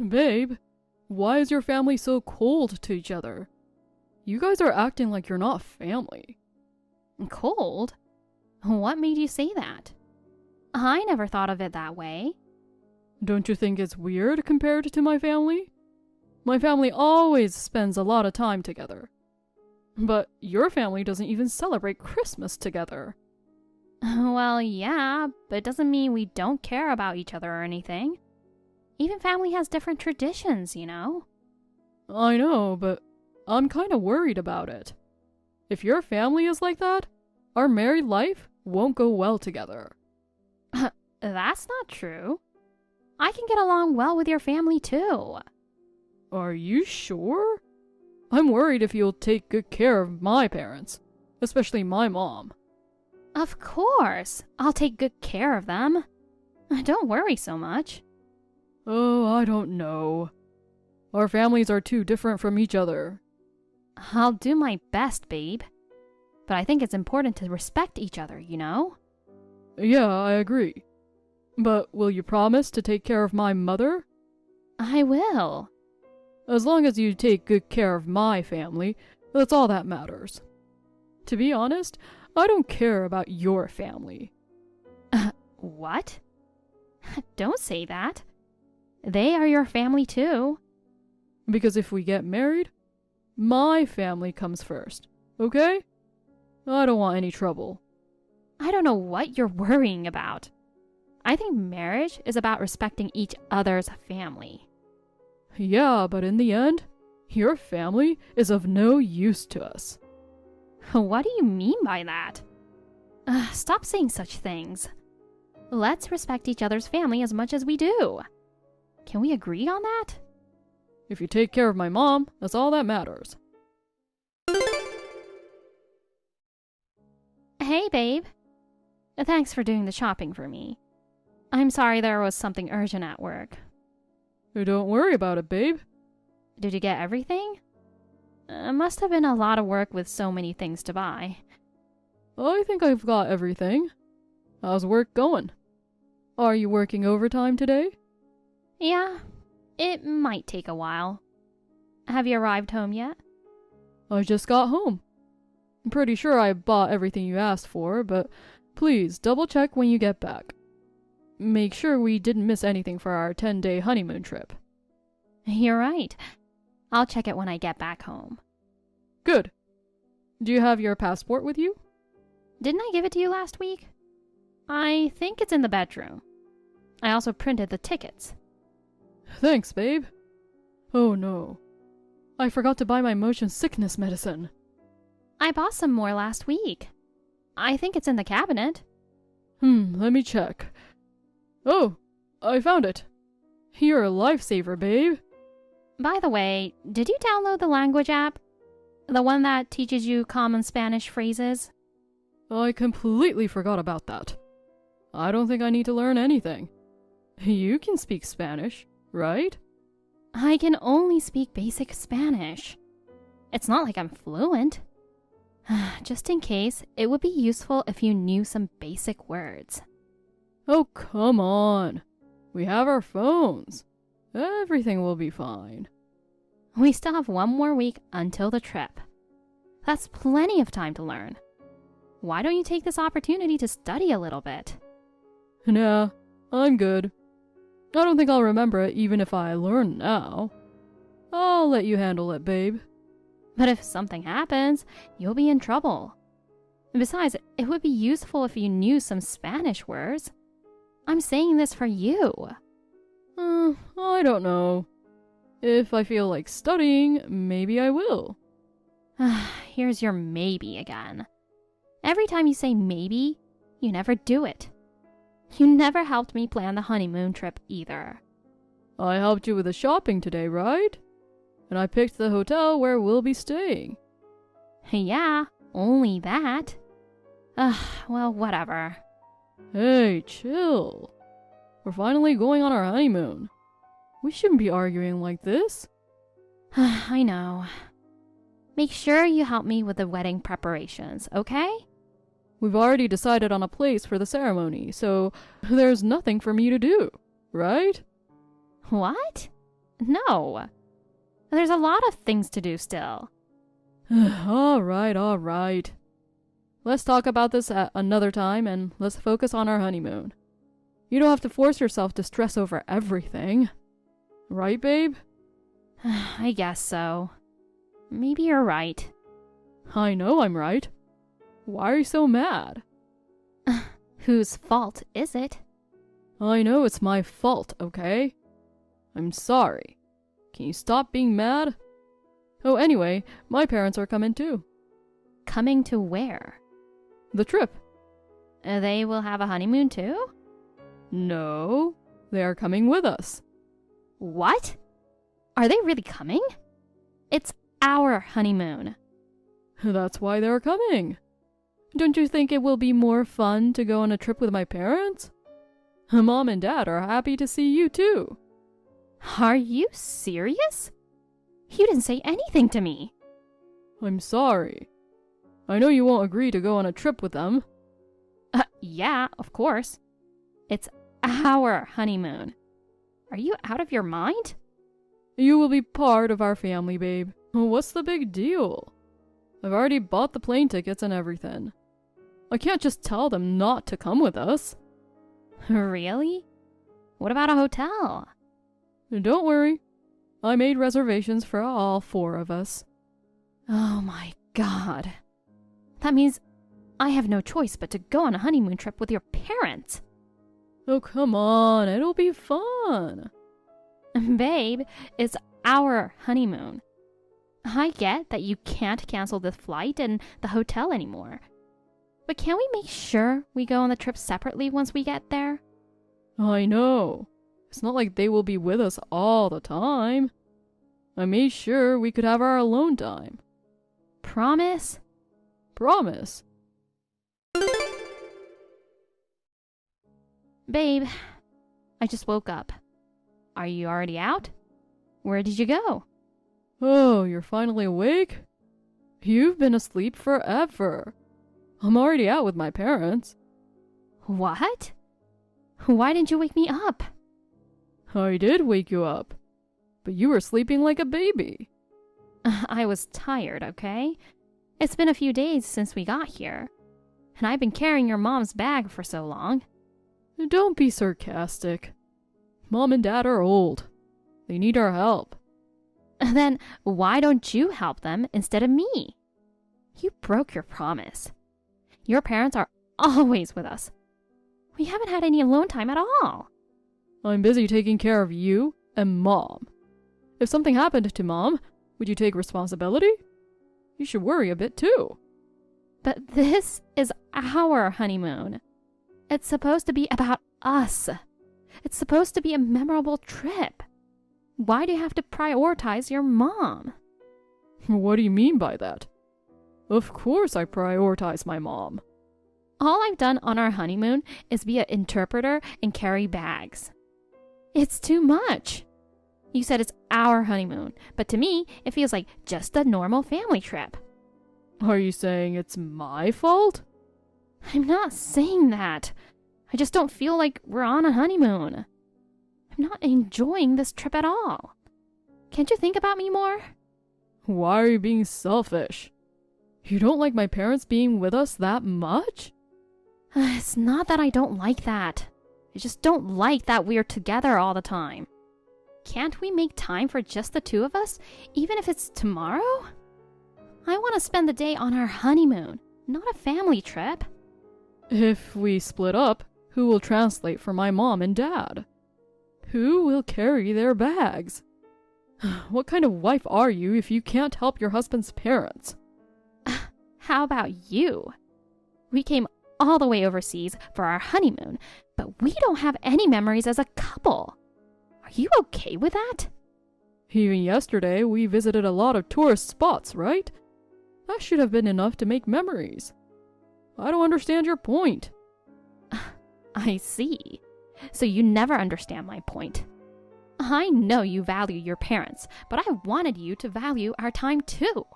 Babe, why is your family so cold to each other? You guys are acting like you're not family. Cold? What made you say that? I never thought of it that way. Don't you think it's weird compared to my family? My family always spends a lot of time together. But your family doesn't even celebrate Christmas together. Well, yeah, but it doesn't mean we don't care about each other or anything. Even family has different traditions, you know? I know, but I'm kind of worried about it. If your family is like that, our married life won't go well together. That's not true. I can get along well with your family too. Are you sure? I'm worried if you'll take good care of my parents, especially my mom. Of course, I'll take good care of them. Don't worry so much. Oh, I don't know. Our families are too different from each other. I'll do my best, babe. But I think it's important to respect each other, you know? Yeah, I agree. But will you promise to take care of my mother? I will. As long as you take good care of my family, that's all that matters. To be honest, I don't care about your family. What? Don't say that. They are your family too. Because if we get married, my family comes first, okay? I don't want any trouble. I don't know what you're worrying about. I think marriage is about respecting each other's family. Yeah, but in the end, your family is of no use to us. What do you mean by that? Stop saying such things. Let's respect each other's family as much as we do. Can we agree on that? If you take care of my mom, that's all that matters. Hey, babe. Thanks for doing the shopping for me. I'm sorry there was something urgent at work. Don't worry about it, babe. Did you get everything? Must have been a lot of work with so many things to buy. I think I've got everything. How's work going? Are you working overtime today? Yeah, it might take a while. Have you arrived home yet? I just got home. I'm pretty sure I bought everything you asked for, but please double check when you get back. Make sure we didn't miss anything for our 10-day honeymoon trip. You're right. I'll check it when I get back home. Good. Do you have your passport with you? Didn't I give it to you last week? I think it's in the bedroom. I also printed the tickets. Thanks, babe. Oh no. I forgot to buy my motion sickness medicine. I bought some more last week. I think it's in the cabinet. Let me check. Oh, I found it. You're a lifesaver, babe. By the way, did you download the language app? The one that teaches you common Spanish phrases? I completely forgot about that. I don't think I need to learn anything. You can speak Spanish, right? I can only speak basic Spanish. It's not like I'm fluent. Just in case, it would be useful if you knew some basic words. Oh, come on. We have our phones. Everything will be fine. We still have one more week until the trip. That's plenty of time to learn. Why don't you take this opportunity to study a little bit? Nah, I'm good. I don't think I'll remember it even if I learn now. I'll let you handle it, babe. But if something happens, you'll be in trouble. Besides, it would be useful if you knew some Spanish words. I'm saying this for you. I don't know. If I feel like studying, maybe I will. Here's your maybe again. Every time you say maybe, you never do it. You never helped me plan the honeymoon trip either. I helped you with the shopping today, right? And I picked the hotel where we'll be staying. Yeah, only that. Well, whatever. Hey, chill. We're finally going on our honeymoon. We shouldn't be arguing like this. I know. Make sure you help me with the wedding preparations, okay? We've already decided on a place for the ceremony, so there's nothing for me to do, right? What? No. There's a lot of things to do still. All right. Let's talk about this at another time and let's focus on our honeymoon. You don't have to force yourself to stress over everything. Right, babe? I guess so. Maybe you're right. I know I'm right. Why are you so mad? Whose fault is it? I know it's my fault, okay? I'm sorry. Can you stop being mad? Oh, anyway, my parents are coming too. Coming to where? The trip. They will have a honeymoon too? No, they are coming with us. What? Are they really coming? It's our honeymoon. That's why they're coming. Don't you think it will be more fun to go on a trip with my parents? Mom and Dad are happy to see you too. Are you serious? You didn't say anything to me. I'm sorry. I know you won't agree to go on a trip with them. Yeah, of course. It's our honeymoon. Are you out of your mind? You will be part of our family, babe. What's the big deal? I've already bought the plane tickets and everything. I can't just tell them not to come with us. Really? What about a hotel? Don't worry. I made reservations for all 4 of us. Oh my god. That means I have no choice but to go on a honeymoon trip with your parents. Oh, come on. It'll be fun. Babe, it's our honeymoon. I get that you can't cancel the flight and the hotel anymore. But can we make sure we go on the trip separately once we get there? I know. It's not like they will be with us all the time. I made sure we could have our alone time. Promise? Promise. Babe, I just woke up. Are you already out? Where did you go? Oh, you're finally awake? You've been asleep forever. I'm already out with my parents. What? Why didn't you wake me up? I did wake you up, but you were sleeping like a baby. I was tired, okay? It's been a few days since we got here, and I've been carrying your mom's bag for so long. Don't be sarcastic. Mom and Dad are old. They need our help. Then why don't you help them instead of me? You broke your promise. Your parents are always with us. We haven't had any alone time at all. I'm busy taking care of you and Mom. If something happened to Mom, would you take responsibility? You should worry a bit too. But this is our honeymoon. It's supposed to be about us. It's supposed to be a memorable trip. Why do you have to prioritize your mom? What do you mean by that? Of course I prioritize my mom. All I've done on our honeymoon is be an interpreter and carry bags. It's too much. You said it's our honeymoon, but to me, it feels like just a normal family trip. Are you saying it's my fault? I'm not saying that. I just don't feel like we're on a honeymoon. I'm not enjoying this trip at all. Can't you think about me more? Why are you being selfish? You don't like my parents being with us that much? It's not that I don't like that. I just don't like that we're together all the time. Can't we make time for just the 2 of us, even if it's tomorrow? I want to spend the day on our honeymoon, not a family trip. If we split up, who will translate for my mom and dad? Who will carry their bags? What kind of wife are you if you can't help your husband's parents? How about you? We came all the way overseas for our honeymoon, but we don't have any memories as a couple. Are you okay with that? Even yesterday, we visited a lot of tourist spots, right? That should have been enough to make memories. I don't understand your point. I see. So you never understand my point. I know you value your parents, but I wanted you to value our time too.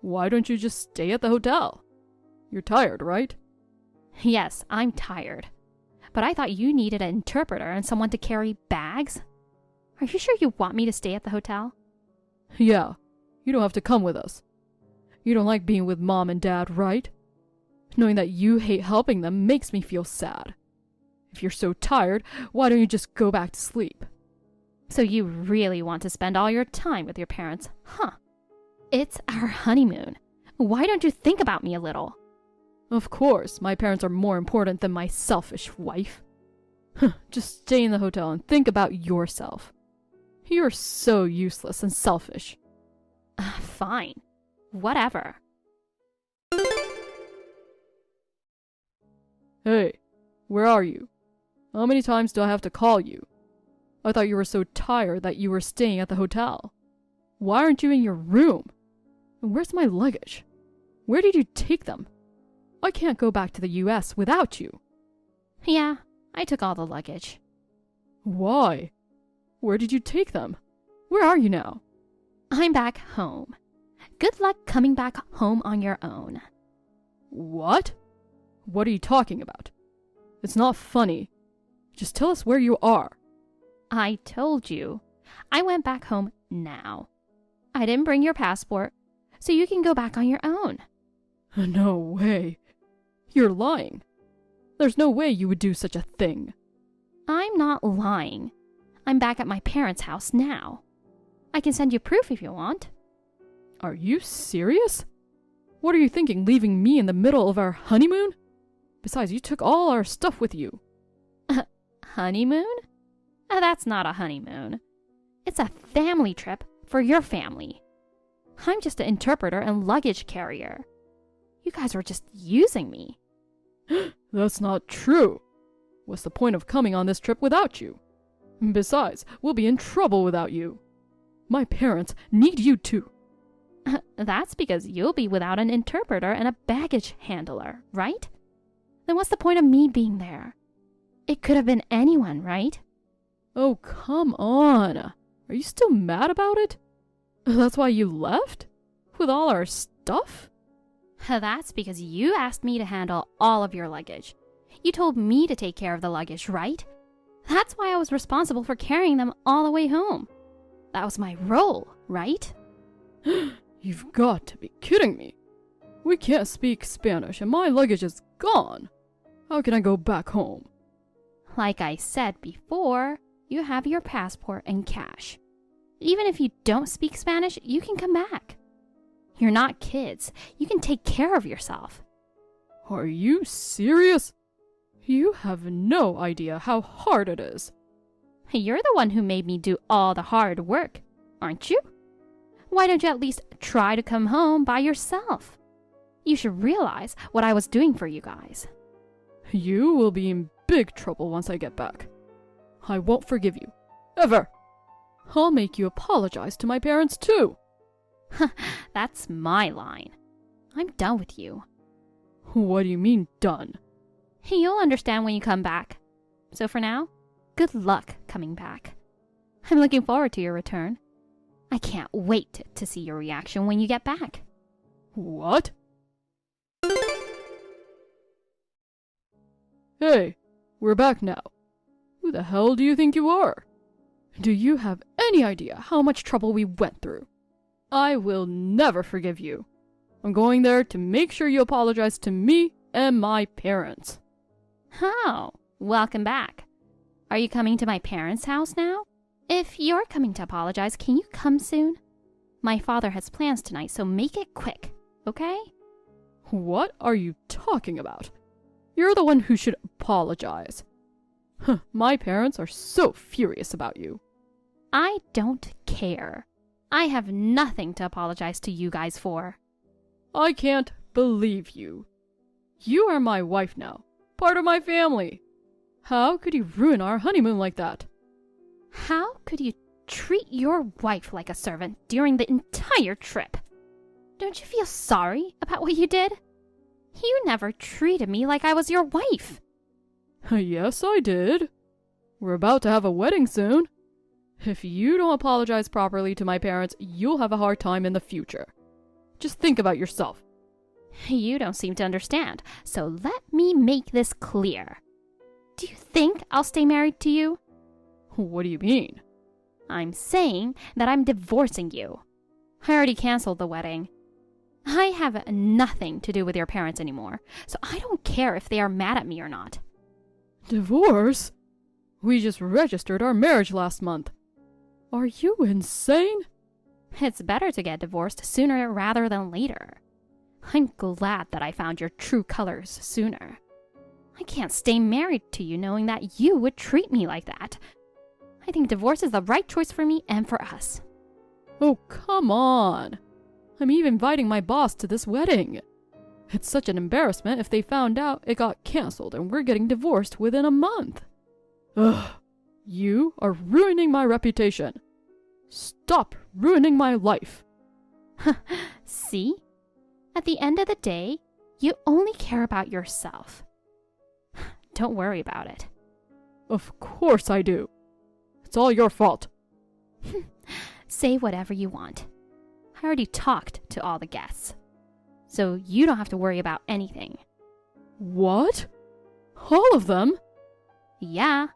Why don't you just stay at the hotel? You're tired, right? Yes, I'm tired. But I thought you needed an interpreter and someone to carry bags. Are you sure you want me to stay at the hotel? Yeah, you don't have to come with us. You don't like being with Mom and Dad, right? Knowing that you hate helping them makes me feel sad. If you're so tired, why don't you just go back to sleep? So you really want to spend all your time with your parents, huh? It's our honeymoon. Why don't you think about me a little? Of course, my parents are more important than my selfish wife. Just stay in the hotel and think about yourself. You're so useless and selfish. Fine. Whatever. Hey, where are you? How many times do I have to call you? I thought you were so tired that you were staying at the hotel. Why aren't you in your room? And where's my luggage? Where did you take them? I can't go back to the US without you. Yeah, I took all the luggage. Why? Where did you take them? Where are you now? I'm back home. Good luck coming back home on your own. What? What are you talking about? It's not funny. Just tell us where you are. I told you. I went back home now. I didn't bring your passport, so you can go back on your own. No way. You're lying. There's no way you would do such a thing. I'm not lying. I'm back at my parents' house now. I can send you proof if you want. Are you serious? What are you thinking, leaving me in the middle of our honeymoon? Besides, you took all our stuff with you. Honeymoon? That's not a honeymoon. It's a family trip for your family. I'm just an interpreter and luggage carrier. You guys were just using me. That's not true. What's the point of coming on this trip without you? Besides, we'll be in trouble without you. My parents need you too. That's because you'll be without an interpreter and a baggage handler, right? Then what's the point of me being there? It could have been anyone, right? Oh, come on. Are you still mad about it? That's why you left? With all our stuff? That's because you asked me to handle all of your luggage. You told me to take care of the luggage, right? That's why I was responsible for carrying them all the way home. That was my role, right? You've got to be kidding me. We can't speak Spanish and my luggage is gone. How can I go back home? Like I said before, you have your passport and cash. Even if you don't speak Spanish, you can come back. You're not kids. You can take care of yourself. Are you serious? You have no idea how hard it is. You're the one who made me do all the hard work, aren't you? Why don't you at least try to come home by yourself? You should realize what I was doing for you guys. You will be in big trouble once I get back. I won't forgive you. Ever. I'll make you apologize to my parents too. That's my line. I'm done with you. What do you mean, done? You'll understand when you come back. So for now, good luck coming back. I'm looking forward to your return. I can't wait to see your reaction when you get back. What? Hey, we're back now. Who the hell do you think you are? Do you have any idea how much trouble we went through? I will never forgive you. I'm going there to make sure you apologize to me and my parents. Oh, welcome back. Are you coming to my parents' house now? If you're coming to apologize, can you come soon? My father has plans tonight, so make it quick, okay? What are you talking about? You're the one who should apologize. My parents are so furious about you. I don't care. I have nothing to apologize to you guys for. I can't believe you. You are my wife now, part of my family. How could you ruin our honeymoon like that? How could you treat your wife like a servant during the entire trip? Don't you feel sorry about what you did? You never treated me like I was your wife. Yes, I did. We're about to have a wedding soon. If you don't apologize properly to my parents, you'll have a hard time in the future. Just think about yourself. You don't seem to understand, so let me make this clear. Do you think I'll stay married to you? What do you mean? I'm saying that I'm divorcing you. I already canceled the wedding. I have nothing to do with your parents anymore, so I don't care if they are mad at me or not. Divorce? We just registered our marriage last month. Are you insane? It's better to get divorced sooner rather than later. I'm glad that I found your true colors sooner. I can't stay married to you knowing that you would treat me like that. I think divorce is the right choice for me and for us. Oh, come on. I'm even inviting my boss to this wedding. It's such an embarrassment if they found out it got canceled and we're getting divorced within a month. Ugh. You are ruining my reputation. Stop ruining my life. See? At the end of the day, you only care about yourself. Don't worry about it. Of course I do. It's all your fault. Say whatever you want. I already talked to all the guests, so you don't have to worry about anything. What? All of them? Yeah.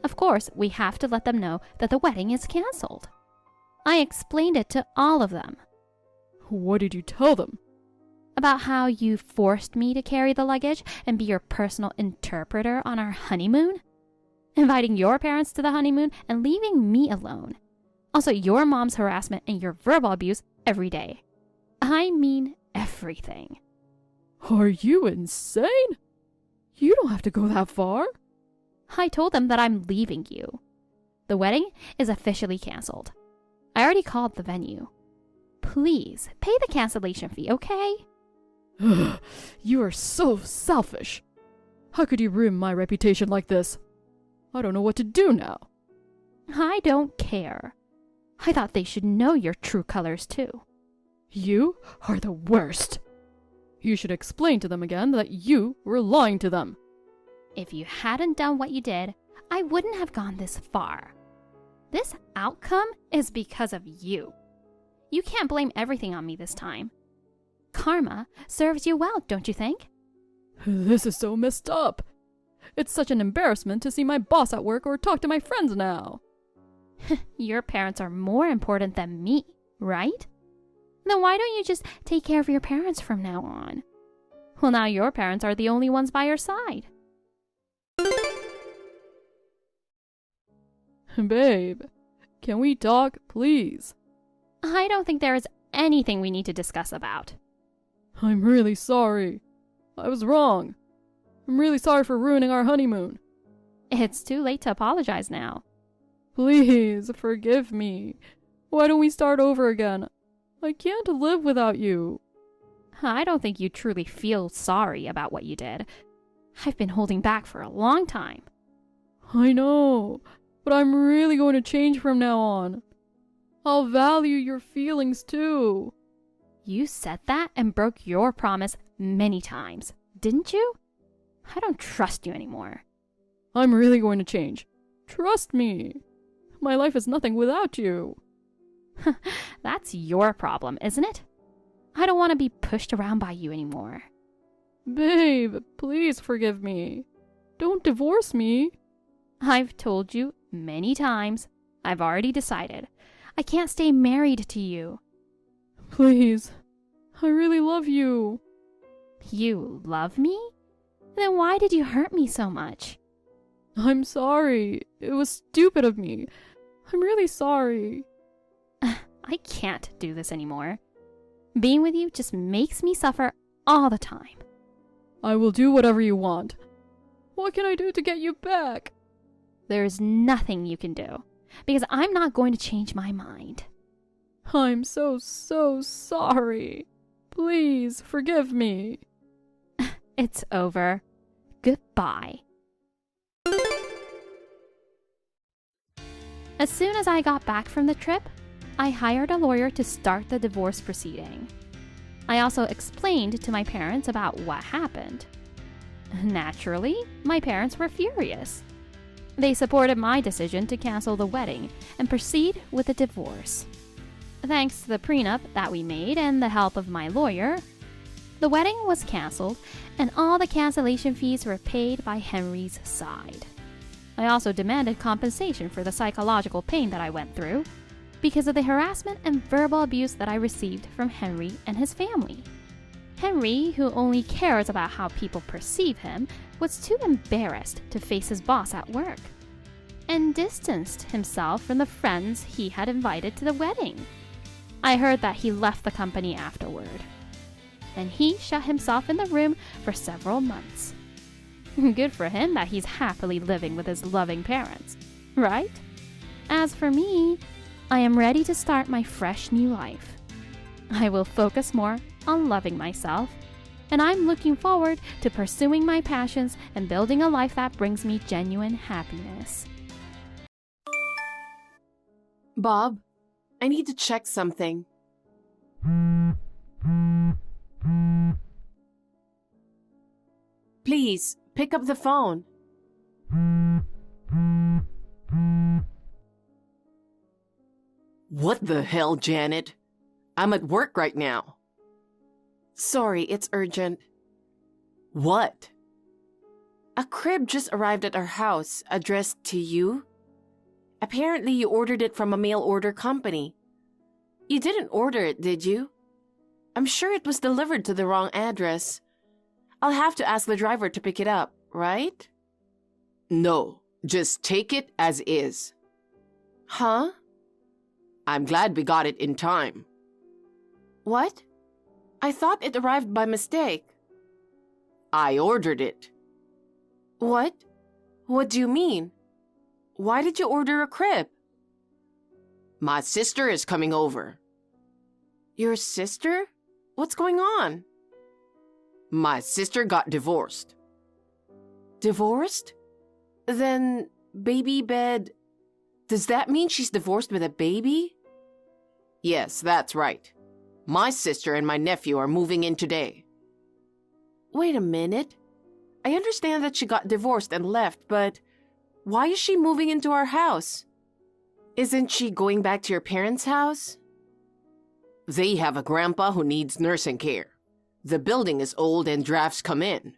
Of course, we have to let them know that the wedding is canceled. I explained it to all of them. What did you tell them? About how you forced me to carry the luggage and be your personal interpreter on our honeymoon? Inviting your parents to the honeymoon and leaving me alone. Also, your mom's harassment and your verbal abuse every day. I mean everything. Are you insane? You don't have to go that far. I told them that I'm leaving you. The wedding is officially canceled. I already called the venue. Please, pay the cancellation fee, okay? You are so selfish. How could you ruin my reputation like this? I don't know what to do now. I don't care. I thought they should know your true colors too. You are the worst. You should explain to them again that you were lying to them. If you hadn't done what you did, I wouldn't have gone this far. This outcome is because of you. You can't blame everything on me this time. Karma serves you well, don't you think? This is so messed up. It's such an embarrassment to see my boss at work or talk to my friends now. Your parents are more important than me, right? Then why don't you just take care of your parents from now on? Well, now your parents are the only ones by your side. Babe, can we talk, please? I don't think there is anything we need to discuss about. I'm really sorry. I was wrong. I'm really sorry for ruining our honeymoon. It's too late to apologize now. Please, forgive me. Why don't we start over again? I can't live without you. I don't think you truly feel sorry about what you did. I've been holding back for a long time. I know, but I'm really going to change from now on. I'll value your feelings too. You said that and broke your promise many times, didn't you? I don't trust you anymore. I'm really going to change. Trust me. My life is nothing without you. That's your problem, isn't it? I don't want to be pushed around by you anymore. Babe, please forgive me. Don't divorce me. I've told you many times. I've already decided. I can't stay married to you. Please. I really love you. You love me? Then why did you hurt me so much? I'm sorry. It was stupid of me. I'm really sorry. I can't do this anymore. Being with you just makes me suffer all the time. I will do whatever you want. What can I do to get you back? There's nothing you can do, because I'm not going to change my mind. I'm so sorry. Please forgive me. It's over. Goodbye. As soon as I got back from the trip, I hired a lawyer to start the divorce proceeding. I also explained to my parents about what happened. Naturally, my parents were furious. They supported my decision to cancel the wedding and proceed with the divorce. Thanks to the prenup that we made and the help of my lawyer, the wedding was canceled and all the cancellation fees were paid by Henry's side. I also demanded compensation for the psychological pain that I went through because of the harassment and verbal abuse that I received from Henry and his family. Henry, who only cares about how people perceive him, was too embarrassed to face his boss at work and distanced himself from the friends he had invited to the wedding. I heard that he left the company afterward, and he shut himself in the room for several months. Good for him that he's happily living with his loving parents, right? As for me, I am ready to start my fresh new life. I will focus more on loving myself, and I'm looking forward to pursuing my passions and building a life that brings me genuine happiness. Bob, I need to check something. Please, pick up the phone. What the hell, Janet? I'm at work right now. Sorry, it's urgent. What? A crib just arrived at our house, addressed to you. Apparently, you ordered it from a mail order company. You didn't order it, did you? I'm sure it was delivered to the wrong address. I'll have to ask the driver to pick it up, right? No, just take it as is. Huh? I'm glad we got it in time. What? I thought it arrived by mistake. I ordered it. What? What do you mean? Why did you order a crib? My sister is coming over. Your sister? What's going on? My sister got divorced. Divorced? Then, baby bed... Does that mean she's divorced with a baby? Yes, that's right. My sister and my nephew are moving in today. Wait a minute. I understand that she got divorced and left, but why is she moving into our house? Isn't she going back to your parents' house? They have a grandpa who needs nursing care. The building is old and drafts come in.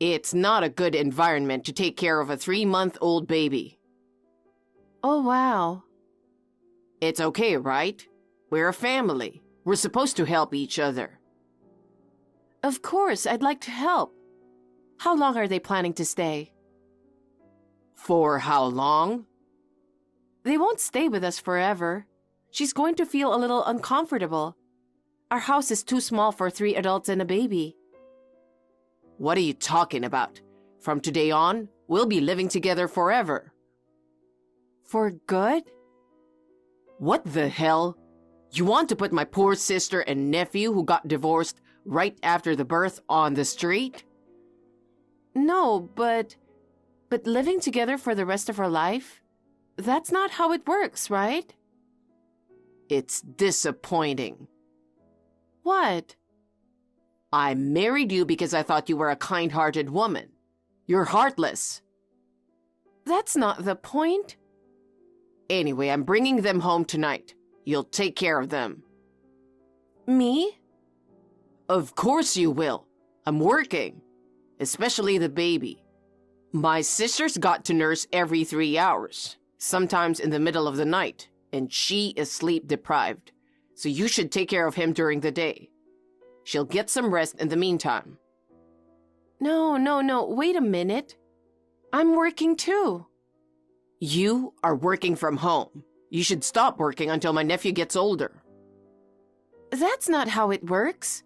It's not a good environment to take care of a 3-month-old baby. Oh, wow. It's okay, right? We're a family. We're supposed to help each other. Of course, I'd like to help. How long are they planning to stay? For how long? They won't stay with us forever. She's going to feel a little uncomfortable. Our house is too small for 3 adults and a baby. What are you talking about? From today on, we'll be living together forever. For good? What the hell? You want to put my poor sister and nephew who got divorced right after the birth on the street? No, but living together for the rest of our life? That's not how it works, right? It's disappointing. What? I married you because I thought you were a kind-hearted woman. You're heartless. That's not the point. Anyway, I'm bringing them home tonight. You'll take care of them. Me? Of course you will. I'm working. Especially the baby. My sister's got to nurse every 3 hours, sometimes in the middle of the night, and she is sleep-deprived, so you should take care of him during the day. She'll get some rest in the meantime. No, wait a minute. I'm working too. You are working from home. You should stop working until my nephew gets older. That's not how it works.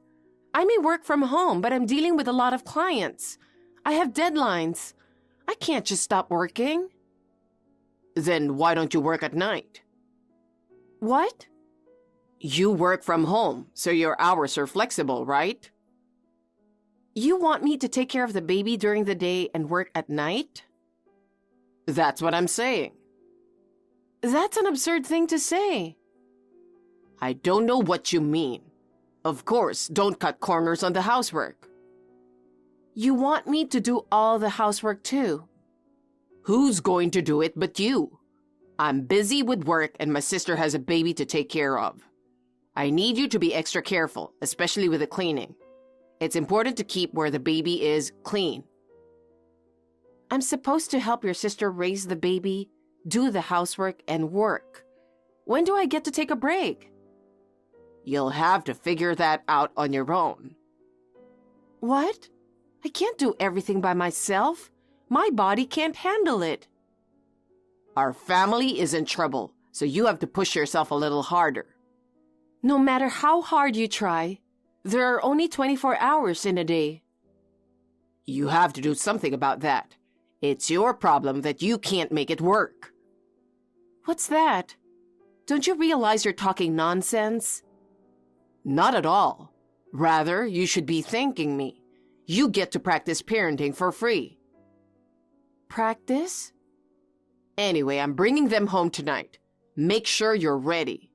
I may work from home, but I'm dealing with a lot of clients. I have deadlines. I can't just stop working. Then why don't you work at night? What? You work from home, so your hours are flexible, right? You want me to take care of the baby during the day and work at night? That's what I'm saying. That's an absurd thing to say. I don't know what you mean. Of course, don't cut corners on the housework. You want me to do all the housework too? Who's going to do it but you? I'm busy with work and my sister has a baby to take care of. I need you to be extra careful, especially with the cleaning. It's important to keep where the baby is clean. I'm supposed to help your sister raise the baby, do the housework, and work. When do I get to take a break? You'll have to figure that out on your own. What? I can't do everything by myself. My body can't handle it. Our family is in trouble, so you have to push yourself a little harder. No matter how hard you try, there are only 24 hours in a day. You have to do something about that. It's your problem that you can't make it work. What's that? Don't you realize you're talking nonsense? Not at all. Rather, you should be thanking me. You get to practice parenting for free. Practice? Anyway, I'm bringing them home tonight. Make sure you're ready.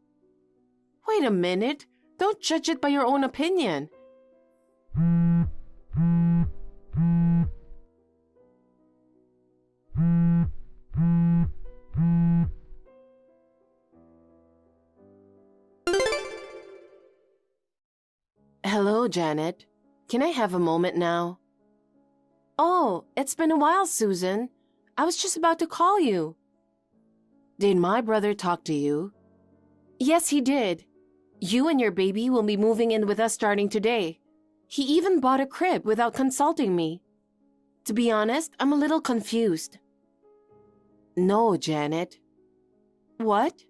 Wait a minute. Don't judge it by your own opinion. Hello, Janet. Can I have a moment now? Oh, it's been a while, Susan. I was just about to call you. Did my brother talk to you? Yes, he did. You and your baby will be moving in with us starting today. He even bought a crib without consulting me. To be honest, I'm a little confused. No, Janet. What?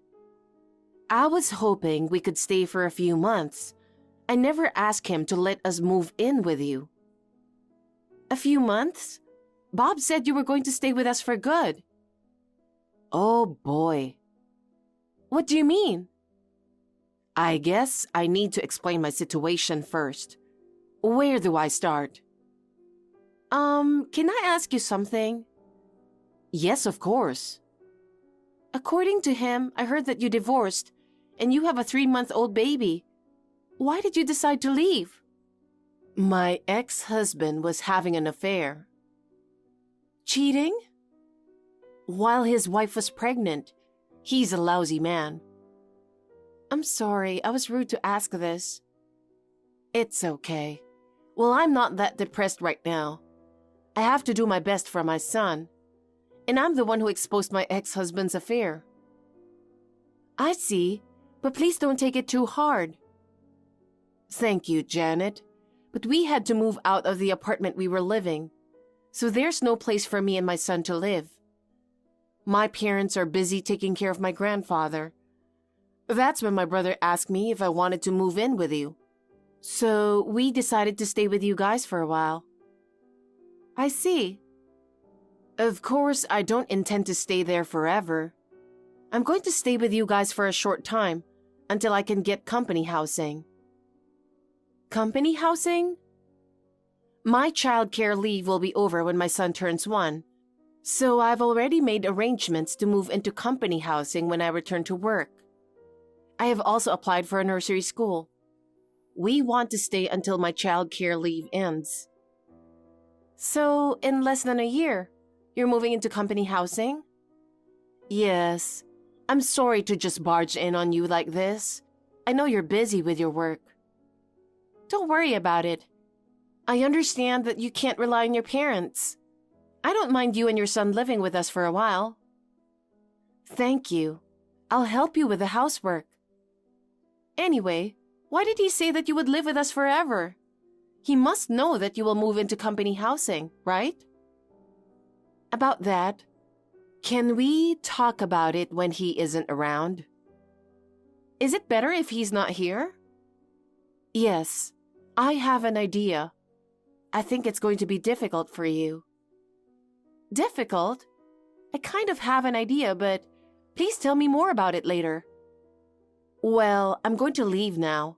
I was hoping we could stay for a few months. I never asked him to let us move in with you. A few months? Bob said you were going to stay with us for good. Oh boy. What do you mean? I guess I need to explain my situation first. Where do I start? Can I ask you something? Yes, of course. According to him, I heard that you divorced and you have a 3-month-old baby. Why did you decide to leave? My ex-husband was having an affair. Cheating? While his wife was pregnant. He's a lousy man. I'm sorry, I was rude to ask this. It's okay. Well, I'm not that depressed right now. I have to do my best for my son. And I'm the one who exposed my ex-husband's affair. I see, but please don't take it too hard. Thank you, Janet. But we had to move out of the apartment we were living, so there's no place for me and my son to live. My parents are busy taking care of my grandfather. That's when my brother asked me if I wanted to move in with you. So we decided to stay with you guys for a while. I see. Of course, I don't intend to stay there forever. I'm going to stay with you guys for a short time, until I can get company housing. Company housing? My childcare leave will be over when my son turns 1, so I've already made arrangements to move into company housing when I return to work. I have also applied for a nursery school. We want to stay until my childcare leave ends. So, in less than a year, you're moving into company housing? Yes. I'm sorry to just barge in on you like this. I know you're busy with your work. Don't worry about it. I understand that you can't rely on your parents. I don't mind you and your son living with us for a while. Thank you. I'll help you with the housework. Anyway, why did he say that you would live with us forever? He must know that you will move into company housing, right? About that, can we talk about it when he isn't around? Is it better if he's not here? Yes, I have an idea. I think it's going to be difficult for you. Difficult? I kind of have an idea, but please tell me more about it later. Well, I'm going to leave now.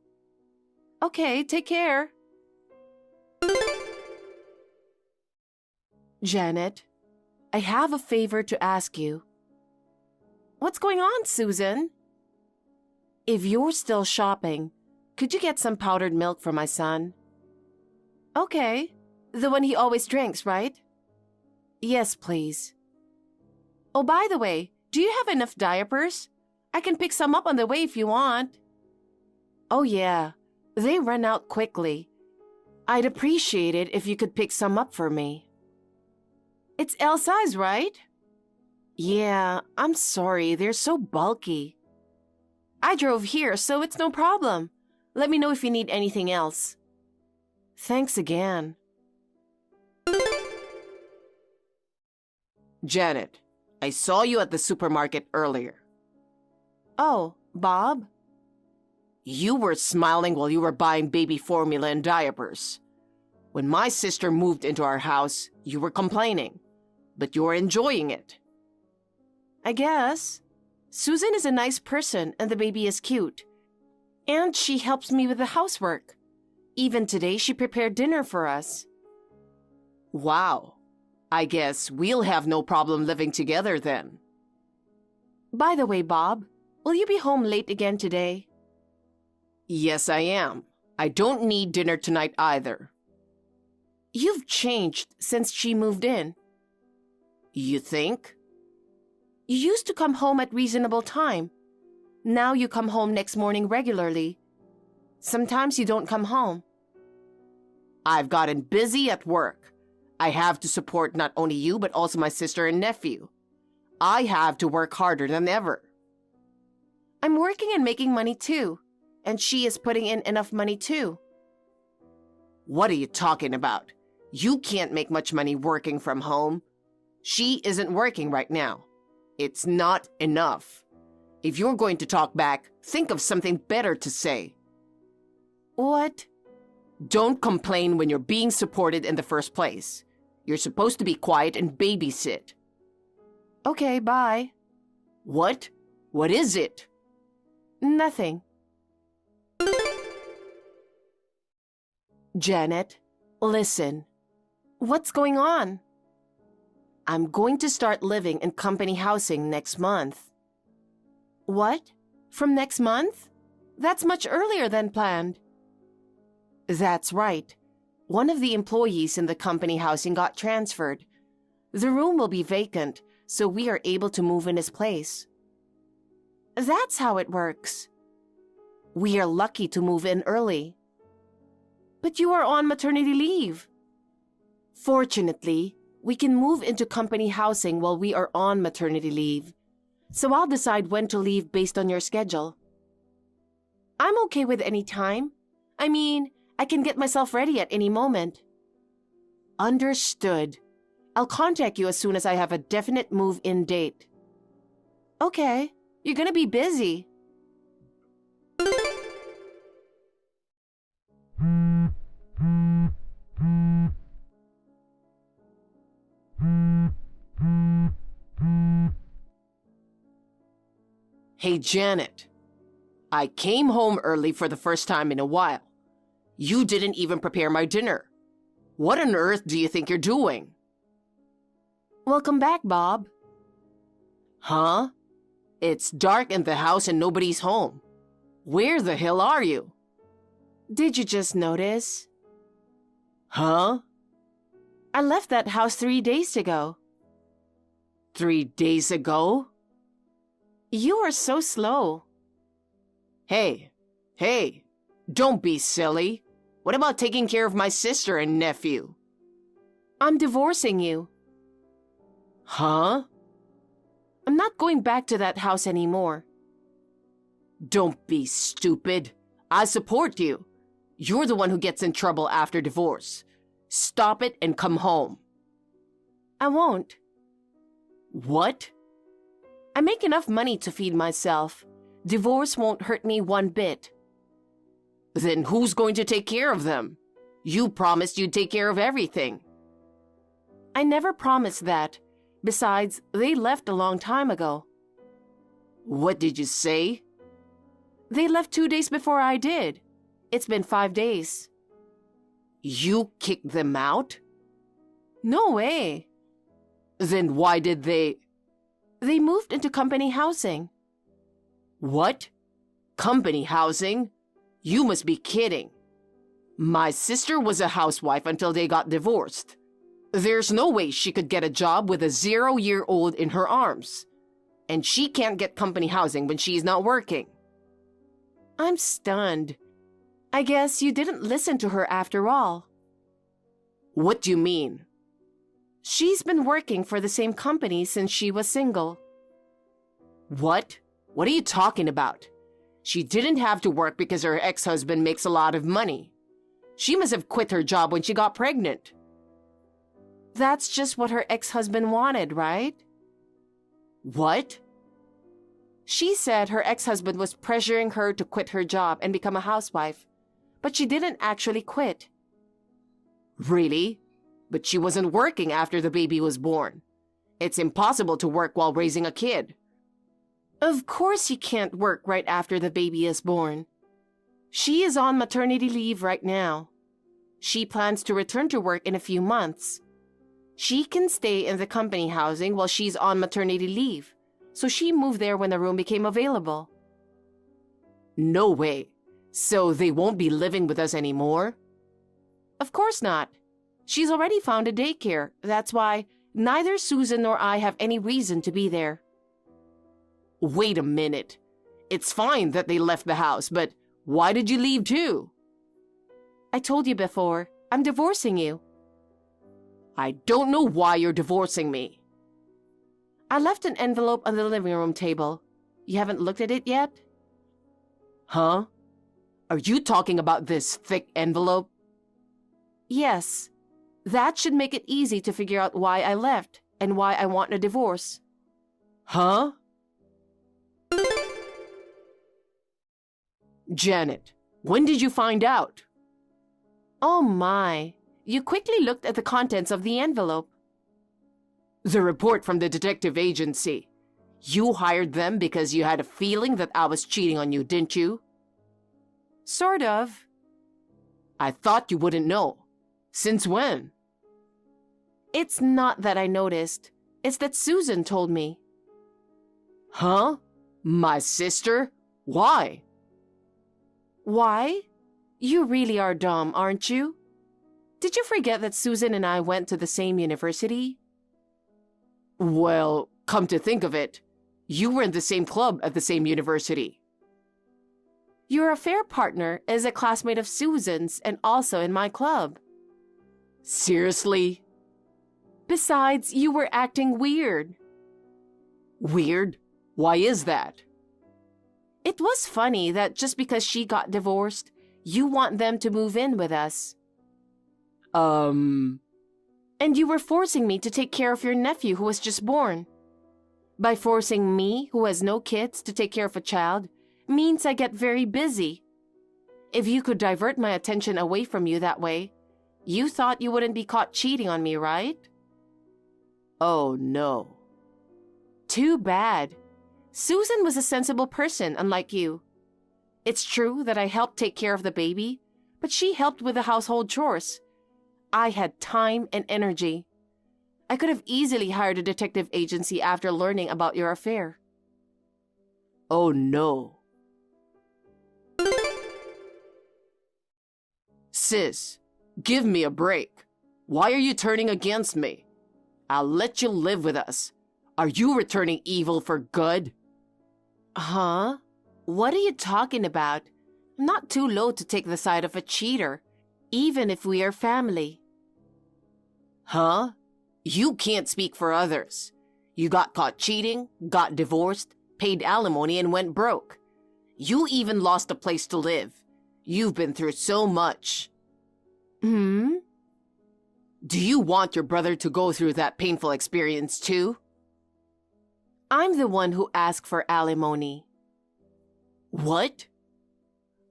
Okay, take care. Janet, I have a favor to ask you. What's going on, Susan? If you're still shopping, could you get some powdered milk for my son? Okay, the one he always drinks, right? Yes, please. Oh, by the way, do you have enough diapers? I can pick some up on the way if you want. Oh yeah, they run out quickly. I'd appreciate it if you could pick some up for me. It's L size, right? Yeah, I'm sorry, they're so bulky. I drove here, so it's no problem. Let me know if you need anything else. Thanks again. Janet, I saw you at the supermarket earlier. Oh, Bob? You were smiling while you were buying baby formula and diapers. When my sister moved into our house, you were complaining, but you're enjoying it. I guess. Susan is a nice person and the baby is cute. And she helps me with the housework. Even today, she prepared dinner for us. Wow. I guess we'll have no problem living together then. By the way, Bob, will you be home late again today? Yes, I am. I don't need dinner tonight either. You've changed since she moved in. You think? You used to come home at reasonable time. Now you come home next morning regularly. Sometimes you don't come home. I've gotten busy at work. I have to support not only you, but also my sister and nephew. I have to work harder than ever. I'm working and making money too, and she is putting in enough money too. What are you talking about? You can't make much money working from home. She isn't working right now. It's not enough. If you're going to talk back, think of something better to say. What? Don't complain when you're being supported in the first place. You're supposed to be quiet and babysit. Okay, bye. What? What is it? Nothing. Janet, listen. What's going on? I'm going to start living in company housing next month. What? From next month? That's much earlier than planned. That's right. One of the employees in the company housing got transferred. The room will be vacant, so we are able to move in his place. That's how it works. We are lucky to move in early. But you are on maternity leave. Fortunately, we can move into company housing while we are on maternity leave. So I'll decide when to leave based on your schedule. I'm okay with any time. I mean, I can get myself ready at any moment. Understood. I'll contact you as soon as I have a definite move-in date. Okay, you're gonna be busy. Hey, Janet. I came home early for the first time in a while. You didn't even prepare my dinner. What on earth do you think you're doing? Welcome back, Bob. Huh? It's dark in the house and nobody's home. Where the hell are you? Did you just notice? Huh? I left that house 3 days ago. 3 days ago? You are so slow. Hey, don't be silly. What about taking care of my sister and nephew? I'm divorcing you. Huh? I'm not going back to that house anymore. Don't be stupid. I support you. You're the one who gets in trouble after divorce. Stop it and come home. I won't. What? I make enough money to feed myself. Divorce won't hurt me one bit. Then who's going to take care of them? You promised you'd take care of everything. I never promised that. Besides, they left a long time ago. What did you say? They left 2 days before I did. It's been 5 days. You kicked them out? No way. Then why did they... They moved into company housing. What? Company housing? You must be kidding. My sister was a housewife until they got divorced. There's no way she could get a job with a 0-year-old in her arms. And she can't get company housing when she's not working. I'm stunned. I guess you didn't listen to her after all. What do you mean? She's been working for the same company since she was single. What? What are you talking about? She didn't have to work because her ex-husband makes a lot of money. She must have quit her job when she got pregnant. That's just what her ex-husband wanted, right? What? She said her ex-husband was pressuring her to quit her job and become a housewife, but she didn't actually quit. Really? But she wasn't working after the baby was born. It's impossible to work while raising a kid. Of course you can't work right after the baby is born. She is on maternity leave right now. She plans to return to work in a few months. She can stay in the company housing while she's on maternity leave, so she moved there when a room became available. No way. So they won't be living with us anymore? Of course not. She's already found a daycare. That's why neither Susan nor I have any reason to be there. Wait a minute. It's fine that they left the house, but why did you leave too? I told you before, I'm divorcing you. I don't know why you're divorcing me. I left an envelope on the living room table. You haven't looked at it yet? Huh? Are you talking about this thick envelope? Yes. That should make it easy to figure out why I left and why I want a divorce. Huh? Janet, when did you find out? Oh my, you quickly looked at the contents of the envelope. The report from the detective agency. You hired them because you had a feeling that I was cheating on you, didn't you? Sort of. I thought you wouldn't know. Since when? It's not that I noticed. It's that Susan told me. Huh? My sister? Why? Why? You really are dumb, aren't you? Did you forget that Susan and I went to the same university? Well, come to think of it, you were in the same club at the same university. Your affair partner is a classmate of Susan's and also in my club. Seriously? Besides, you were acting weird. Weird? Why is that? It was funny that just because she got divorced, you want them to move in with us. And you were forcing me to take care of your nephew who was just born. By forcing me, who has no kids, to take care of a child, means I get very busy. If you could divert my attention away from you that way, you thought you wouldn't be caught cheating on me, right? Oh, no. Too bad. Susan was a sensible person, unlike you. It's true that I helped take care of the baby, but she helped with the household chores. I had time and energy. I could have easily hired a detective agency after learning about your affair. Oh, no. Sis, give me a break. Why are you turning against me? I'll let you live with us. Are you returning evil for good? Huh? What are you talking about? I'm not too low to take the side of a cheater, even if we are family. Huh? You can't speak for others. You got caught cheating, got divorced, paid alimony, and went broke. You even lost a place to live. You've been through so much. Do you want your brother to go through that painful experience too? I'm the one who asked for alimony. What?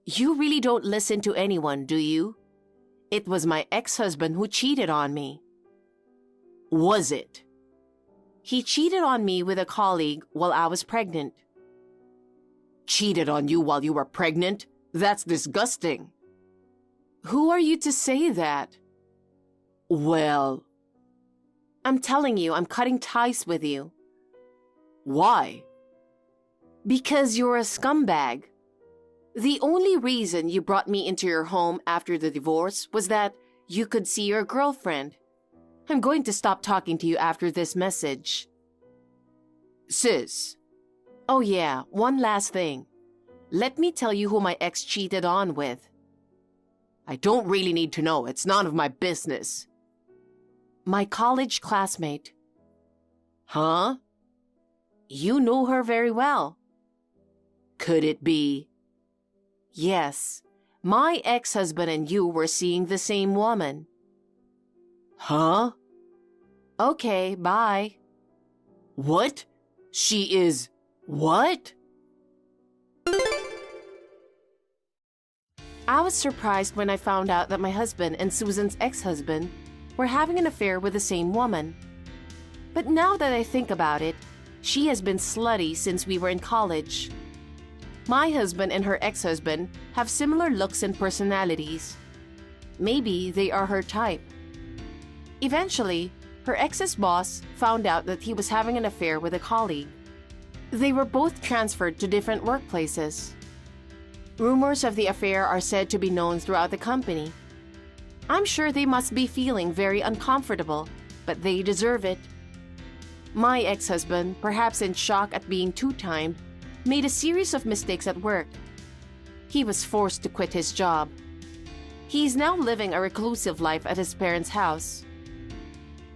You really don't listen to anyone, do you? It was my ex-husband who cheated on me. Was it? He cheated on me with a colleague while I was pregnant. Cheated on you while you were pregnant? That's disgusting. Who are you to say that? Well, I'm telling you, I'm cutting ties with you. Why? Because you're a scumbag. The only reason you brought me into your home after the divorce was that you could see your girlfriend. I'm going to stop talking to you after this message. Sis. Oh yeah, one last thing. Let me tell you who my ex cheated on with. I don't really need to know. It's none of my business. My college classmate. Huh? You know her very well. Could it be? Yes, my ex-husband and you were seeing the same woman. Huh? Okay, bye. What? She is what? I was surprised when I found out that my husband and Susan's ex-husband were having an affair with the same woman. But now that I think about it, she has been slutty since we were in college. My husband and her ex-husband have similar looks and personalities. Maybe they are her type. Eventually, her ex's boss found out that he was having an affair with a colleague. They were both transferred to different workplaces. Rumors of the affair are said to be known throughout the company. I'm sure they must be feeling very uncomfortable, but they deserve it. My ex-husband, perhaps in shock at being two-timed, made a series of mistakes at work. He was forced to quit his job. He is now living a reclusive life at his parents' house.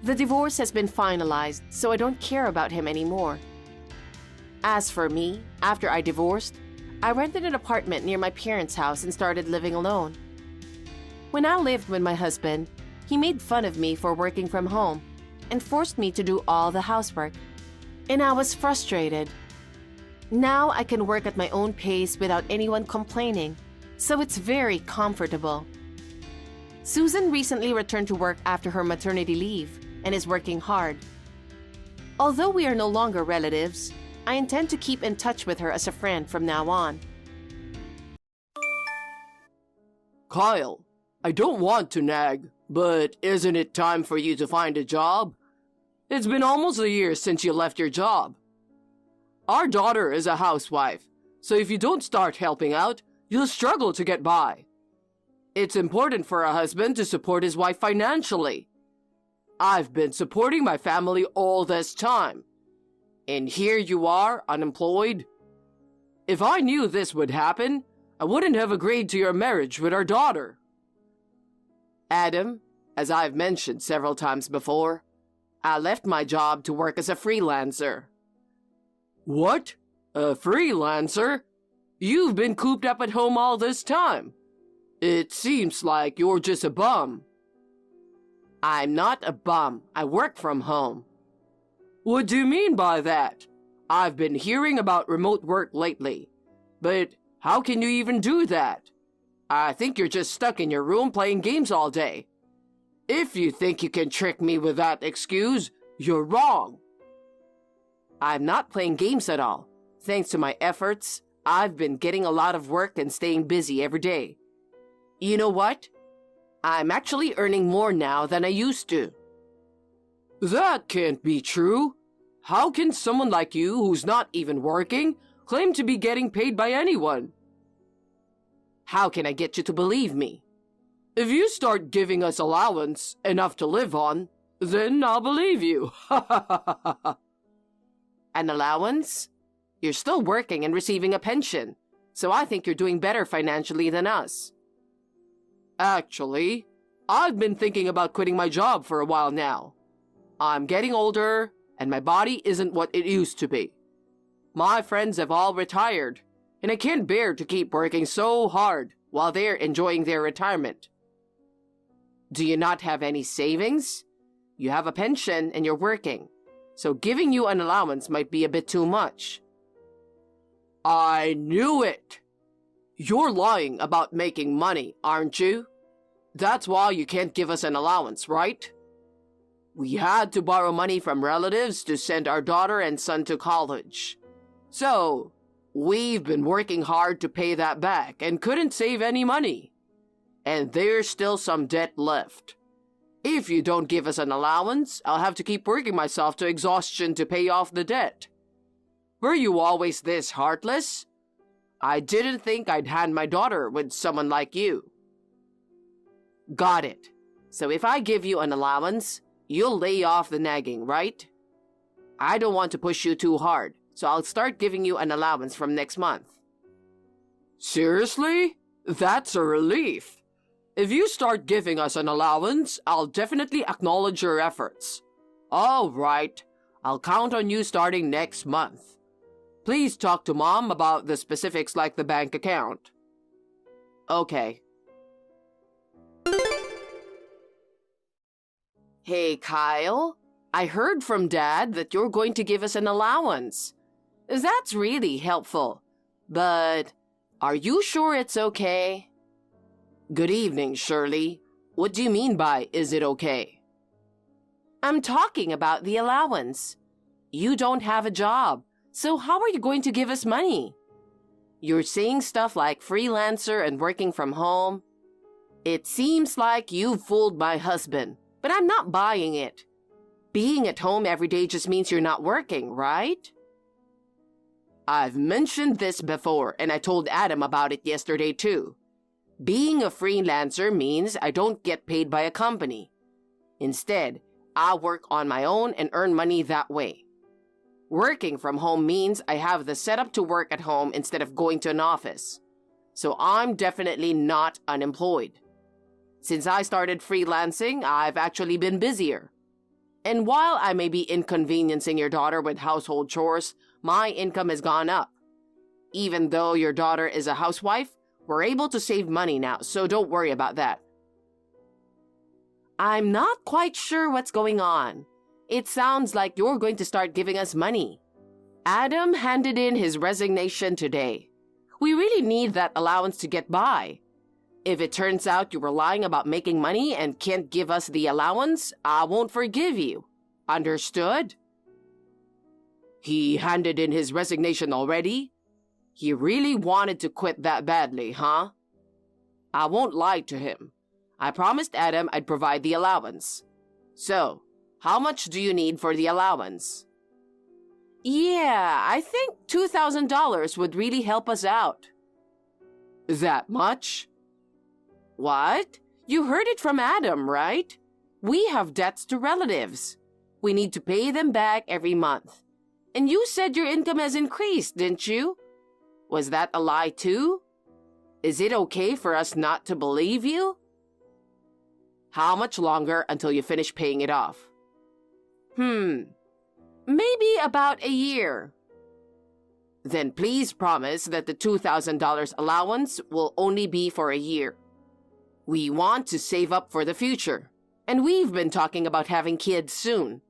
The divorce has been finalized, so I don't care about him anymore. As for me, after I divorced, I rented an apartment near my parents' house and started living alone. When I lived with my husband, he made fun of me for working from home and forced me to do all the housework. And I was frustrated. Now I can work at my own pace without anyone complaining, so it's very comfortable. Susan recently returned to work after her maternity leave and is working hard. Although we are no longer relatives, I intend to keep in touch with her as a friend from now on. Kyle, I don't want to nag, but isn't it time for you to find a job? It's been almost a year since you left your job. Our daughter is a housewife, so if you don't start helping out, you'll struggle to get by. It's important for a husband to support his wife financially. I've been supporting my family all this time. And here you are, unemployed. If I knew this would happen, I wouldn't have agreed to your marriage with our daughter. Adam, as I've mentioned several times before, I left my job to work as a freelancer. What? A freelancer? You've been cooped up at home all this time. It seems like you're just a bum. I'm not a bum. I work from home. What do you mean by that? I've been hearing about remote work lately. But how can you even do that? I think you're just stuck in your room playing games all day. If you think you can trick me with that excuse, you're wrong. I'm not playing games at all. Thanks to my efforts, I've been getting a lot of work and staying busy every day. You know what? I'm actually earning more now than I used to. That can't be true. How can someone like you, who's not even working, claim to be getting paid by anyone? How can I get you to believe me? If you start giving us allowance, enough to live on, then I'll believe you. An allowance? You're still working and receiving a pension, so I think you're doing better financially than us. Actually, I've been thinking about quitting my job for a while now. I'm getting older, and my body isn't what it used to be. My friends have all retired, and I can't bear to keep working so hard while they're enjoying their retirement. Do you not have any savings? You have a pension and you're working, so giving you an allowance might be a bit too much. I knew it! You're lying about making money, aren't you? That's why you can't give us an allowance, right? We had to borrow money from relatives to send our daughter and son to college. So, we've been working hard to pay that back and couldn't save any money. And there's still some debt left. If you don't give us an allowance, I'll have to keep working myself to exhaustion to pay off the debt. Were you always this heartless? I didn't think I'd hand my daughter with someone like you. Got it. So if I give you an allowance, you'll lay off the nagging, right? I don't want to push you too hard, so I'll start giving you an allowance from next month. Seriously? That's a relief. If you start giving us an allowance, I'll definitely acknowledge your efforts. All right, I'll count on you starting next month. Please talk to Mom about the specifics like the bank account. Okay. Hey, Kyle. I heard from Dad that you're going to give us an allowance. That's really helpful. But are you sure it's okay? Good evening, Shirley. What do you mean by, is it okay? I'm talking about the allowance. You don't have a job, so how are you going to give us money? You're saying stuff like freelancer and working from home. It seems like you've fooled my husband, but I'm not buying it. Being at home every day just means you're not working, right? I've mentioned this before, and I told Adam about it yesterday too. Being a freelancer means I don't get paid by a company. Instead, I work on my own and earn money that way. Working from home means I have the setup to work at home instead of going to an office. So I'm definitely not unemployed. Since I started freelancing, I've actually been busier. And while I may be inconveniencing your daughter with household chores, my income has gone up. Even though your daughter is a housewife, we're able to save money now, so don't worry about that. I'm not quite sure what's going on. It sounds like you're going to start giving us money. Adam handed in his resignation today. We really need that allowance to get by. If it turns out you were lying about making money and can't give us the allowance, I won't forgive you. Understood? He handed in his resignation already? He really wanted to quit that badly, huh? I won't lie to him. I promised Adam I'd provide the allowance. So, how much do you need for the allowance? Yeah, I think $2,000 would really help us out. That much? What? You heard it from Adam, right? We have debts to relatives. We need to pay them back every month. And you said your income has increased, didn't you? Was that a lie too? Is it okay for us not to believe you? How much longer until you finish paying it off? Maybe about a year. Then please promise that the $2,000 allowance will only be for a year. We want to save up for the future, and we've been talking about having kids soon.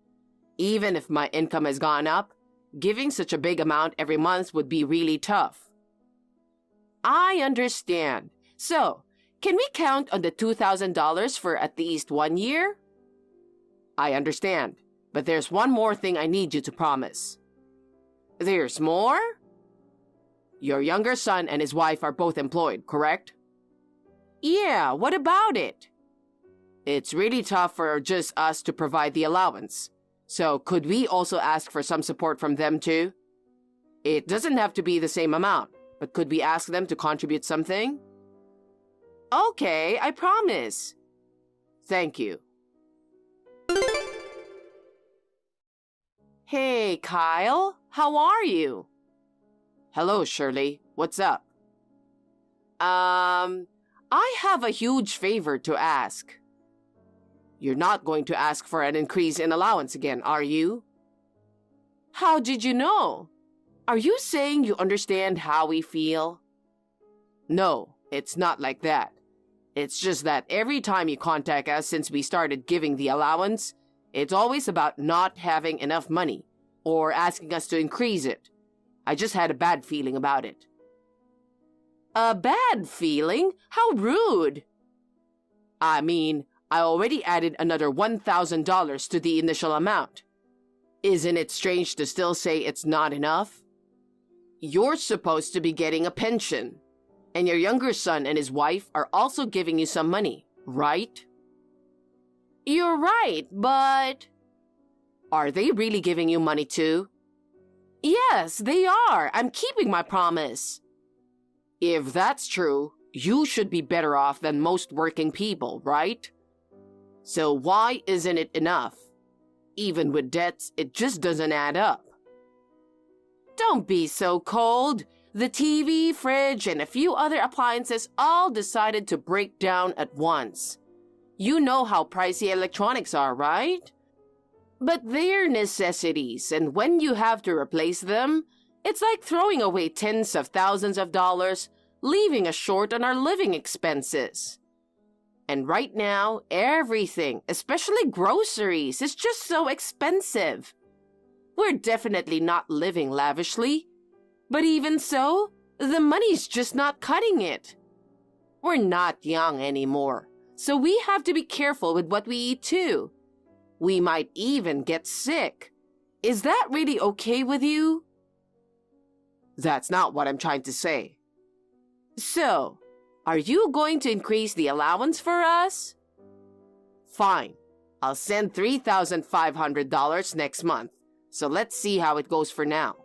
Even if my income has gone up, giving such a big amount every month would be really tough. I understand. So, can we count on the $2,000 for at least 1 year? I understand, but there's one more thing I need you to promise. There's more? Your younger son and his wife are both employed, correct? Yeah, what about it? It's really tough for just us to provide the allowance. So could we also ask for some support from them too? It doesn't have to be the same amount, but could we ask them to contribute something? Okay, I promise. Thank you. Hey, Kyle. How are you? Hello, Shirley. What's up? I have a huge favor to ask. You're not going to ask for an increase in allowance again, are you? How did you know? Are you saying you understand how we feel? No, it's not like that. It's just that every time you contact us since we started giving the allowance, it's always about not having enough money or asking us to increase it. I just had a bad feeling about it. A bad feeling? How rude! I mean, I already added another $1,000 to the initial amount. Isn't it strange to still say it's not enough? You're supposed to be getting a pension, and your younger son and his wife are also giving you some money, right? You're right, but... Are they really giving you money too? Yes, they are. I'm keeping my promise. If that's true, you should be better off than most working people, right? So why isn't it enough? Even with debts, it just doesn't add up. Don't be so cold. The TV, fridge, and a few other appliances all decided to break down at once. You know how pricey electronics are, right? But they're necessities, and when you have to replace them, it's like throwing away tens of thousands of dollars, leaving us short on our living expenses. And right now, everything, especially groceries, is just so expensive. We're definitely not living lavishly, but even so, the money's just not cutting it. We're not young anymore, so we have to be careful with what we eat too. We might even get sick. Is that really okay with you? That's not what I'm trying to say. So, are you going to increase the allowance for us? Fine. I'll send $3,500 next month, so let's see how it goes for now.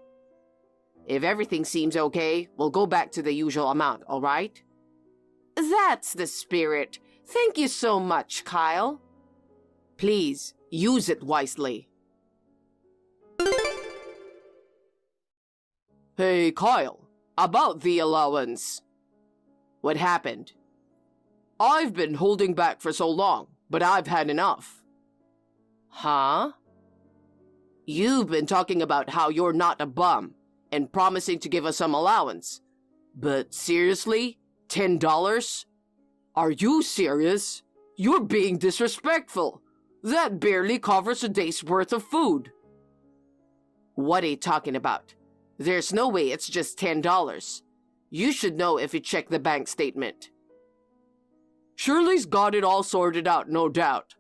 If everything seems okay, we'll go back to the usual amount, all right? That's the spirit. Thank you so much, Kyle. Please, use it wisely. Hey, Kyle, about the allowance. What happened? I've been holding back for so long, but I've had enough. Huh? You've been talking about how you're not a bum and promising to give us some allowance. But seriously? $10? Are you serious? You're being disrespectful. That barely covers a day's worth of food. What are you talking about? There's no way it's just $10. You should know if you check the bank statement. Shirley's got it all sorted out, no doubt.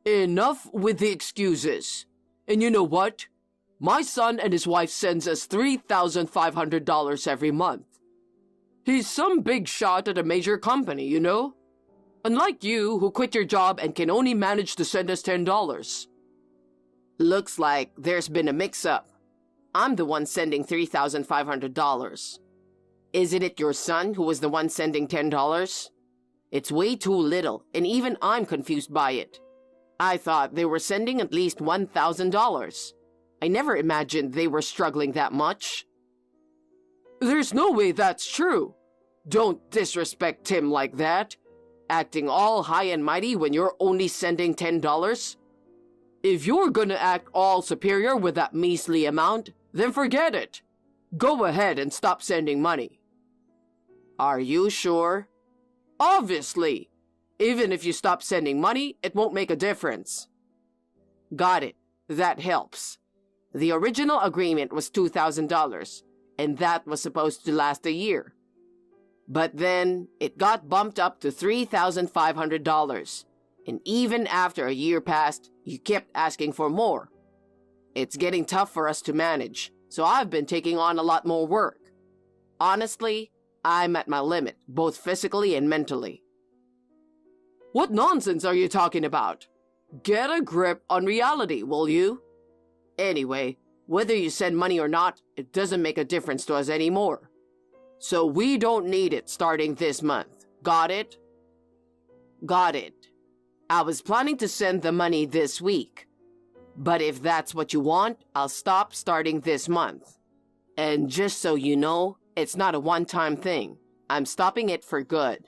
Enough with the excuses. And you know what? My son and his wife sends us $3,500 every month. He's some big shot at a major company, you know? Unlike you, who quit your job and can only manage to send us $10. Looks like there's been a mix-up. I'm the one sending $3,500. Isn't it your son who was the one sending $10? It's way too little, and even I'm confused by it. I thought they were sending at least $1,000. I never imagined they were struggling that much. There's no way that's true. Don't disrespect Tim like that, acting all high and mighty when you're only sending $10. If you're gonna act all superior with that measly amount, then forget it. Go ahead and stop sending money. Are you sure? Obviously. Even if you stop sending money, it won't make a difference. Got it. That helps. The original agreement was $2,000, and that was supposed to last a year. But then, it got bumped up to $3,500, and even after a year passed, you kept asking for more. It's getting tough for us to manage, so I've been taking on a lot more work. Honestly, I'm at my limit, both physically and mentally. What nonsense are you talking about? Get a grip on reality, will you? Anyway, whether you send money or not, it doesn't make a difference to us anymore. So we don't need it starting this month. Got it? Got it. I was planning to send the money this week. But if that's what you want, I'll stop starting this month. And just so you know, it's not a one-time thing. I'm stopping it for good.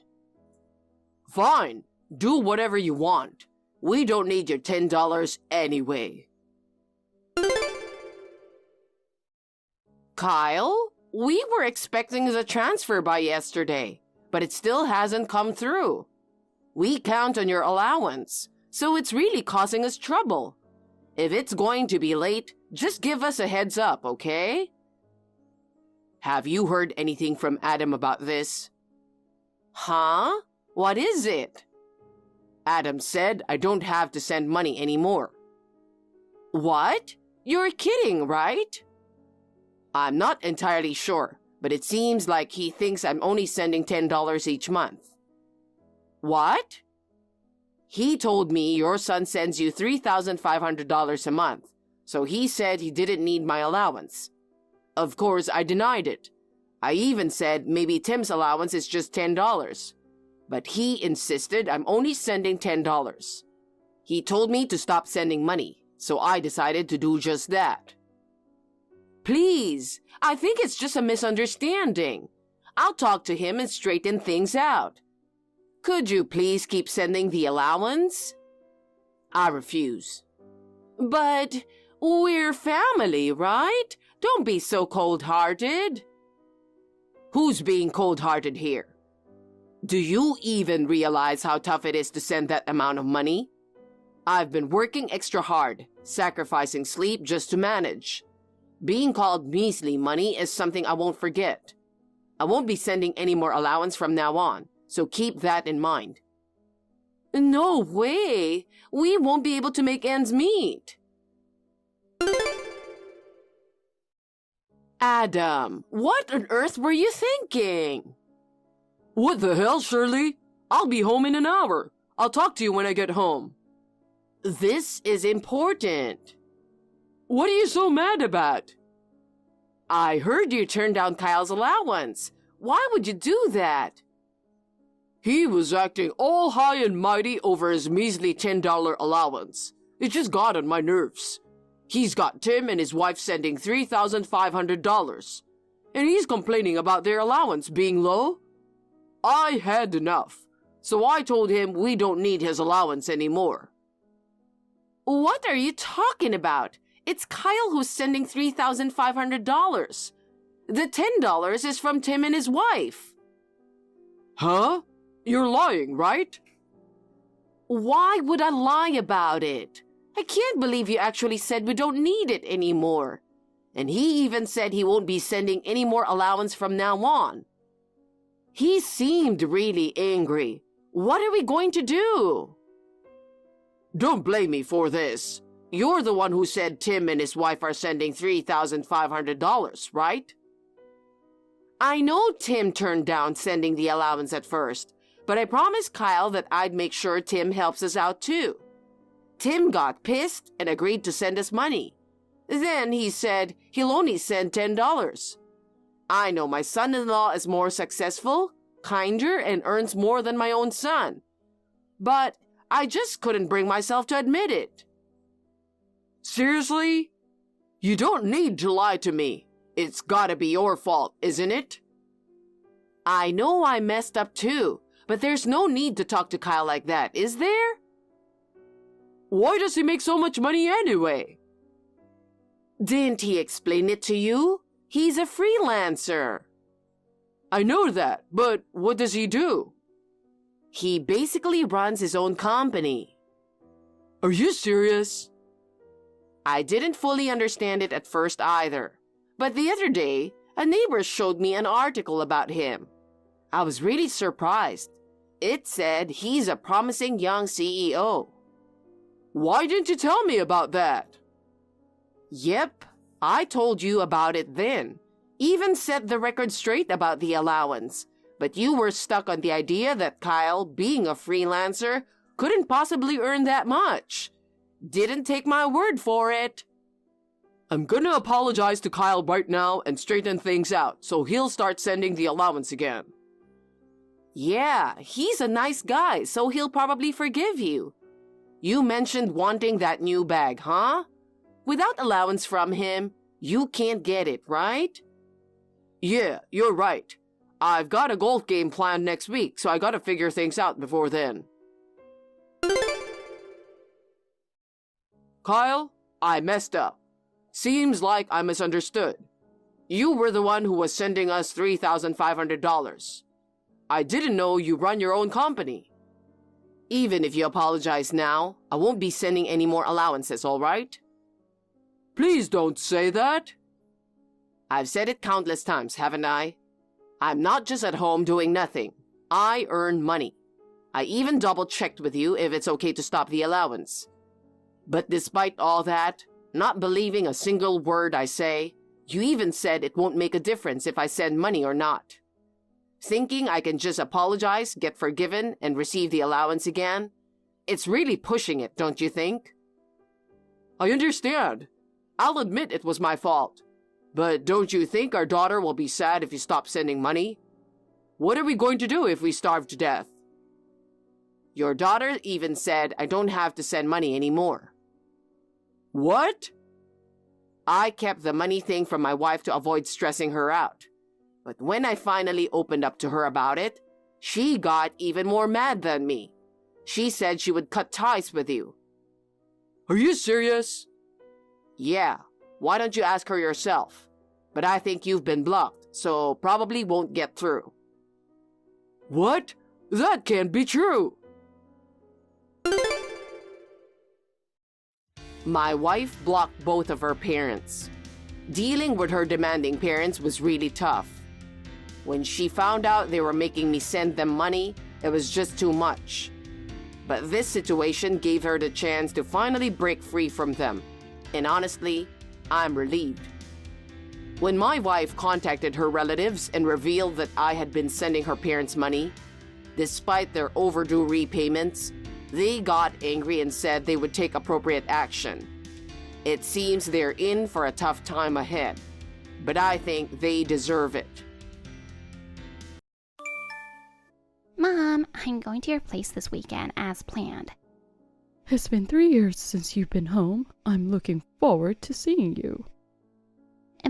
Fine. Do whatever you want. We don't need your $10 anyway. Kyle, we were expecting the transfer by yesterday, but it still hasn't come through. We count on your allowance, so it's really causing us trouble. If it's going to be late, just give us a heads up, okay? Have you heard anything from Adam about this? Huh? What is it? Adam said I don't have to send money anymore. What? You're kidding, right? I'm not entirely sure, but it seems like he thinks I'm only sending $10 each month. What? He told me your son sends you $3,500 a month, so he said he didn't need my allowance. Of course, I denied it. I even said maybe Tim's allowance is just $10. But he insisted I'm only sending $10. He told me to stop sending money, so I decided to do just that. Please, I think it's just a misunderstanding. I'll talk to him and straighten things out. Could you please keep sending the allowance? I refuse. But we're family, right? Don't be so cold-hearted. Who's being cold-hearted here? Do you even realize how tough it is to send that amount of money? I've been working extra hard, sacrificing sleep just to manage. Being called measly money is something I won't forget. I won't be sending any more allowance from now on, so keep that in mind. No way! We won't be able to make ends meet. Adam, what on earth were you thinking? What the hell, Shirley? I'll be home in an hour. I'll talk to you when I get home. This is important. What are you so mad about? I heard you turned down Kyle's allowance. Why would you do that? He was acting all high and mighty over his measly $10 allowance. It just got on my nerves. He's got Tim and his wife sending $3,500. And he's complaining about their allowance being low. I had enough, so I told him we don't need his allowance anymore. What are you talking about? It's Kyle who's sending $3,500. The $10 is from Tim and his wife. Huh? You're lying, right? Why would I lie about it? I can't believe you actually said we don't need it anymore. And he even said he won't be sending any more allowance from now on. He seemed really angry. What are we going to do? Don't blame me for this. You're the one who said Tim and his wife are sending $3,500, right? I know Tim turned down sending the allowance at first, but I promised Kyle that I'd make sure Tim helps us out too. Tim got pissed and agreed to send us money. Then he said he'll only send $10. I know my son-in-law is more successful, kinder, and earns more than my own son. But I just couldn't bring myself to admit it. Seriously? You don't need to lie to me. It's gotta be your fault, isn't it? I know I messed up too, but there's no need to talk to Kyle like that, is there? Why does he make so much money anyway? Didn't he explain it to you? He's a freelancer. I know that, but what does he do? He basically runs his own company. Are you serious? I didn't fully understand it at first either, but the other day, a neighbor showed me an article about him. I was really surprised. It said he's a promising young CEO. Why didn't you tell me about that? Yep, I told you about it then. Even set the record straight about the allowance. But you were stuck on the idea that Kyle, being a freelancer, couldn't possibly earn that much. Didn't take my word for it. I'm gonna apologize to Kyle right now and straighten things out so he'll start sending the allowance again. Yeah, he's a nice guy, so he'll probably forgive you. You mentioned wanting that new bag, huh? Without allowance from him, you can't get it, right? Yeah, you're right. I've got a golf game planned next week, so I gotta figure things out before then. Kyle, I messed up. Seems like I misunderstood. You were the one who was sending us $3,500. I didn't know you run your own company. Even if you apologize now, I won't be sending any more allowances, all right? Please don't say that. I've said it countless times, haven't I? I'm not just at home doing nothing. I earn money. I even double-checked with you if it's okay to stop the allowance. But despite all that, not believing a single word I say, you even said it won't make a difference if I send money or not. Thinking I can just apologize, get forgiven, and receive the allowance again? It's really pushing it, don't you think? I understand. I'll admit it was my fault. But don't you think our daughter will be sad if you stop sending money? What are we going to do if we starve to death? Your daughter even said I don't have to send money anymore. What? I kept the money thing from my wife to avoid stressing her out. But when I finally opened up to her about it, she got even more mad than me. She said she would cut ties with you. Are you serious? Yeah, why don't you ask her yourself? But I think you've been blocked, so probably won't get through. What? That can't be true. My wife blocked both of her parents. Dealing with her demanding parents was really tough. When she found out they were making me send them money, it was just too much. But this situation gave her the chance to finally break free from them. And honestly, I'm relieved. When my wife contacted her relatives and revealed that I had been sending her parents money, despite their overdue repayments, they got angry and said they would take appropriate action. It seems they're in for a tough time ahead, but I think they deserve it. Mom, I'm going to your place this weekend as planned. It's been 3 years since you've been home. I'm looking forward to seeing you.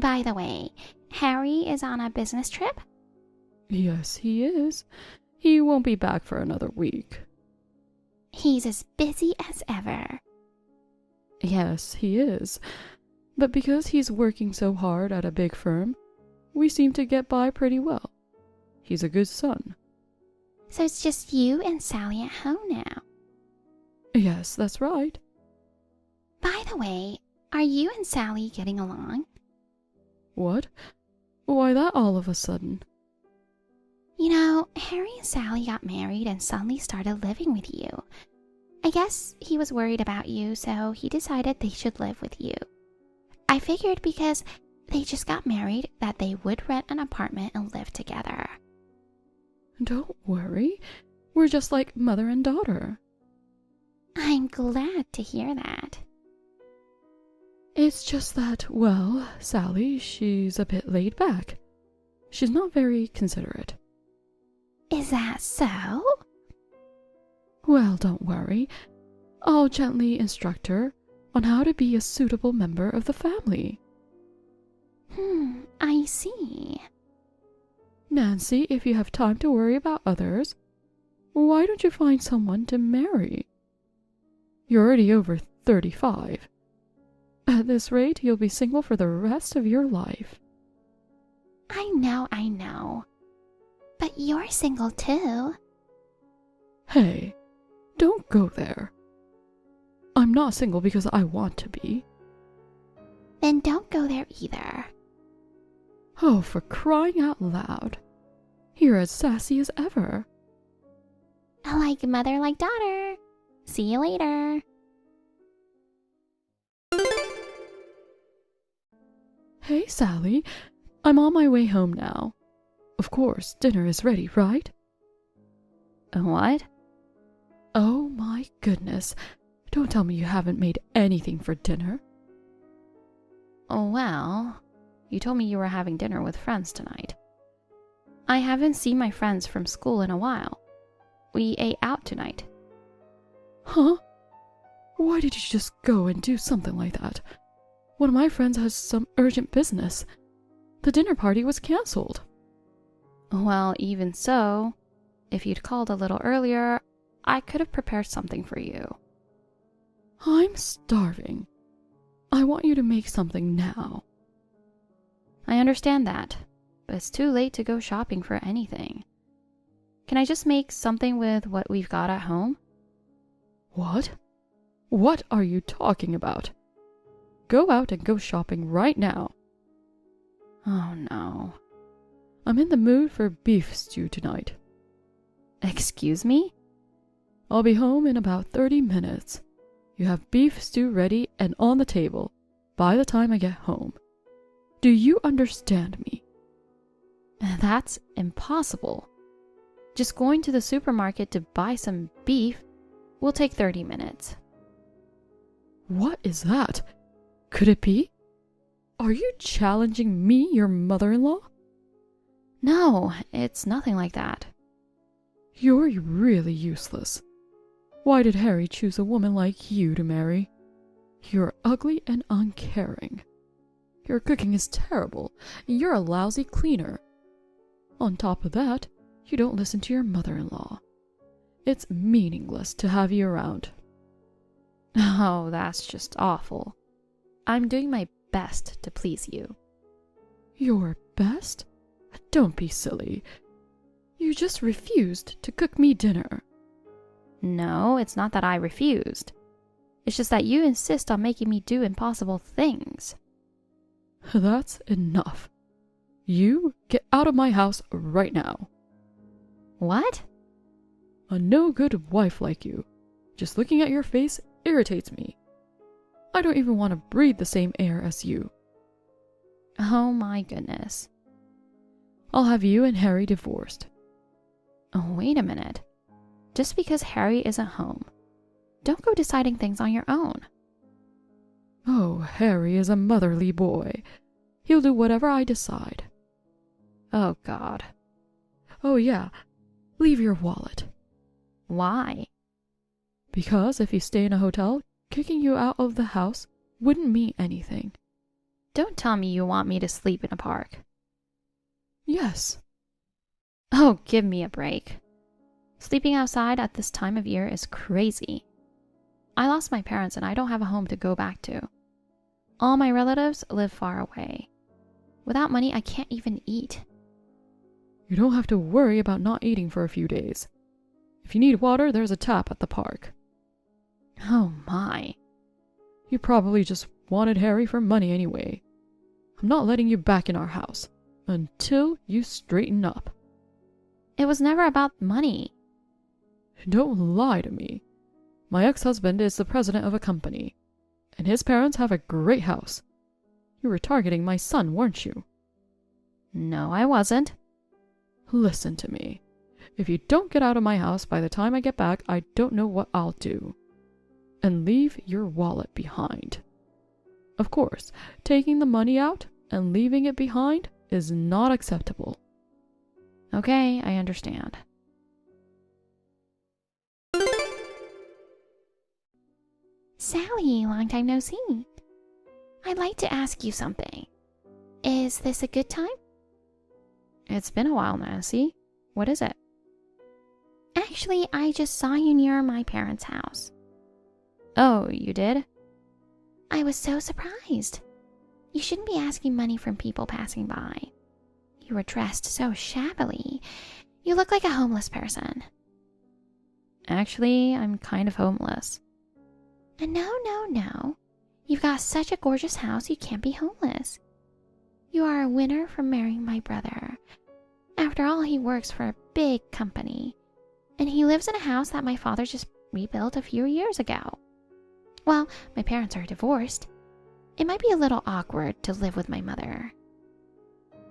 By the way, Harry is on a business trip? Yes, he is. He won't be back for another week. He's as busy as ever. Yes, he is. But because he's working so hard at a big firm, we seem to get by pretty well. He's a good son. So it's just you and Sally at home now. Yes, that's right. By the way, are you and Sally getting along? What? Why that all of a sudden? You know, Harry and Sally got married and suddenly started living with you. I guess he was worried about you, so he decided they should live with you. I figured because they just got married that they would rent an apartment and live together. Don't worry. We're just like mother and daughter. I'm glad to hear that. It's just that, well, Sally, she's a bit laid back. She's not very considerate. Is that so? Well, don't worry. I'll gently instruct her on how to be a suitable member of the family. I see. Nancy, if you have time to worry about others, why don't you find someone to marry? You're already over 35. At this rate, you'll be single for the rest of your life. I know. But you're single too. Hey, don't go there. I'm not single because I want to be. Then don't go there either. Oh, for crying out loud. You're as sassy as ever. Like mother, like daughter. See you later. Hey, Sally. I'm on my way home now. Of course, dinner is ready, right? What? Oh my goodness. Don't tell me you haven't made anything for dinner. Oh, well, you told me you were having dinner with friends tonight. I haven't seen my friends from school in a while. We ate out tonight. Huh? Why did you just go and do something like that? One of my friends has some urgent business. The dinner party was cancelled. Well, even so, if you'd called a little earlier, I could have prepared something for you. I'm starving. I want you to make something now. I understand that, but it's too late to go shopping for anything. Can I just make something with what we've got at home? What? What are you talking about? Go out and go shopping right now. Oh no. I'm in the mood for beef stew tonight. Excuse me? I'll be home in about 30 minutes. You have beef stew ready and on the table by the time I get home. Do you understand me? That's impossible. Just going to the supermarket to buy some beef will take 30 minutes. What is that? Could it be? Are you challenging me, your mother-in-law? No, it's nothing like that. You're really useless. Why did Harry choose a woman like you to marry? You're ugly and uncaring. Your cooking is terrible, and you're a lousy cleaner. On top of that, you don't listen to your mother-in-law. It's meaningless to have you around. Oh, that's just awful. I'm doing my best to please you. Your best? Don't be silly. You just refused to cook me dinner. No, it's not that I refused. It's just that you insist on making me do impossible things. That's enough. You get out of my house right now. What? A no-good wife like you. Just looking at your face irritates me. I don't even want to breathe the same air as you. Oh my goodness. I'll have you and Harry divorced. Oh, wait a minute. Just because Harry isn't home, don't go deciding things on your own. Oh, Harry is a motherly boy. He'll do whatever I decide. Oh, God. Oh, yeah. Leave your wallet. Why? Because if you stay in a hotel, kicking you out of the house wouldn't mean anything. Don't tell me you want me to sleep in a park. Yes. Oh, give me a break. Sleeping outside at this time of year is crazy. I lost my parents and I don't have a home to go back to. All my relatives live far away. Without money, I can't even eat. You don't have to worry about not eating for a few days. If you need water, there's a tap at the park. Oh my. You probably just wanted Harry for money anyway. I'm not letting you back in our house until you straighten up. It was never about money. Don't lie to me. My ex-husband is the president of a company, and his parents have a great house. You were targeting my son, weren't you? No, I wasn't. Listen to me. If you don't get out of my house by the time I get back, I don't know what I'll do. And leave your wallet behind. Of course, taking the money out and leaving it behind is not acceptable. Okay, I understand. Sally, long time no see. I'd like to ask you something. Is this a good time? It's been a while, Nancy. What is it? Actually, I just saw you near my parents' house. Oh, you did? I was so surprised. You shouldn't be asking money from people passing by. You were dressed so shabbily. You look like a homeless person. Actually, I'm kind of homeless. No. You've got such a gorgeous house, you can't be homeless. You are a winner for marrying my brother. After all, he works for a big company. And he lives in a house that my father just rebuilt a few years ago. Well, my parents are divorced. It might be a little awkward to live with my mother.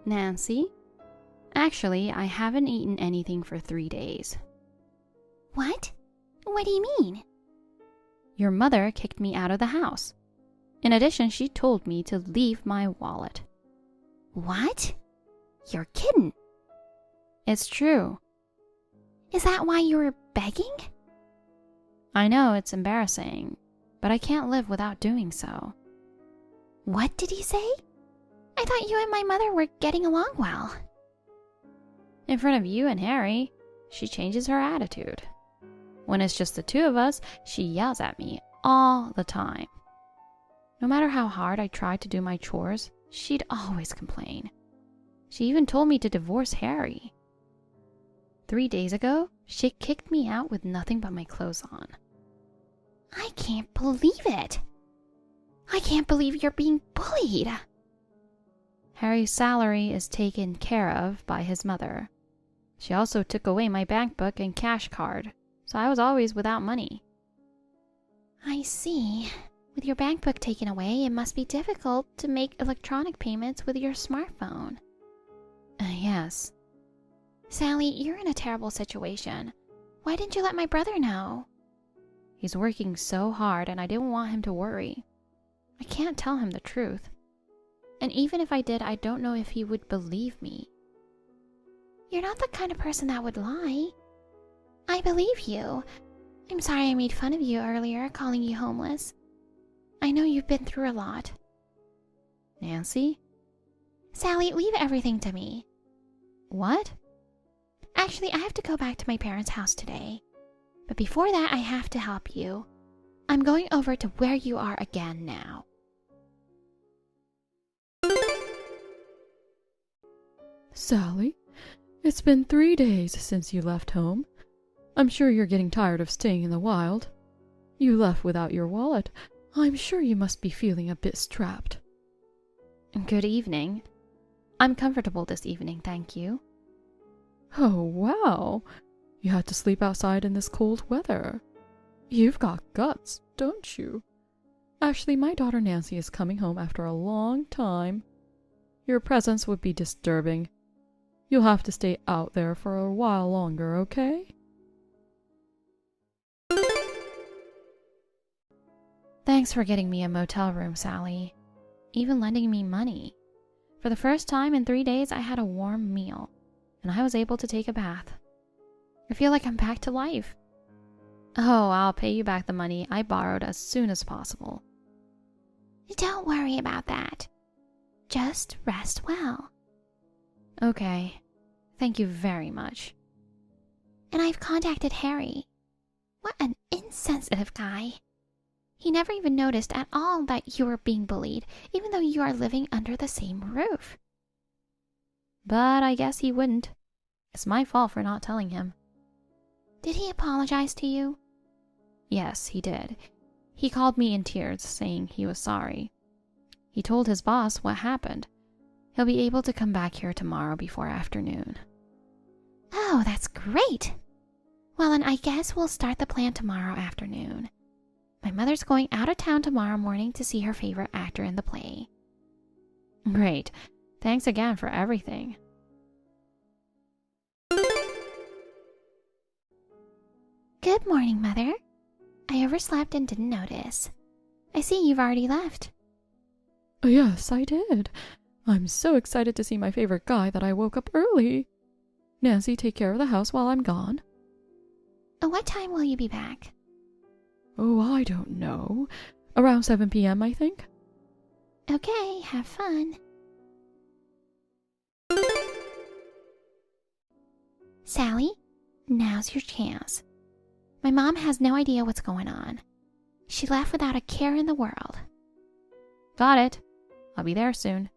Nancy? Actually, I haven't eaten anything for 3 days. What? What do you mean? Your mother kicked me out of the house. In addition, she told me to leave my wallet. What? You're kidding. It's true. Is that why you were begging? I know it's embarrassing, but I can't live without doing so. What did he say? I thought you and my mother were getting along well. In front of you and Harry, she changes her attitude. When it's just the two of us, she yells at me all the time. No matter how hard I tried to do my chores, she'd always complain. She even told me to divorce Harry. 3 days ago, she kicked me out with nothing but my clothes on. I can't believe it. I can't believe you're being bullied. Harry's salary is taken care of by his mother. She also took away my bank book and cash card, so I was always without money. I see. With your bank book taken away, it must be difficult to make electronic payments with your smartphone. Yes. Sally, you're in a terrible situation. Why didn't you let my brother know? He's working so hard and I didn't want him to worry. I can't tell him the truth. And even if I did, I don't know if he would believe me. You're not the kind of person that would lie. I believe you. I'm sorry I made fun of you earlier, calling you homeless. I know you've been through a lot. Nancy? Sally, leave everything to me. What? Actually, I have to go back to my parents' house today. But before that, I have to help you. I'm going over to where you are again now. Sally, it's been 3 days since you left home. I'm sure you're getting tired of staying in the wild. You left without your wallet. I'm sure you must be feeling a bit strapped. Good evening. I'm comfortable this evening, thank you. Oh, wow. You had to sleep outside in this cold weather. You've got guts, don't you? Actually, my daughter Nancy is coming home after a long time. Your presence would be disturbing. You'll have to stay out there for a while longer, okay? Thanks for getting me a motel room, Sally. Even lending me money. For the first time in 3 days, I had a warm meal, and I was able to take a bath. I feel like I'm back to life. Oh, I'll pay you back the money I borrowed as soon as possible. Don't worry about that. Just rest well. Okay. Thank you very much. And I've contacted Harry. What an insensitive guy. He never even noticed at all that you were being bullied, even though you are living under the same roof. But I guess he wouldn't. It's my fault for not telling him. Did he apologize to you? Yes, he did. He called me in tears, saying he was sorry. He told his boss what happened. He'll be able to come back here tomorrow before afternoon. Oh, that's great. Well, then I guess we'll start the plan tomorrow afternoon. My mother's going out of town tomorrow morning to see her favorite actor in the play. Great. Thanks again for everything. Good morning, Mother. I overslept and didn't notice. I see you've already left. Yes, I did. I'm so excited to see my favorite guy that I woke up early. Nancy, take care of the house while I'm gone. What time will you be back? Oh, I don't know. Around 7 p.m., I think. Okay, have fun. Sally, now's your chance. My mom has no idea what's going on. She left without a care in the world. Got it. I'll be there soon.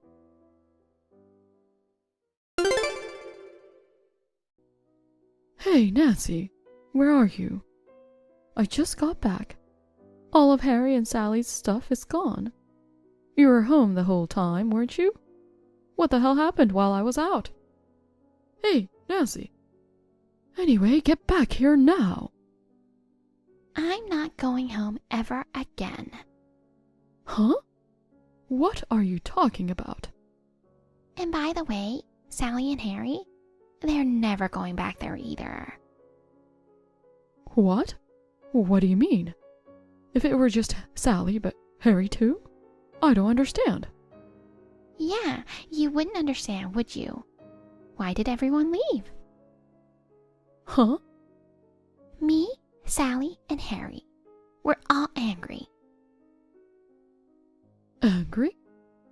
Hey, Nancy, where are you? I just got back. All of Harry and Sally's stuff is gone. You were home the whole time, weren't you? What the hell happened while I was out? Hey, Nancy. Anyway, get back here now. I'm not going home ever again. Huh? What are you talking about? And by the way, Sally and Harry, they're never going back there either. What? What do you mean? If it were just Sally, but Harry too? I don't understand. Yeah, you wouldn't understand, would you? Why did everyone leave? Huh? Me, Sally, and Harry. We're all angry. Angry?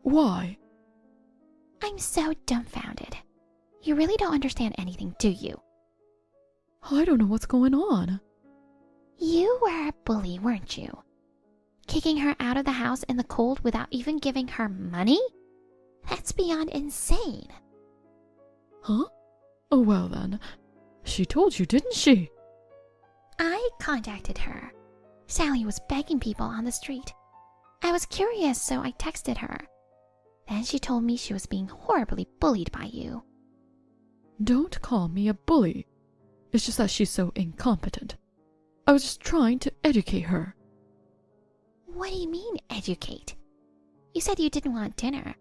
Why? I'm so dumbfounded. You really don't understand anything, do you? I don't know what's going on. You were a bully, weren't you? Kicking her out of the house in the cold without even giving her money? That's beyond insane. Huh? Oh, well then. She told you, didn't she? I contacted her. Sally was begging people on the street. I was curious, so I texted her. Then she told me she was being horribly bullied by you. Don't call me a bully. It's just that she's so incompetent. I was just trying to educate her. What do you mean, educate? You said you didn't want dinner.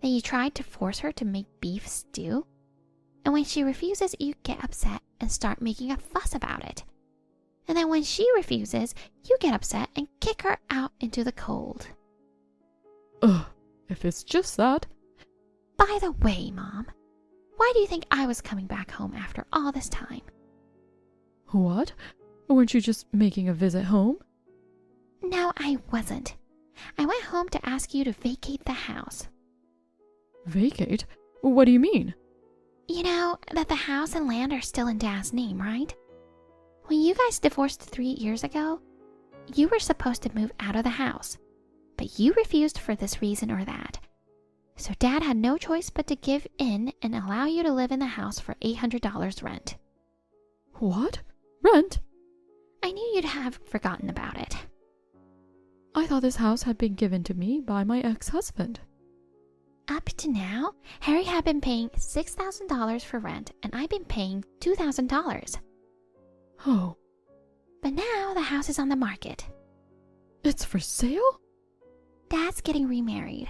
Then you tried to force her to make beef stew. And when she refuses, you get upset and start making a fuss about it. And then when she refuses, you get upset and kick her out into the cold. Ugh, if it's just that. By the way, Mom, why do you think I was coming back home after all this time? What? Weren't you just making a visit home? No, I wasn't. I went home to ask you to vacate the house. Vacate? What do you mean? You know that the house and land are still in Dad's name, right? When you guys divorced 3 years ago, you were supposed to move out of the house, but you refused for this reason or that. So Dad had no choice but to give in and allow you to live in the house for $800 rent. What? Rent? I knew you'd have forgotten about it. I thought this house had been given to me by my ex-husband. Up to now, Harry had been paying $6,000 for rent and I've been paying $2,000. Oh, But now the house is on the market. it's for sale? Dad's getting remarried,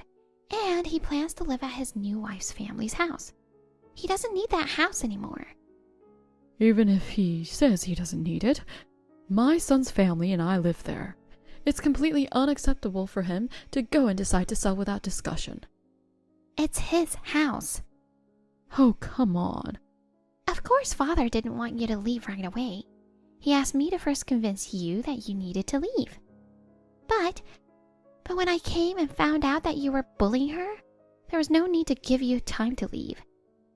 and he plans to live at his new wife's family's house. He doesn't need that house anymore. Even if he says he doesn't need it, my son's family and I live there. It's completely unacceptable for him to go and decide to sell without discussion. It's his house. Oh, come on. Of course, Father didn't want you to leave right away. He asked me to first convince you that you needed to leave. But when I came and found out that you were bullying her, there was no need to give you time to leave.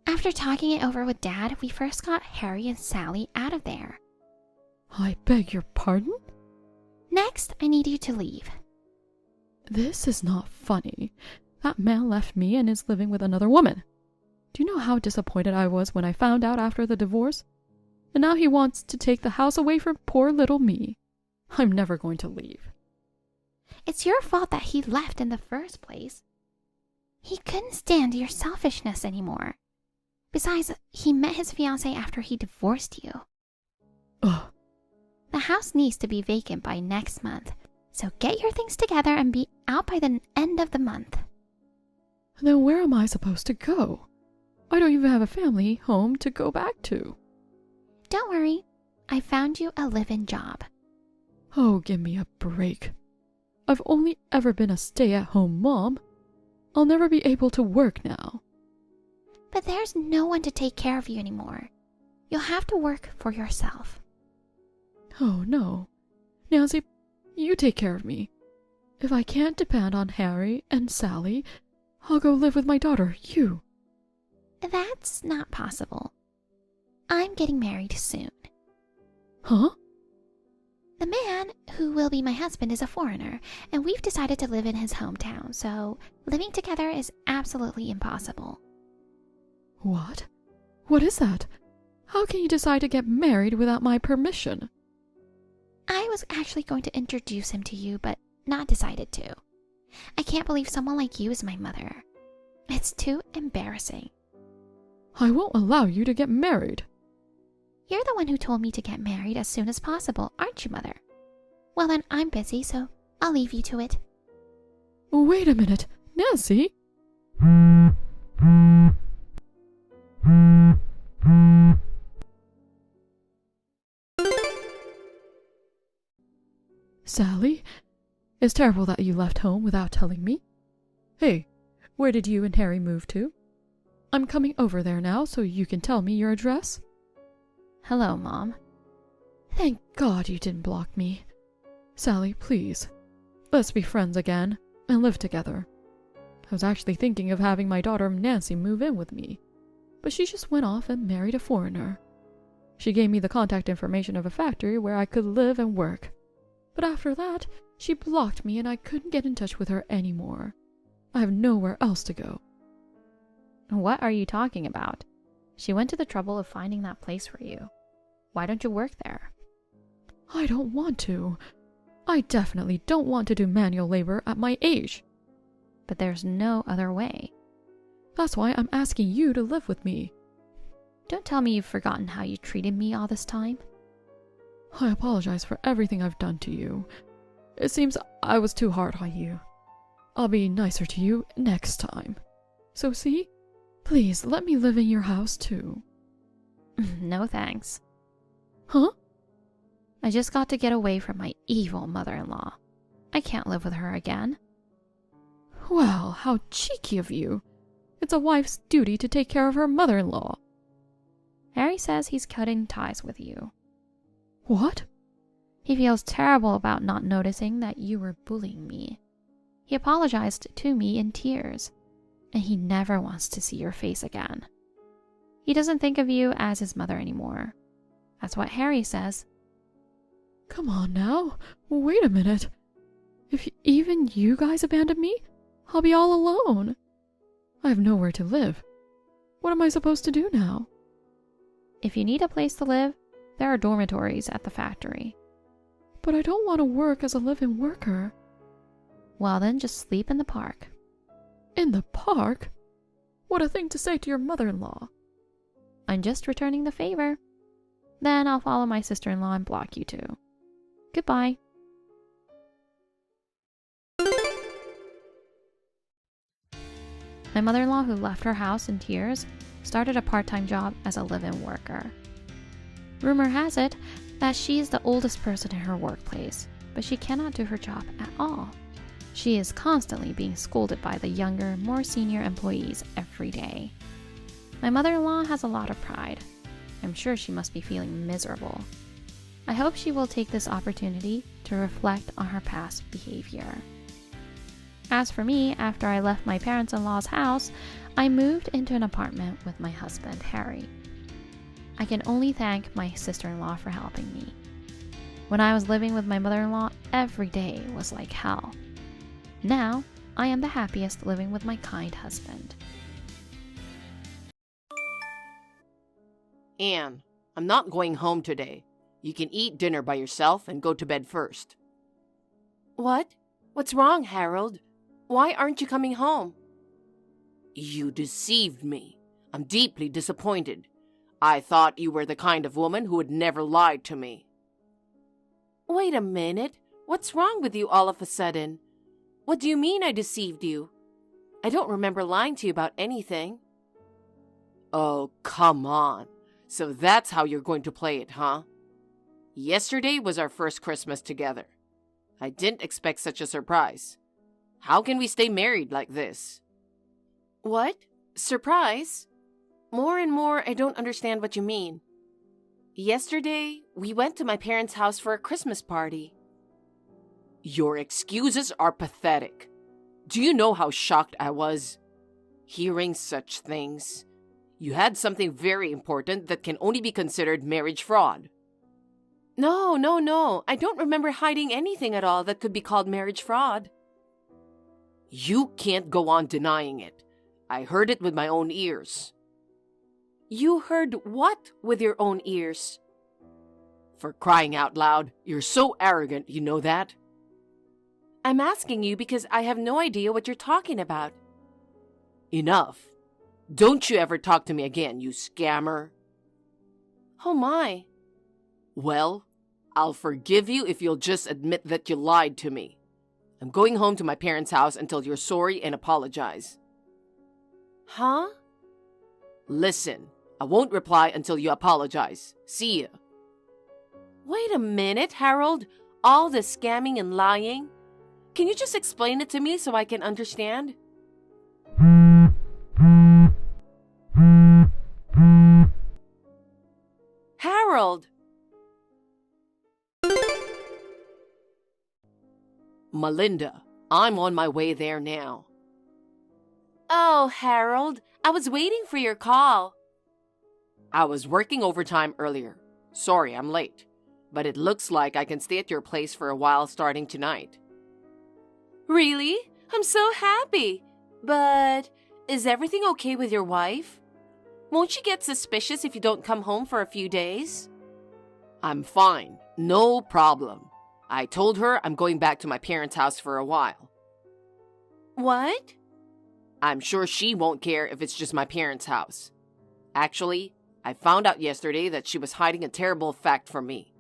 After talking it over with Dad, we first got Harry and Sally out of there. I beg your pardon? Next, I need you to leave. This is not funny. That man left me and is living with another woman. Do you know how disappointed I was when I found out after the divorce? And now he wants to take the house away from poor little me. I'm never going to leave. It's your fault that he left in the first place. He couldn't stand your selfishness anymore. Besides, he met his fiancée after he divorced you. Ugh. The house needs to be vacant by next month, so get your things together and be out by the end of the month. Then where am I supposed to go? I don't even have a family home to go back to. Don't worry, I found you a live-in job. Oh, give me a break. I've only ever been a stay-at-home mom. I'll never be able to work now. But there's no one to take care of you anymore. You'll have to work for yourself. Oh, no. Nancy, you take care of me. If I can't depend on Harry and Sally, I'll go live with my daughter, you. That's not possible. I'm getting married soon. Huh? The man who will be my husband is a foreigner, and we've decided to live in his hometown, so living together is absolutely impossible. What? What is that? How can you decide to get married without my permission? I was actually going to introduce him to you, but not decided to. I can't believe someone like you is my mother. It's too embarrassing. I won't allow you to get married. You're the one who told me to get married as soon as possible, aren't you, Mother? Well then, I'm busy, so I'll leave you to it. Wait a minute, Nancy? Sally, it's terrible that you left home without telling me. Hey, where did you and Harry move to? I'm coming over there now so you can tell me your address. Hello, Mom. Thank God you didn't block me. Sally, please, let's be friends again and live together. I was actually thinking of having my daughter Nancy move in with me, but she just went off and married a foreigner. She gave me the contact information of a factory where I could live and work. But after that, she blocked me and I couldn't get in touch with her anymore. I have nowhere else to go. What are you talking about? She went to the trouble of finding that place for you. Why don't you work there? I don't want to. I definitely don't want to do manual labor at my age. But there's no other way. That's why I'm asking you to live with me. Don't tell me you've forgotten how you treated me all this time. I apologize for everything I've done to you. It seems I was too hard on you. I'll be nicer to you next time. So see? Please let me live in your house too. No thanks. Huh? I just got to get away from my evil mother-in-law. I can't live with her again. Well, how cheeky of you. It's a wife's duty to take care of her mother-in-law. Harry says he's cutting ties with you. What? He feels terrible about not noticing that you were bullying me. He apologized to me in tears. and he never wants to see your face again. He doesn't think of you as his mother anymore. That's what Harry says. Come on now. Wait a minute. If even you guys abandon me, I'll be all alone. I have nowhere to live. What am I supposed to do now? If you need a place to live, there are dormitories at the factory. But I don't want to work as a live-in worker. Well, then just sleep in the park. In the park? What a thing to say to your mother-in-law. I'm just returning the favor. Then I'll follow my sister-in-law and block you two. Goodbye. My mother-in-law, who left her house in tears, started a part-time job as a live-in worker. Rumor has it that she is the oldest person in her workplace, but she cannot do her job at all. She is constantly being scolded by the younger, more senior employees every day. My mother-in-law has a lot of pride. I'm sure she must be feeling miserable. I hope she will take this opportunity to reflect on her past behavior. As for me, after I left my parents-in-law's house, I moved into an apartment with my husband, Harry. I can only thank my sister-in-law for helping me. When I was living with my mother-in-law, every day was like hell. Now, I am the happiest living with my kind husband. Anne, I'm not going home today. You can eat dinner by yourself and go to bed first. What? What's wrong, Harold? Why aren't you coming home? You deceived me. I'm deeply disappointed. I thought you were the kind of woman who would never lie to me. Wait a minute. What's wrong with you all of a sudden? What do you mean I deceived you? I don't remember lying to you about anything. Oh, come on. So that's how you're going to play it, huh? Yesterday was our first Christmas together. I didn't expect such a surprise. How can we stay married like this? What? Surprise? More and more, I don't understand what you mean. Yesterday, we went to my parents' house for a Christmas party. Your excuses are pathetic. Do you know how shocked I was? Hearing such things. You had something very important that can only be considered marriage fraud. No. I don't remember hiding anything at all that could be called marriage fraud. You can't go on denying it. I heard it with my own ears. You heard what with your own ears? For crying out loud, you're so arrogant, you know that? I'm asking you because I have no idea what you're talking about. Enough. Don't you ever talk to me again, you scammer. Oh my. Well, I'll forgive you if you'll just admit that you lied to me. I'm going home to my parents' house until you're sorry and apologize. Huh? Listen, I won't reply until you apologize. See ya. Wait a minute, Harold. All this scamming and lying? Can you just explain it to me so I can understand? Harold! Melinda, I'm on my way there now. Oh, Harold, I was waiting for your call. I was working overtime earlier. Sorry, I'm late. But it looks like I can stay at your place for a while starting tonight. Really? I'm so happy. But is everything okay with your wife? Won't she get suspicious if you don't come home for a few days? I'm fine. No problem. I told her I'm going back to my parents' house for a while. What? I'm sure she won't care if it's just my parents' house. Actually, I found out yesterday that she was hiding a terrible fact from me.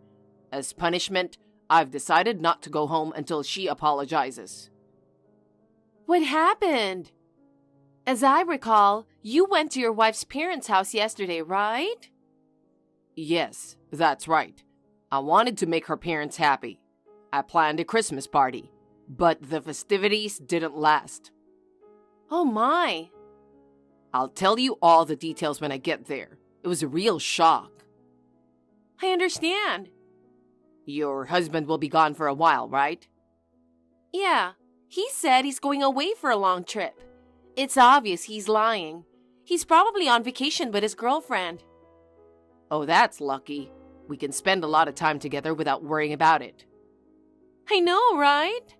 As punishment, I've decided not to go home until she apologizes. What happened? As I recall, you went to your wife's parents' house yesterday, right? Yes, that's right. I wanted to make her parents happy. I planned a Christmas party, but the festivities didn't last. Oh my! I'll tell you all the details when I get there. It was a real shock. I understand. Your husband will be gone for a while, right? Yeah, he said he's going away for a long trip. It's obvious he's lying. He's probably on vacation with his girlfriend. Oh, that's lucky. We can spend a lot of time together without worrying about it. I know, right?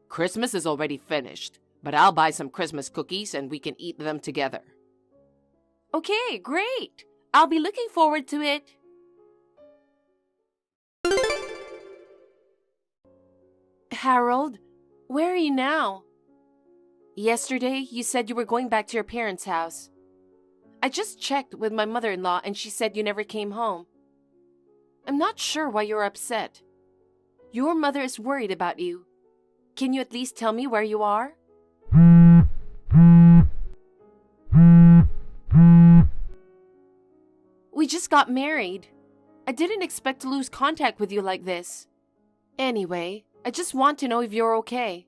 Christmas is already finished, but I'll buy some Christmas cookies and we can eat them together. Okay, great. I'll be looking forward to it. Harold, where are you now? Yesterday, you said you were going back to your parents' house. I just checked with my mother-in-law and she said you never came home. I'm not sure why you're upset. Your mother is worried about you. Can you at least tell me where you are? We just got married. I didn't expect to lose contact with you like this. Anyway, I just want to know if you're okay.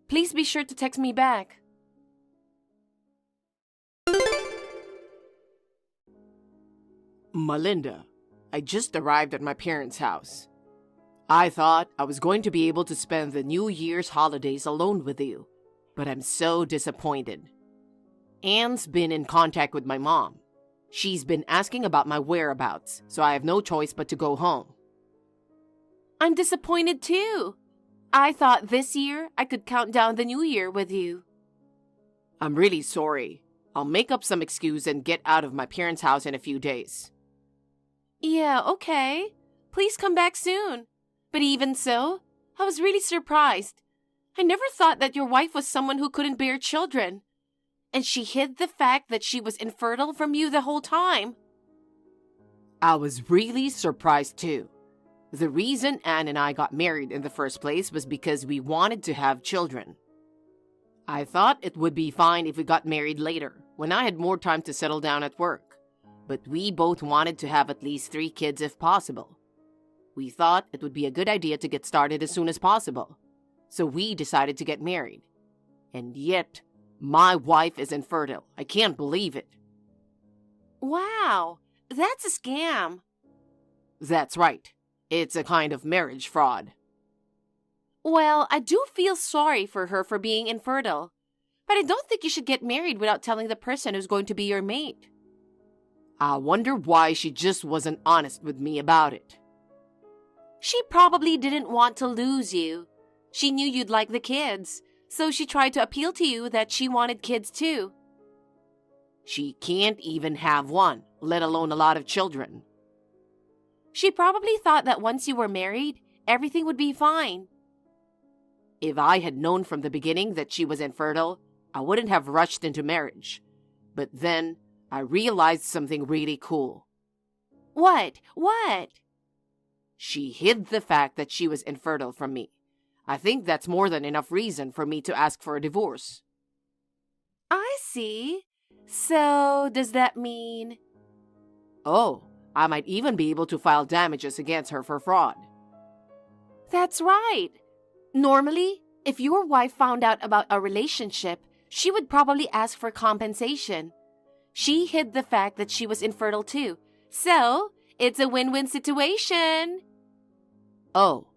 Please be sure to text me back. Melinda, I just arrived at my parents' house. I thought I was going to be able to spend the New Year's holidays alone with you, but I'm so disappointed. Anne's been in contact with my mom. She's been asking about my whereabouts, so I have no choice but to go home. I'm disappointed too. I thought this year I could count down the new year with you. I'm really sorry. I'll make up some excuse and get out of my parents' house in a few days. Yeah, okay. Please come back soon. But even so, I was really surprised. I never thought that your wife was someone who couldn't bear children. And she hid the fact that she was infertile from you the whole time. I was really surprised too. The reason Anne and I got married in the first place was because we wanted to have children. I thought it would be fine if we got married later, when I had more time to settle down at work. But we both wanted to have at least 3 kids if possible. We thought it would be a good idea to get started as soon as possible. So we decided to get married. And yet, my wife is infertile. I can't believe it. Wow, that's a scam. That's right. It's a kind of marriage fraud. Well, I do feel sorry for her for being infertile. But I don't think you should get married without telling the person who's going to be your mate. I wonder why she just wasn't honest with me about it. She probably didn't want to lose you. She knew you'd like the kids, so she tried to appeal to you that she wanted kids too. She can't even have one, let alone a lot of children. She probably thought that once you were married, everything would be fine. If I had known from the beginning that she was infertile, I wouldn't have rushed into marriage. But then, I realized something really cool. What? What? She hid the fact that she was infertile from me. I think that's more than enough reason for me to ask for a divorce. I see. So, does that mean... Oh, I might even be able to file damages against her for fraud. That's right. Normally, if your wife found out about our relationship, she would probably ask for compensation. She hid the fact that she was infertile too. So, it's a win-win situation. Oh,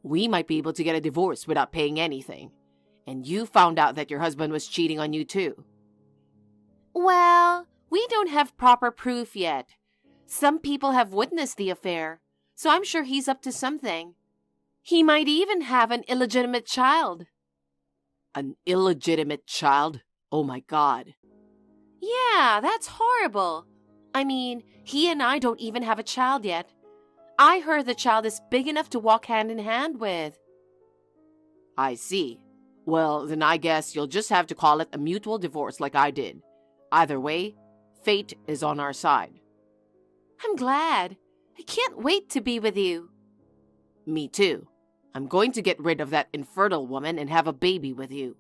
we might be able to get a divorce without paying anything. And you found out that your husband was cheating on you too. Well, we don't have proper proof yet. Some people have witnessed the affair, so I'm sure he's up to something. He might even have an illegitimate child. An illegitimate child? Oh my God. Yeah, that's horrible. I mean, he and I don't even have a child yet. I heard the child is big enough to walk hand in hand with. I see. Well, then I guess you'll just have to call it a mutual divorce like I did. Either way, fate is on our side. I'm glad. I can't wait to be with you. Me too. I'm going to get rid of that infertile woman and have a baby with you.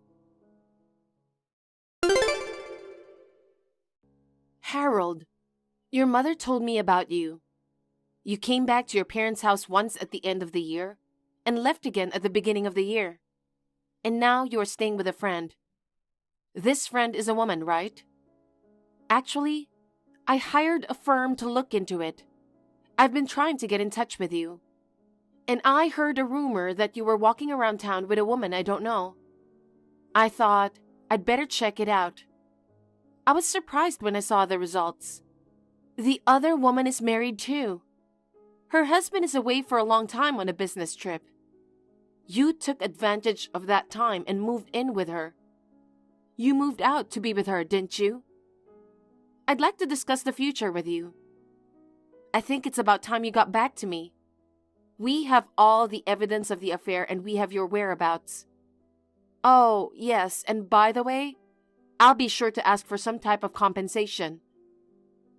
Harold, your mother told me about you. You came back to your parents' house once at the end of the year and left again at the beginning of the year. And now you are staying with a friend. This friend is a woman, right? Actually, I hired a firm to look into it. I've been trying to get in touch with you. And I heard a rumor that you were walking around town with a woman I don't know. I thought I'd better check it out. I was surprised when I saw the results. The other woman is married too. Her husband is away for a long time on a business trip. You took advantage of that time and moved in with her. You moved out to be with her, didn't you? I'd like to discuss the future with you. I think it's about time you got back to me. We have all the evidence of the affair and we have your whereabouts. Oh, yes, and by the way, I'll be sure to ask for some type of compensation.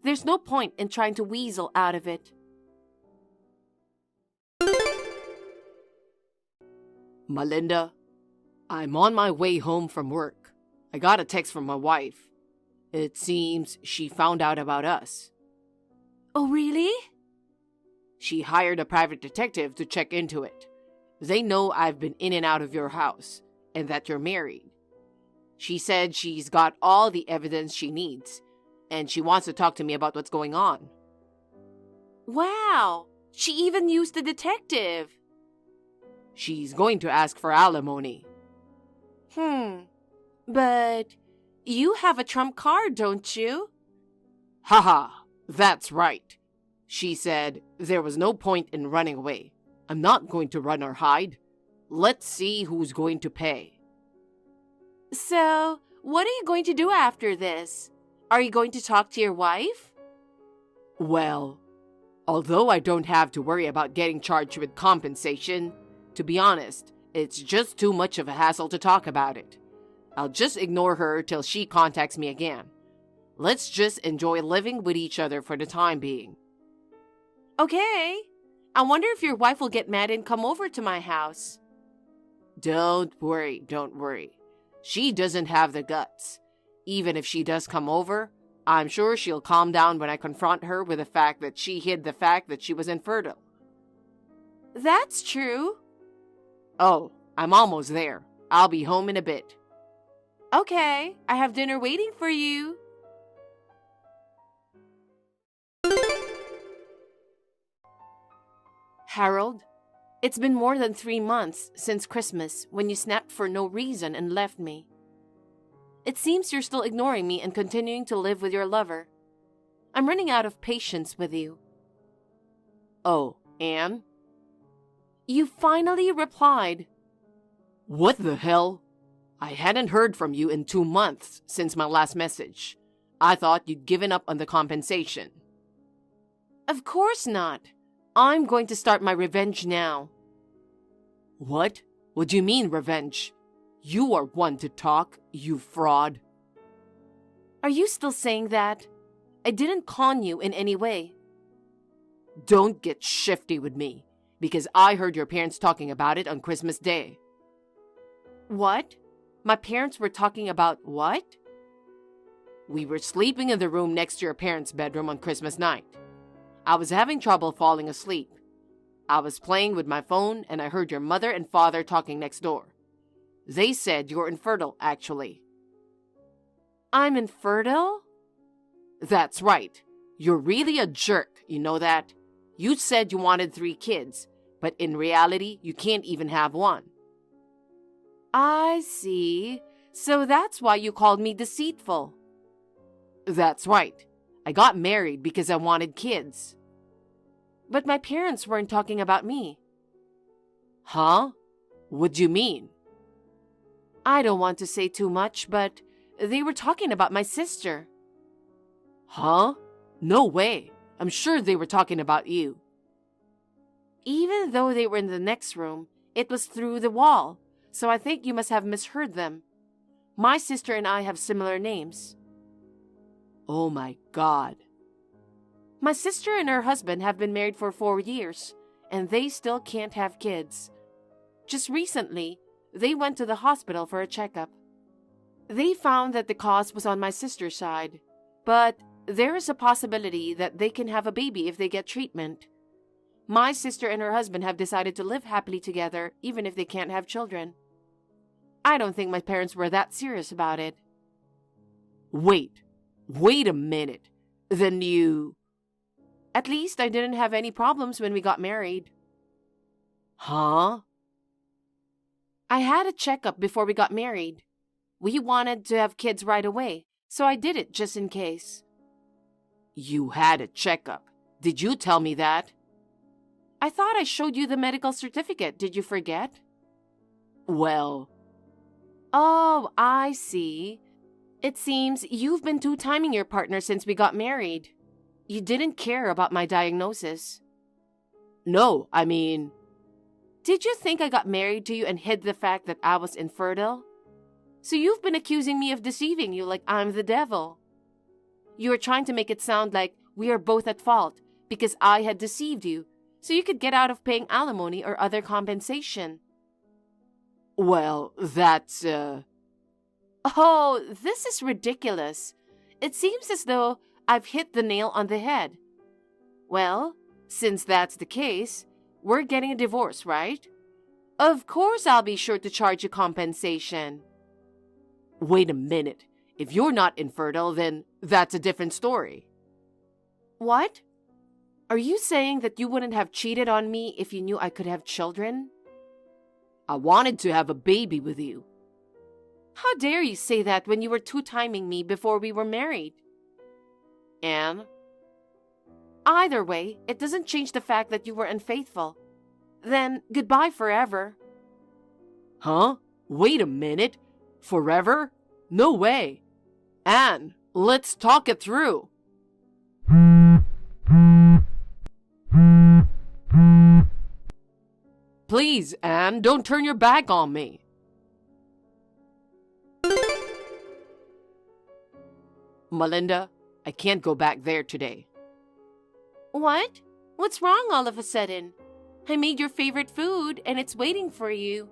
There's no point in trying to weasel out of it. Melinda, I'm on my way home from work. I got a text from my wife. It seems she found out about us. Oh, really? She hired a private detective to check into it. They know I've been in and out of your house and that you're married. She said she's got all the evidence she needs and she wants to talk to me about what's going on. Wow, she even used a detective. She's going to ask for alimony. But you have a trump card, don't you? Haha, that's right. She said there was no point in running away. I'm not going to run or hide. Let's see who's going to pay. So, what are you going to do after this? Are you going to talk to your wife? Well, although I don't have to worry about getting charged with compensation, to be honest, it's just too much of a hassle to talk about it. I'll just ignore her till she contacts me again. Let's just enjoy living with each other for the time being. Okay. I wonder if your wife will get mad and come over to my house. Don't worry. She doesn't have the guts. Even if she does come over, I'm sure she'll calm down when I confront her with the fact that she hid the fact that she was infertile. That's true. Oh, I'm almost there. I'll be home in a bit. Okay, I have dinner waiting for you. Harold, it's been more than 3 months since Christmas when you snapped for no reason and left me. It seems you're still ignoring me and continuing to live with your lover. I'm running out of patience with you. Oh, Anne? You finally replied. What the hell? I hadn't heard from you in 2 months since my last message. I thought you'd given up on the compensation. Of course not. I'm going to start my revenge now. What? What do you mean, revenge? You are one to talk, you fraud. Are you still saying that? I didn't con you in any way. Don't get shifty with me, because I heard your parents talking about it on Christmas Day. What? My parents were talking about what? We were sleeping in the room next to your parents' bedroom on Christmas night. I was having trouble falling asleep. I was playing with my phone and I heard your mother and father talking next door. They said you're infertile, actually. I'm infertile? That's right. You're really a jerk, you know that? You said you wanted 3 kids, but in reality, you can't even have one. I see. So that's why you called me deceitful. That's right. I got married because I wanted kids. But my parents weren't talking about me. Huh? What do you mean? I don't want to say too much, but they were talking about my sister. Huh? No way. I'm sure they were talking about you. Even though they were in the next room, it was through the wall, so I think you must have misheard them. My sister and I have similar names. Oh my God. My sister and her husband have been married for 4 years, and they still can't have kids. Just recently, they went to the hospital for a checkup. They found that the cause was on my sister's side, but there is a possibility that they can have a baby if they get treatment. My sister and her husband have decided to live happily together even if they can't have children. I don't think my parents were that serious about it. Wait a minute. Then you... At least I didn't have any problems when we got married. Huh? I had a checkup before we got married. We wanted to have kids right away, so I did it just in case. You had a checkup. Did you tell me that? I thought I showed you the medical certificate. Did you forget? Well... Oh, I see. It seems you've been two-timing your partner since we got married. You didn't care about my diagnosis. No, I mean... Did you think I got married to you and hid the fact that I was infertile? So you've been accusing me of deceiving you like I'm the devil. You were trying to make it sound like we are both at fault because I had deceived you, so you could get out of paying alimony or other compensation. Well, that's, Oh, this is ridiculous. It seems as though I've hit the nail on the head. Well, since that's the case, we're getting a divorce, right? Of course I'll be sure to charge you compensation. Wait a minute. If you're not infertile, then that's a different story. What? Are you saying that you wouldn't have cheated on me if you knew I could have children? I wanted to have a baby with you. How dare you say that when you were two-timing me before we were married? And? Either way, it doesn't change the fact that you were unfaithful. Then, goodbye forever. Huh? Wait a minute. Forever? No way. Anne, let's talk it through. Please, Anne, don't turn your back on me. Melinda, I can't go back there today. What? What's wrong all of a sudden? I made your favorite food and it's waiting for you.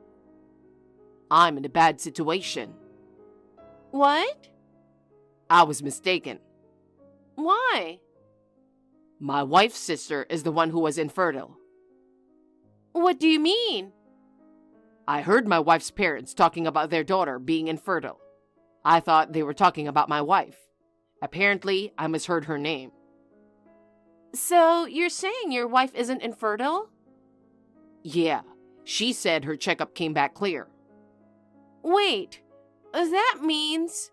I'm in a bad situation. What? I was mistaken. Why? My wife's sister is the one who was infertile. What do you mean? I heard my wife's parents talking about their daughter being infertile. I thought they were talking about my wife. Apparently, I misheard her name. So, you're saying your wife isn't infertile? Yeah, she said her checkup came back clear. Wait, that means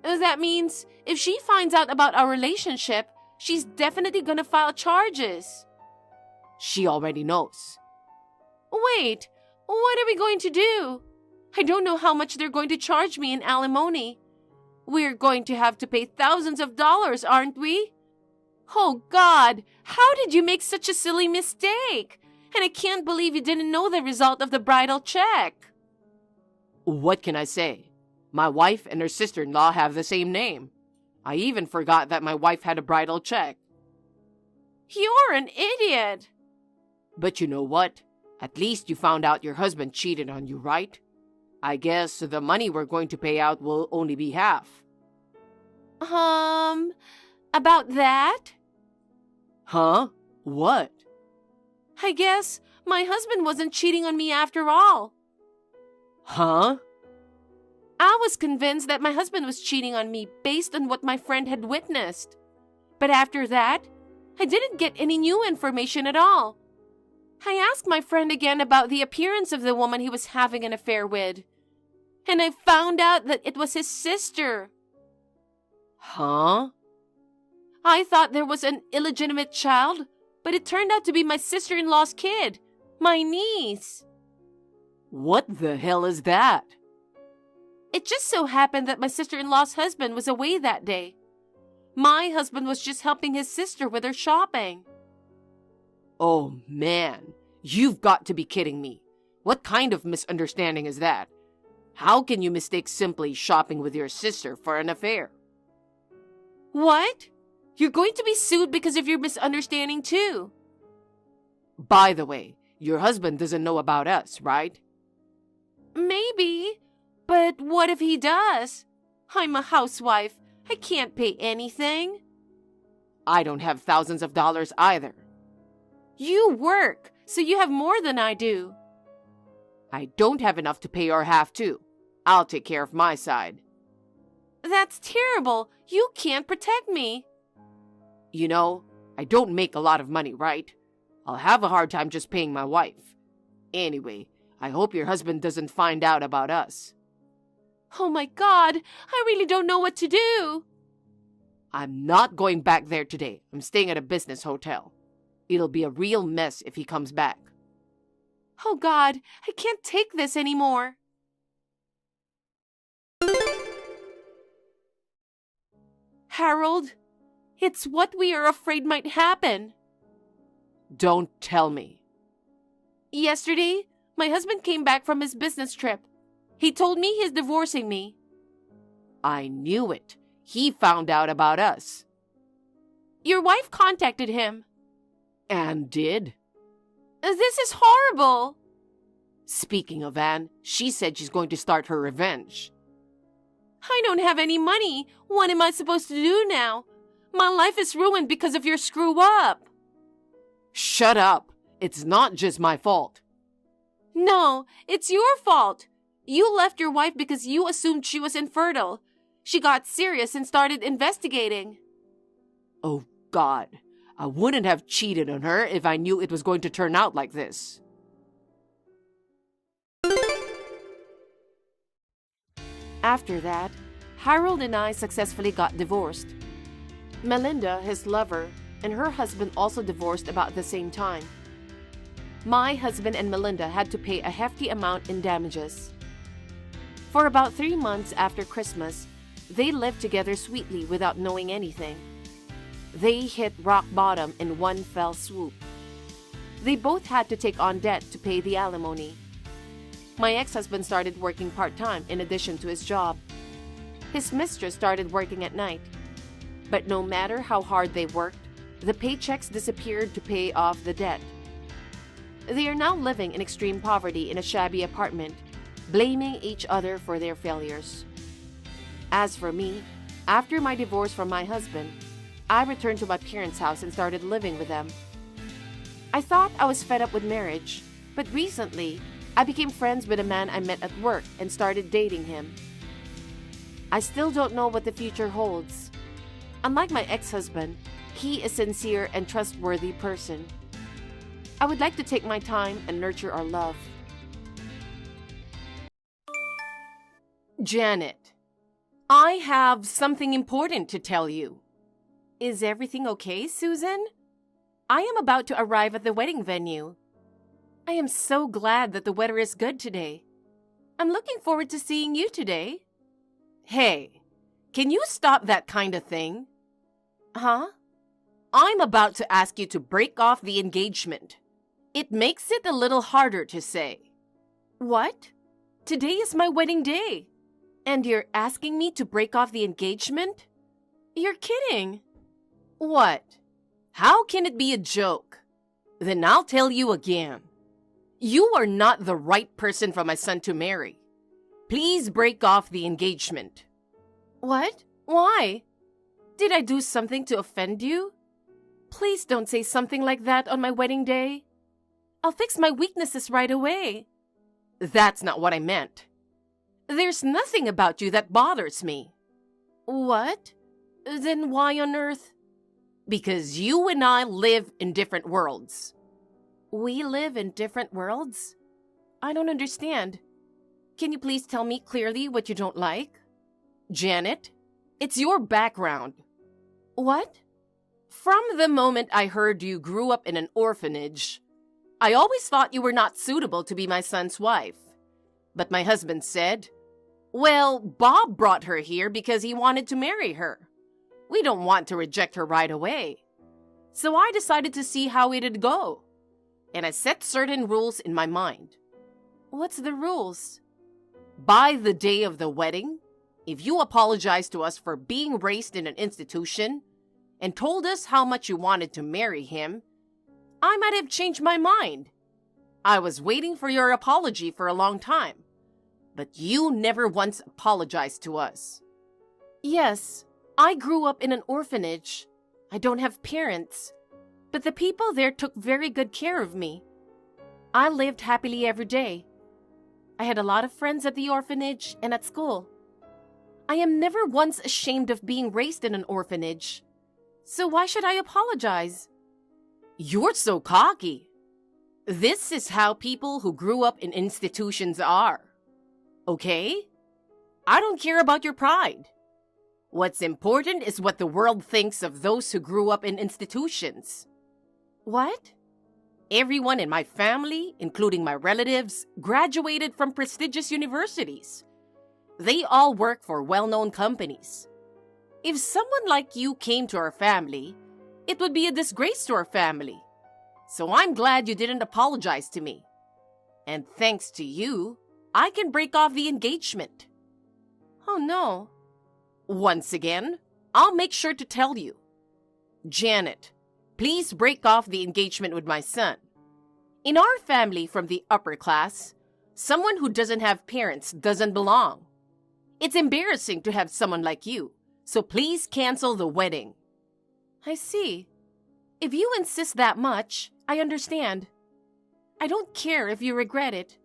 if she finds out about our relationship, she's definitely gonna file charges. She already knows. Wait, what are we going to do? I don't know how much they're going to charge me in alimony. We're going to have to pay thousands of dollars, aren't we? Oh God, how did you make such a silly mistake? And I can't believe you didn't know the result of the bridal check. What can I say? My wife and her sister-in-law have the same name. I even forgot that my wife had a bridal check. You're an idiot. But you know what? At least you found out your husband cheated on you, right? I guess the money we're going to pay out will only be half. About that? Huh? What? I guess my husband wasn't cheating on me after all. Huh? I was convinced that my husband was cheating on me based on what my friend had witnessed. But after that, I didn't get any new information at all. I asked my friend again about the appearance of the woman he was having an affair with. And I found out that it was his sister. Huh? I thought there was an illegitimate child, but it turned out to be my sister-in-law's kid, my niece. What the hell is that? It just so happened that my sister-in-law's husband was away that day. My husband was just helping his sister with her shopping. Oh man, you've got to be kidding me. What kind of misunderstanding is that? How can you mistake simply shopping with your sister for an affair? What? You're going to be sued because of your misunderstanding too. By the way, your husband doesn't know about us, right? Maybe, but what if he does? I'm a housewife. I can't pay anything. I don't have thousands of dollars either. You work, so you have more than I do. I don't have enough to pay your half too. I'll take care of my side. That's terrible. You can't protect me. You know, I don't make a lot of money, right? I'll have a hard time just paying my wife. Anyway, I hope your husband doesn't find out about us. Oh my God, I really don't know what to do. I'm not going back there today. I'm staying at a business hotel. It'll be a real mess if he comes back. Oh God, I can't take this anymore. Harold, it's what we are afraid might happen. Don't tell me. Yesterday, my husband came back from his business trip. He told me he's divorcing me. I knew it. He found out about us. Your wife contacted him. Anne did? This is horrible. Speaking of Anne, she said she's going to start her revenge. I don't have any money. What am I supposed to do now? My life is ruined because of your screw up. Shut up. It's not just my fault. No, it's your fault. You left your wife because you assumed she was infertile. She got serious and started investigating. Oh, God. I wouldn't have cheated on her if I knew it was going to turn out like this. After that, Harold and I successfully got divorced. Melinda, his lover, and her husband also divorced about the same time. My husband and Melinda had to pay a hefty amount in damages. For about 3 months after Christmas, they lived together sweetly without knowing anything. They hit rock bottom in one fell swoop. They both had to take on debt to pay the alimony. My ex-husband started working part-time in addition to his job. His mistress started working at night. But no matter how hard they worked, the paychecks disappeared to pay off the debt. They are now living in extreme poverty in a shabby apartment, blaming each other for their failures. As for me, after my divorce from my husband, I returned to my parents' house and started living with them. I thought I was fed up with marriage, but recently, I became friends with a man I met at work and started dating him. I still don't know what the future holds. Unlike my ex-husband, he is a sincere and trustworthy person. I would like to take my time and nurture our love. Janet, I have something important to tell you. Is everything okay, Susan? I am about to arrive at the wedding venue. I am so glad that the weather is good today. I'm looking forward to seeing you today. Hey, can you stop that kind of thing? Huh? I'm about to ask you to break off the engagement. It makes it a little harder to say. What? Today is my wedding day. And you're asking me to break off the engagement? You're kidding. What? How can it be a joke? Then I'll tell you again. You are not the right person for my son to marry. Please break off the engagement. What? Why? Did I do something to offend you? Please don't say something like that on my wedding day. I'll fix my weaknesses right away. That's not what I meant. There's nothing about you that bothers me. What? Then why on earth? Because you and I live in different worlds. We live in different worlds? I don't understand. Can you please tell me clearly what you don't like? Janet, it's your background. What? From the moment I heard you grew up in an orphanage, I always thought you were not suitable to be my son's wife. But my husband said, well, Bob brought her here because he wanted to marry her. We don't want to reject her right away. So I decided to see how it'd go. And I set certain rules in my mind. What's the rules? By the day of the wedding, if you apologize to us for being raised in an institution and told us how much you wanted to marry him, I might have changed my mind. I was waiting for your apology for a long time, but you never once apologized to us. Yes, I grew up in an orphanage. I don't have parents, but the people there took very good care of me. I lived happily every day. I had a lot of friends at the orphanage and at school. I am never once ashamed of being raised in an orphanage. So why should I apologize? You're so cocky. This is how people who grew up in institutions are. Okay? I don't care about your pride. What's important is what the world thinks of those who grew up in institutions. What? Everyone in my family, including my relatives, graduated from prestigious universities. They all work for well-known companies. If someone like you came to our family, it would be a disgrace to our family. So I'm glad you didn't apologize to me. And thanks to you, I can break off the engagement. Oh no. Once again, I'll make sure to tell you. Janet, please break off the engagement with my son. In our family from the upper class, someone who doesn't have parents doesn't belong. It's embarrassing to have someone like you, so please cancel the wedding. I see. If you insist that much, I understand. I don't care if you regret it.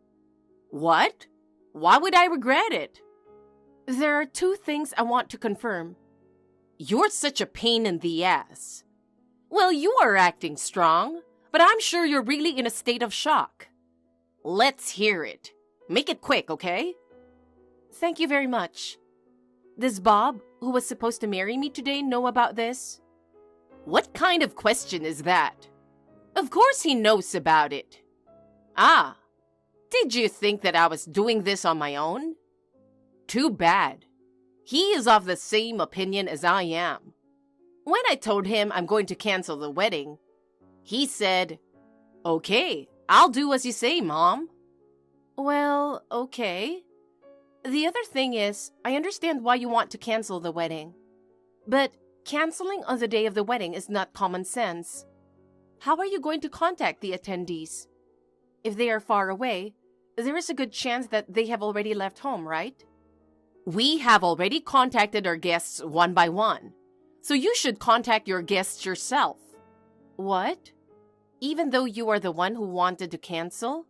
What? Why would I regret it? There are 2 things I want to confirm. You're such a pain in the ass. Well, you are acting strong, but I'm sure you're really in a state of shock. Let's hear it. Make it quick, okay? Thank you very much. Does Bob, who was supposed to marry me today, know about this? What kind of question is that? Of course he knows about it. Ah, did you think that I was doing this on my own? Too bad. He is of the same opinion as I am. When I told him I'm going to cancel the wedding, he said, "Okay, I'll do as you say, Mom." Well, okay. The other thing is, I understand why you want to cancel the wedding. But canceling on the day of the wedding is not common sense. How are you going to contact the attendees? If they are far away, there is a good chance that they have already left home, right? We have already contacted our guests one by one, so you should contact your guests yourself. What? Even though you are the one who wanted to cancel?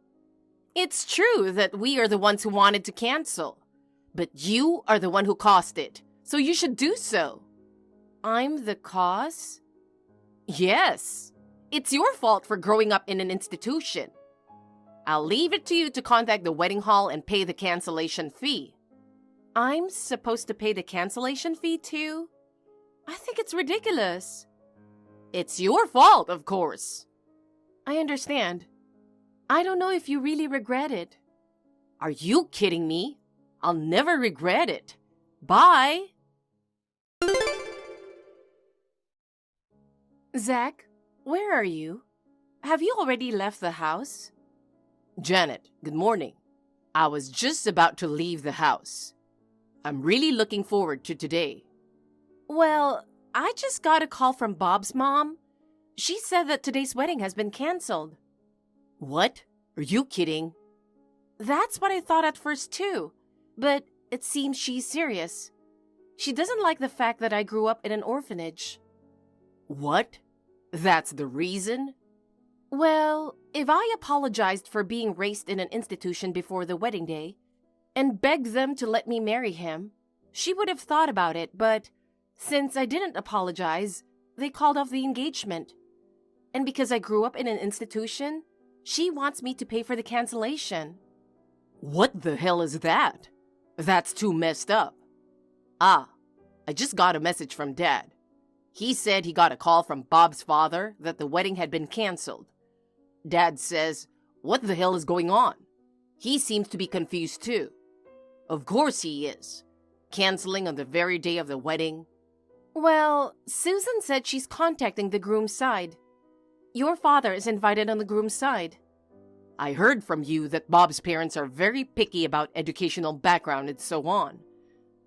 It's true that we are the ones who wanted to cancel, but you are the one who caused it, so you should do so. I'm the cause? Yes. It's your fault for growing up in an institution. I'll leave it to you to contact the wedding hall and pay the cancellation fee. I'm supposed to pay the cancellation fee too? I think it's ridiculous. It's your fault, of course. I understand. I don't know if you really regret it. Are you kidding me? I'll never regret it. Bye. Zach, where are you? Have you already left the house? Janet, good morning. I was just about to leave the house. I'm really looking forward to today. Well, I just got a call from Bob's mom. She said that today's wedding has been canceled. What? Are you kidding? That's what I thought at first too, but it seems she's serious. She doesn't like the fact that I grew up in an orphanage. What? That's the reason? Well, if I apologized for being raised in an institution before the wedding day and begged them to let me marry him, she would have thought about it, but since I didn't apologize, they called off the engagement. And because I grew up in an institution, she wants me to pay for the cancellation. What the hell is that? That's too messed up. Ah, I just got a message from Dad. He said he got a call from Bob's father that the wedding had been canceled. Dad says, what the hell is going on? He seems to be confused too. Of course he is. Canceling on the very day of the wedding. Well, Susan said she's contacting the groom's side. Your father is invited on the groom's side. I heard from you that Bob's parents are very picky about educational background and so on.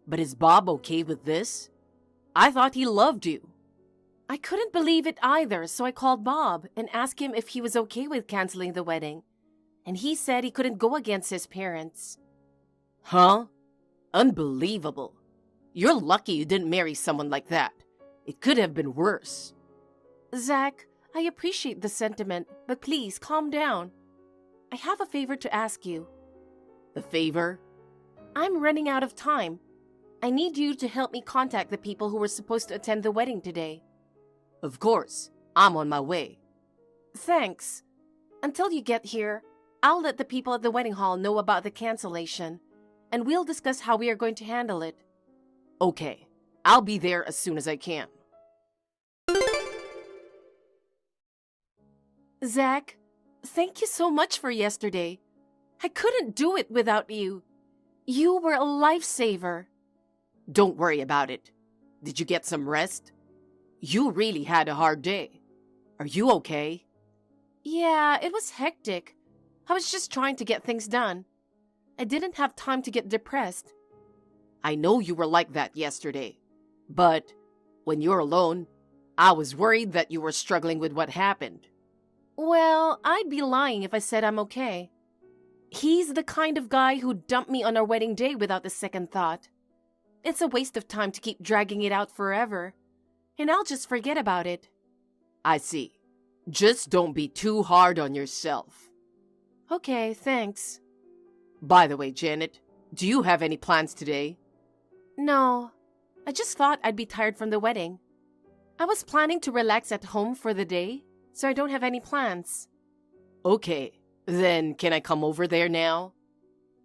But is Bob okay with this? I thought he loved you. I couldn't believe it either, so I called Bob and asked him if he was okay with canceling the wedding. And he said he couldn't go against his parents. Huh? Unbelievable. You're lucky you didn't marry someone like that. It could have been worse. Zach, I appreciate the sentiment, but please calm down. I have a favor to ask you. A favor? I'm running out of time. I need you to help me contact the people who were supposed to attend the wedding today. Of course. I'm on my way. Thanks. Until you get here, I'll let the people at the wedding hall know about the cancellation, and we'll discuss how we are going to handle it. Okay, I'll be there as soon as I can. Zach, thank you so much for yesterday. I couldn't do it without you. You were a lifesaver. Don't worry about it. Did you get some rest? You really had a hard day. Are you okay? Yeah, it was hectic. I was just trying to get things done. I didn't have time to get depressed. I know you were like that yesterday, but when you're alone, I was worried that you were struggling with what happened. Well, I'd be lying if I said I'm okay. He's the kind of guy who dumped me on our wedding day without a second thought. It's a waste of time to keep dragging it out forever, and I'll just forget about it. I see. Just don't be too hard on yourself. Okay, thanks. By the way, Janet, do you have any plans today? No, I just thought I'd be tired from the wedding. I was planning to relax at home for the day, so I don't have any plans. Okay, then can I come over there now?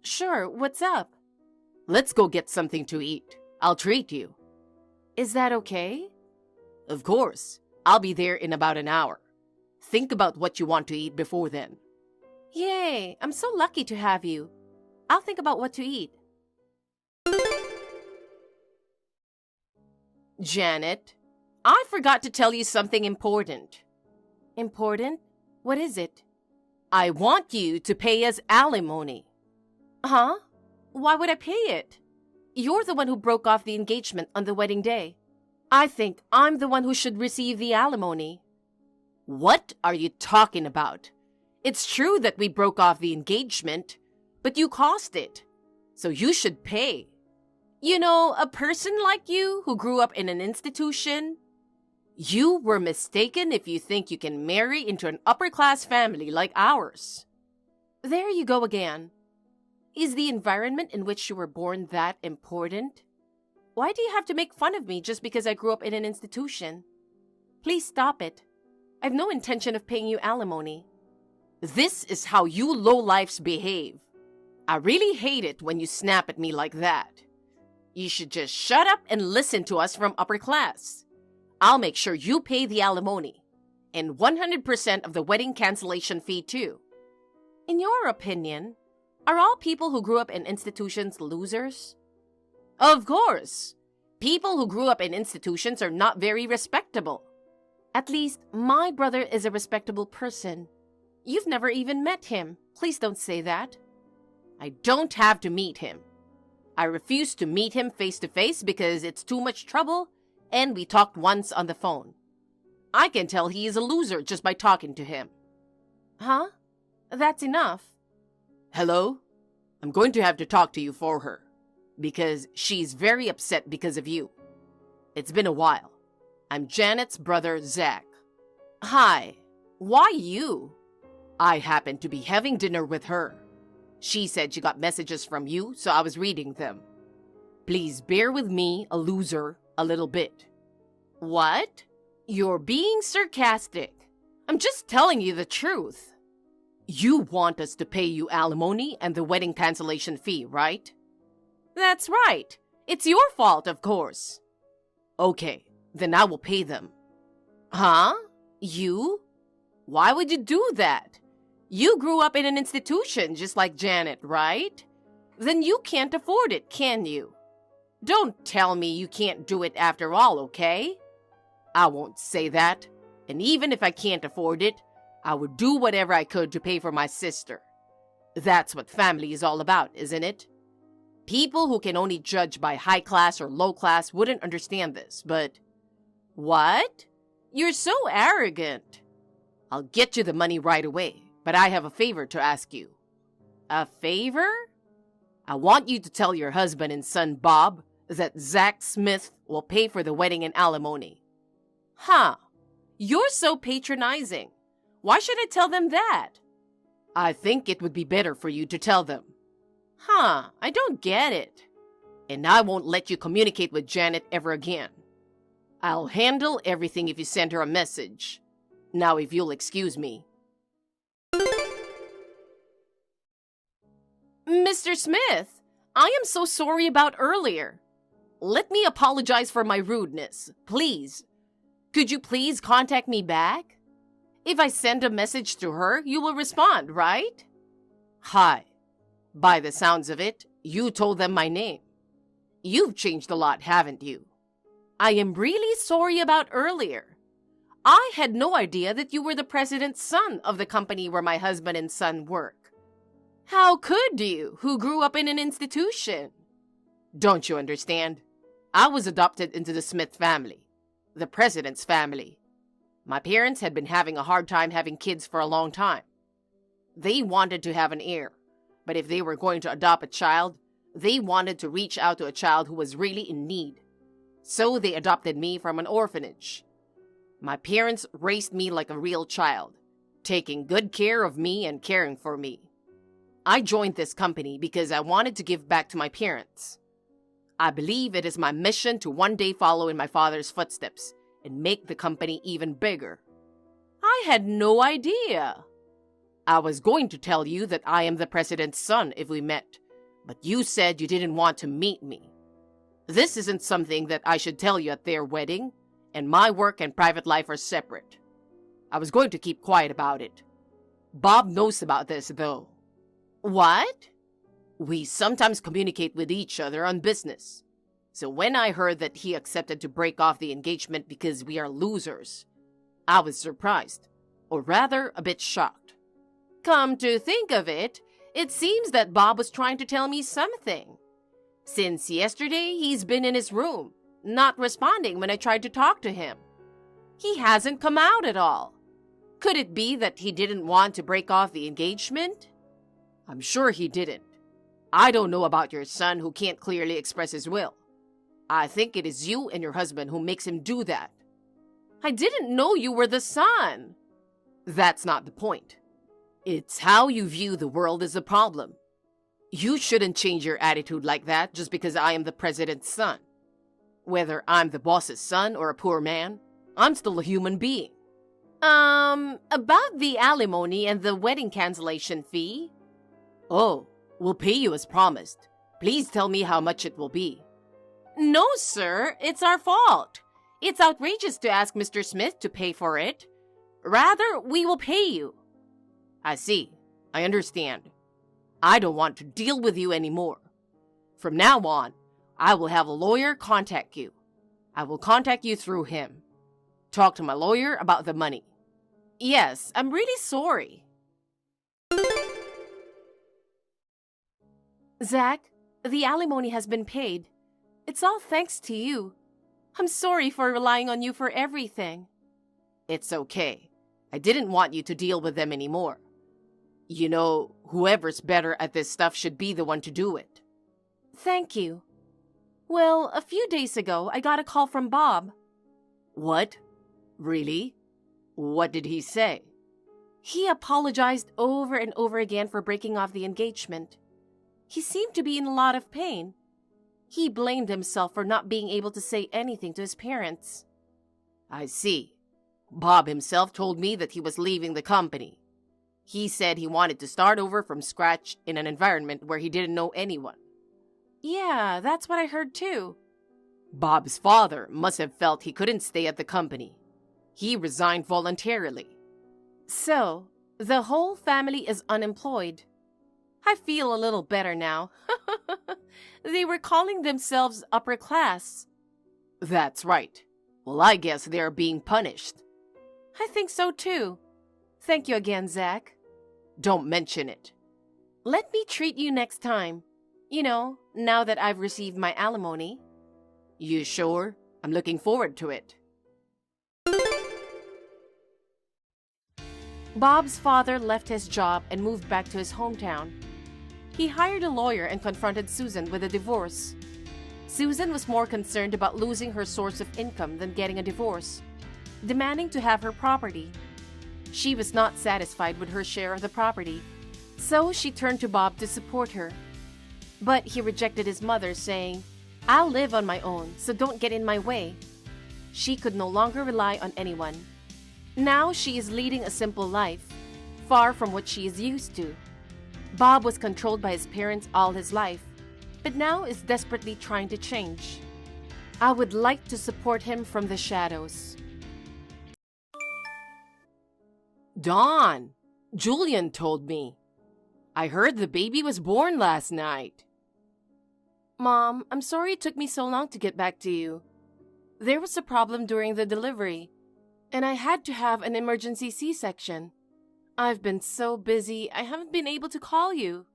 Sure, what's up? Let's go get something to eat. I'll treat you. Is that okay? Of course. I'll be there in about an hour. Think about what you want to eat before then. Yay, I'm so lucky to have you. I'll think about what to eat. Janet, I forgot to tell you something important. Important? What is it? I want you to pay us alimony. Huh? Why would I pay it? You're the one who broke off the engagement on the wedding day. I think I'm the one who should receive the alimony. What are you talking about? It's true that we broke off the engagement, but you caused it, so you should pay. You know, a person like you who grew up in an institution, you were mistaken if you think you can marry into an upper-class family like ours. There you go again. Is the environment in which you were born that important? Why do you have to make fun of me just because I grew up in an institution? Please stop it. I've no intention of paying you alimony. This is how you lowlifes behave. I really hate it when you snap at me like that. You should just shut up and listen to us from upper class. I'll make sure you pay the alimony, and 100% of the wedding cancellation fee too. In your opinion, are all people who grew up in institutions losers? Of course. People who grew up in institutions are not very respectable. At least, my brother is a respectable person. You've never even met him. Please don't say that. I don't have to meet him. I refuse to meet him face to face because it's too much trouble, and we talked once on the phone. I can tell he is a loser just by talking to him. Huh? That's enough. Hello? I'm going to have to talk to you for her, because she's very upset because of you. It's been a while. I'm Janet's brother, Zach. Hi. Why you? I happened to be having dinner with her. She said she got messages from you, so I was reading them. Please bear with me, a loser, a little bit. What? You're being sarcastic. I'm just telling you the truth. You want us to pay you alimony and the wedding cancellation fee, right? That's right. It's your fault, of course. Okay, then I will pay them. Huh? You? Why would you do that? You grew up in an institution just like Janet, right? Then you can't afford it, can you? Don't tell me you can't do it after all, okay? I won't say that. And even if I can't afford it, I would do whatever I could to pay for my sister. That's what family is all about, isn't it? People who can only judge by high class or low class wouldn't understand this, but... What? You're so arrogant. I'll get you the money right away, but I have a favor to ask you. A favor? I want you to tell your husband and son, Bob, that Zach Smith will pay for the wedding and alimony. Huh. You're so patronizing. Why should I tell them that? I think it would be better for you to tell them. Huh, I don't get it. And I won't let you communicate with Janet ever again. I'll handle everything if you send her a message. Now, if you'll excuse me. Mr. Smith, I am so sorry about earlier. Let me apologize for my rudeness, please. Could you please contact me back? If I send a message to her, you will respond, right? Hi. By the sounds of it, you told them my name. You've changed a lot, haven't you? I am really sorry about earlier. I had no idea that you were the president's son of the company where my husband and son work. How could you, who grew up in an institution? Don't you understand? I was adopted into the Smith family, the president's family. My parents had been having a hard time having kids for a long time. They wanted to have an heir, but if they were going to adopt a child, they wanted to reach out to a child who was really in need. So they adopted me from an orphanage. My parents raised me like a real child, taking good care of me and caring for me. I joined this company because I wanted to give back to my parents. I believe it is my mission to one day follow in my father's footsteps and make the company even bigger. I had no idea. I was going to tell you that I am the president's son if we met, but you said you didn't want to meet me. This isn't something that I should tell you at their wedding, and my work and private life are separate. I was going to keep quiet about it. Bob knows about this, though. What? We sometimes communicate with each other on business. So when I heard that he accepted to break off the engagement because we are losers, I was surprised, or rather a bit shocked. Come to think of it, it seems that Bob was trying to tell me something. Since yesterday, he's been in his room, not responding when I tried to talk to him. He hasn't come out at all. Could it be that he didn't want to break off the engagement? I'm sure he didn't. I don't know about your son who can't clearly express his will. I think it is you and your husband who makes him do that. I didn't know you were the son. That's not the point. It's how you view the world is the problem. You shouldn't change your attitude like that just because I am the president's son. Whether I'm the boss's son or a poor man, I'm still a human being. About the alimony and the wedding cancellation fee? Oh, we'll pay you as promised. Please tell me how much it will be. No, sir, it's our fault. It's outrageous to ask Mr. Smith to pay for it. Rather, we will pay you. I see. I understand. I don't want to deal with you anymore. From now on, I will have a lawyer contact you. I will contact you through him. Talk to my lawyer about the money. Yes, I'm really sorry. Zach, the alimony has been paid. It's all thanks to you. I'm sorry for relying on you for everything. It's okay. I didn't want you to deal with them anymore. You know, whoever's better at this stuff should be the one to do it. Thank you. Well, a few days ago, I got a call from Bob. What? Really? What did he say? He apologized over and over again for breaking off the engagement. He seemed to be in a lot of pain. He blamed himself for not being able to say anything to his parents. I see. Bob himself told me that he was leaving the company. He said he wanted to start over from scratch in an environment where he didn't know anyone. Yeah, that's what I heard too. Bob's father must have felt he couldn't stay at the company. He resigned voluntarily. So, the whole family is unemployed. I feel a little better now. They were calling themselves upper class. That's right. Well, I guess they're being punished. I think so too. Thank you again, Zach. Don't mention it. Let me treat you next time. You know, now that I've received my alimony. You sure? I'm looking forward to it. Bob's father left his job and moved back to his hometown. He hired a lawyer and confronted Susan with a divorce. Susan was more concerned about losing her source of income than getting a divorce, demanding to have her property. She was not satisfied with her share of the property, so she turned to Bob to support her. But he rejected his mother, saying, "I'll live on my own, so don't get in my way." She could no longer rely on anyone. Now she is leading a simple life, far from what she is used to. Bob was controlled by his parents all his life. but now is desperately trying to change. I would like to support him from the shadows. Dawn, Julian told me. I heard the baby was born last night. Mom, I'm sorry it took me so long to get back to you. There was a problem during the delivery, and I had to have an emergency C-section. I've been so busy, I haven't been able to call you.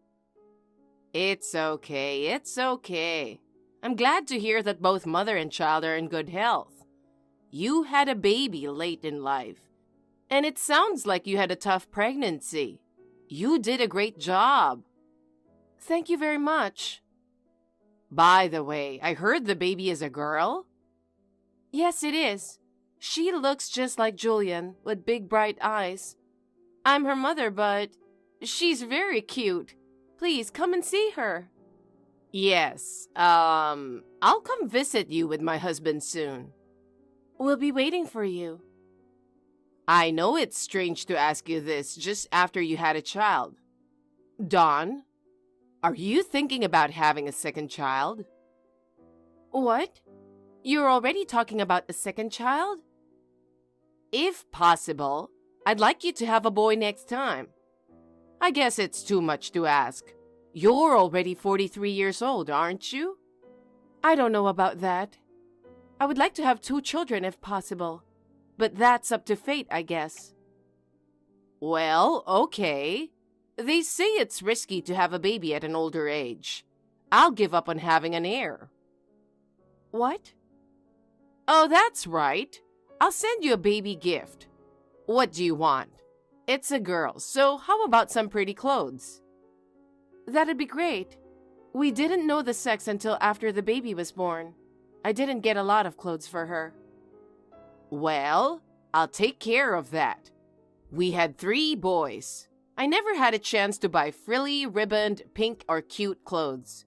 It's okay, it's okay. I'm glad to hear that both mother and child are in good health. You had a baby late in life, and it sounds like you had a tough pregnancy. You did a great job. Thank you very much. By the way, I heard the baby is a girl? Yes, it is. She looks just like Julian, with big bright eyes. I'm her mother, but she's very cute. Please come and see her. Yes, I'll come visit you with my husband soon. We'll be waiting for you. I know it's strange to ask you this just after you had a child. Dawn, are you thinking about having a second child? What? You're already talking about a second child? If possible, I'd like you to have a boy next time. I guess it's too much to ask. You're already 43 years old, aren't you? I don't know about that. I would like to have 2 children if possible, but that's up to fate, I guess. Well, okay. They say it's risky to have a baby at an older age. I'll give up on having an heir. What? Oh, that's right. I'll send you a baby gift. What do you want? It's a girl, so how about some pretty clothes? That'd be great. We didn't know the sex until after the baby was born. I didn't get a lot of clothes for her. Well, I'll take care of that. We had 3 boys. I never had a chance to buy frilly, ribboned, pink, or cute clothes.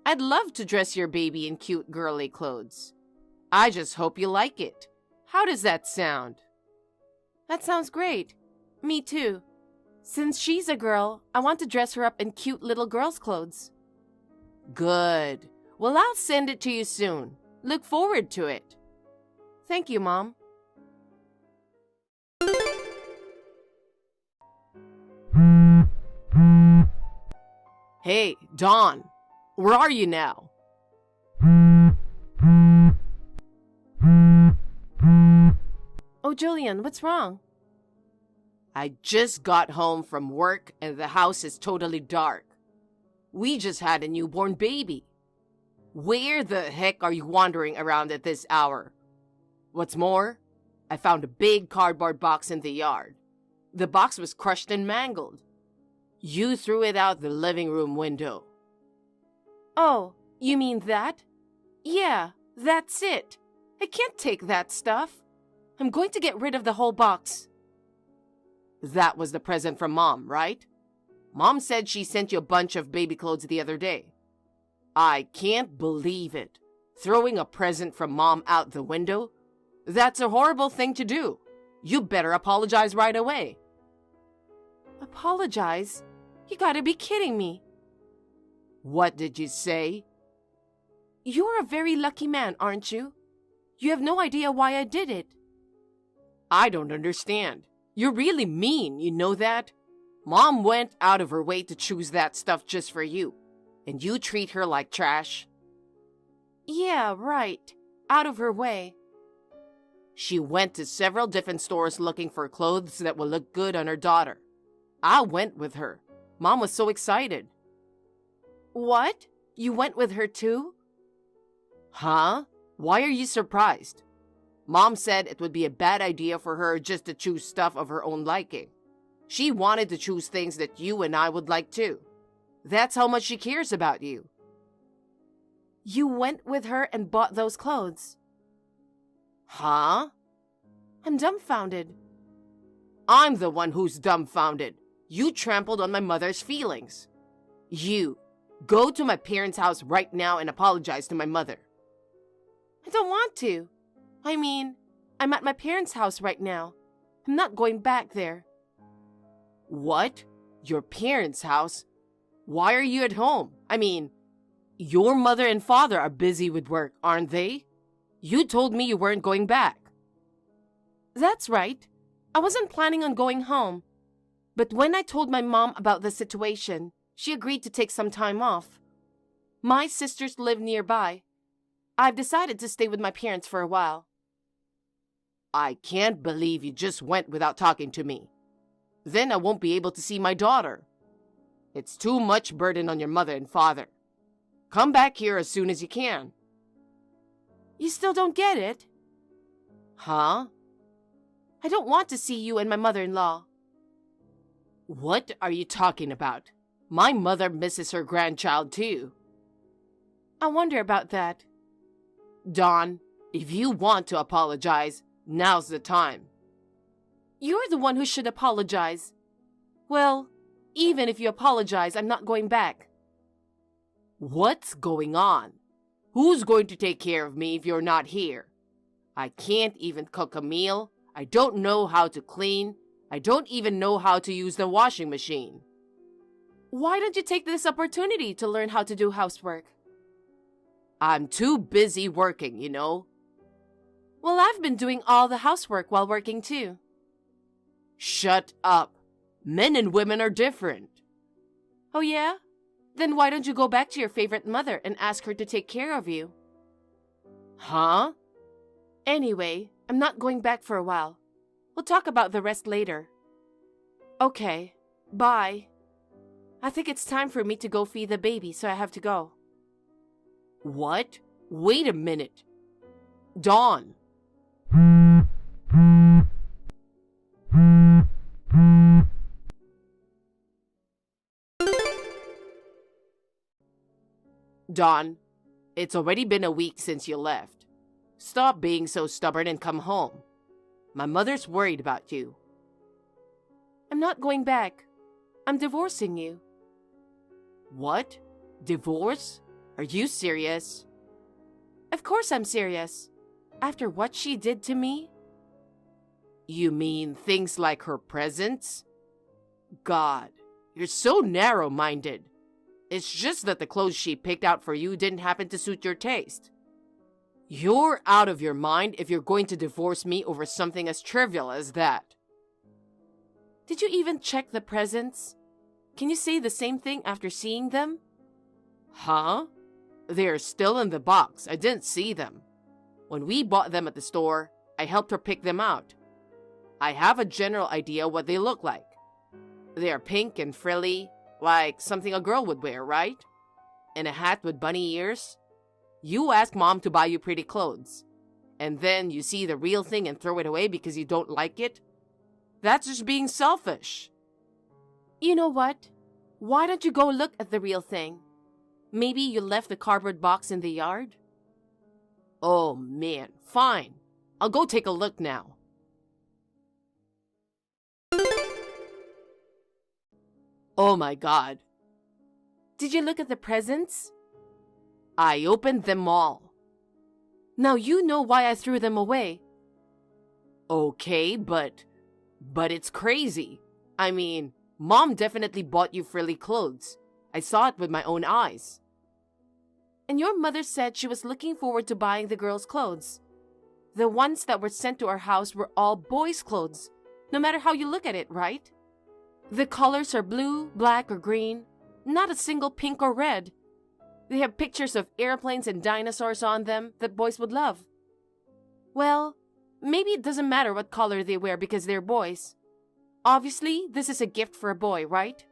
I'd love to dress your baby in cute, girly clothes. I just hope you like it. How does that sound? That sounds great. Me too. Since she's a girl, I want to dress her up in cute little girl's clothes. Good. Well, I'll send it to you soon. Look forward to it. Thank you, Mom. Hey, Dawn. Where are you now? Oh, Julian, what's wrong? I just got home from work and the house is totally dark. We just had a newborn baby. Where the heck are you wandering around at this hour? What's more, I found a big cardboard box in the yard. The box was crushed and mangled. You threw it out the living room window. Oh, you mean that? Yeah, that's it. I can't take that stuff. I'm going to get rid of the whole box. That was the present from Mom, right? Mom said she sent you a bunch of baby clothes the other day. I can't believe it. Throwing a present from Mom out the window? That's a horrible thing to do. You better apologize right away. Apologize? You gotta be kidding me. What did you say? You're a very lucky man, aren't you? You have no idea why I did it. I don't understand. You're really mean, you know that? Mom went out of her way to choose that stuff just for you, and you treat her like trash? Yeah, right. Out of her way. She went to several different stores looking for clothes that would look good on her daughter. I went with her. Mom was so excited. What? You went with her too? Huh? Why are you surprised? Mom said it would be a bad idea for her just to choose stuff of her own liking. She wanted to choose things that you and I would like too. That's how much she cares about you. You went with her and bought those clothes. Huh? I'm dumbfounded. I'm the one who's dumbfounded. You trampled on my mother's feelings. You, go to my parents' house right now and apologize to my mother. I don't want to. I mean, I'm at my parents' house right now. I'm not going back there. What? Your parents' house? Why are you at home? I mean, Your mother and father are busy with work, aren't they? You told me you weren't going back. That's right. I wasn't planning on going home. But when I told my mom about the situation, she agreed to take some time off. My sisters live nearby. I've decided to stay with my parents for a while. I can't believe you just went without talking to me. Then I won't be able to see my daughter. It's too much burden on your mother and father. Come back here as soon as you can. You still don't get it? Huh? I don't want to see you and my mother-in-law. What are you talking about? My mother misses her grandchild too. I wonder about that. Dawn, if you want to apologize, now's the time. You're the one who should apologize. Well, even if you apologize, I'm not going back. What's going on? Who's going to take care of me if you're not here? I can't even cook a meal. I don't know how to clean. I don't even know how to use the washing machine. Why don't you take this opportunity to learn how to do housework? I'm too busy working, you know. Well, I've been doing all the housework while working too. Shut up. Men and women are different. Oh yeah? Then why don't you go back to your favorite mother and ask her to take care of you? Huh? Anyway, I'm not going back for a while. We'll talk about the rest later. Okay, bye. I think it's time for me to go feed the baby, so I have to go. What? Wait a minute. Dawn. Dawn, it's already been a week since you left. Stop being so stubborn and come home. My mother's worried about you. I'm not going back. I'm divorcing you. What? Divorce? Are you serious? Of course I'm serious. After what she did to me? You mean things like her presence? God, you're so narrow-minded. It's just that the clothes she picked out for you didn't happen to suit your taste. You're out of your mind if you're going to divorce me over something as trivial as that. Did you even check the presents? Can you say the same thing after seeing them? Huh? They're still in the box. I didn't see them. When we bought them at the store, I helped her pick them out. I have a general idea what they look like. They are pink and frilly, like something a girl would wear, right? And a hat with bunny ears. You ask Mom to buy you pretty clothes, and then you see the real thing and throw it away because you don't like it? That's just being selfish. You know what? Why don't you go look at the real thing? Maybe you left the cardboard box in the yard? Oh man, fine. I'll go take a look now. Oh my God. Did you look at the presents? I opened them all. Now you know why I threw them away. Okay, but it's crazy. I mean, Mom definitely bought you frilly clothes. I saw it with my own eyes. And your mother said she was looking forward to buying the girls' clothes. The ones that were sent to our house were all boys' clothes, no matter how you look at it, right? The colors are blue, black, or green, not a single pink or red. They have pictures of airplanes and dinosaurs on them that boys would love. Well, maybe it doesn't matter what color they wear because they're boys. Obviously, this is a gift for a boy, right?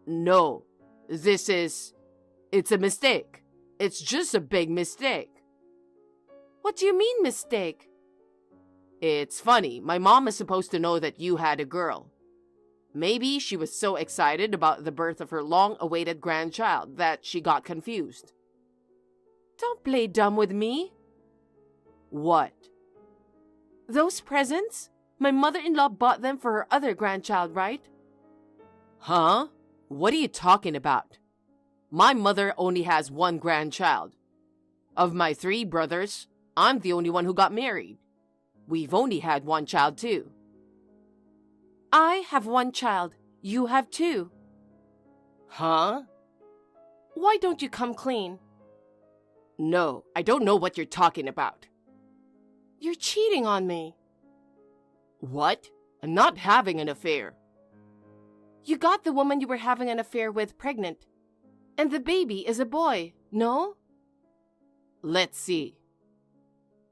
No, it's a mistake. It's just a big mistake. What do you mean, mistake? It's funny, my mom is supposed to know that you had a girl. Maybe she was so excited about the birth of her long-awaited grandchild that she got confused. Don't play dumb with me. What? Those presents? My mother-in-law bought them for her other grandchild, right? Huh? What are you talking about? My mother only has one grandchild. Of my 3 brothers, I'm the only one who got married. We've only had one child too. I have 1 child. You have 2. Huh? Why don't you come clean? No, I don't know what you're talking about. You're cheating on me. What? I'm not having an affair. You got the woman you were having an affair with pregnant. And the baby is a boy, no? Let's see.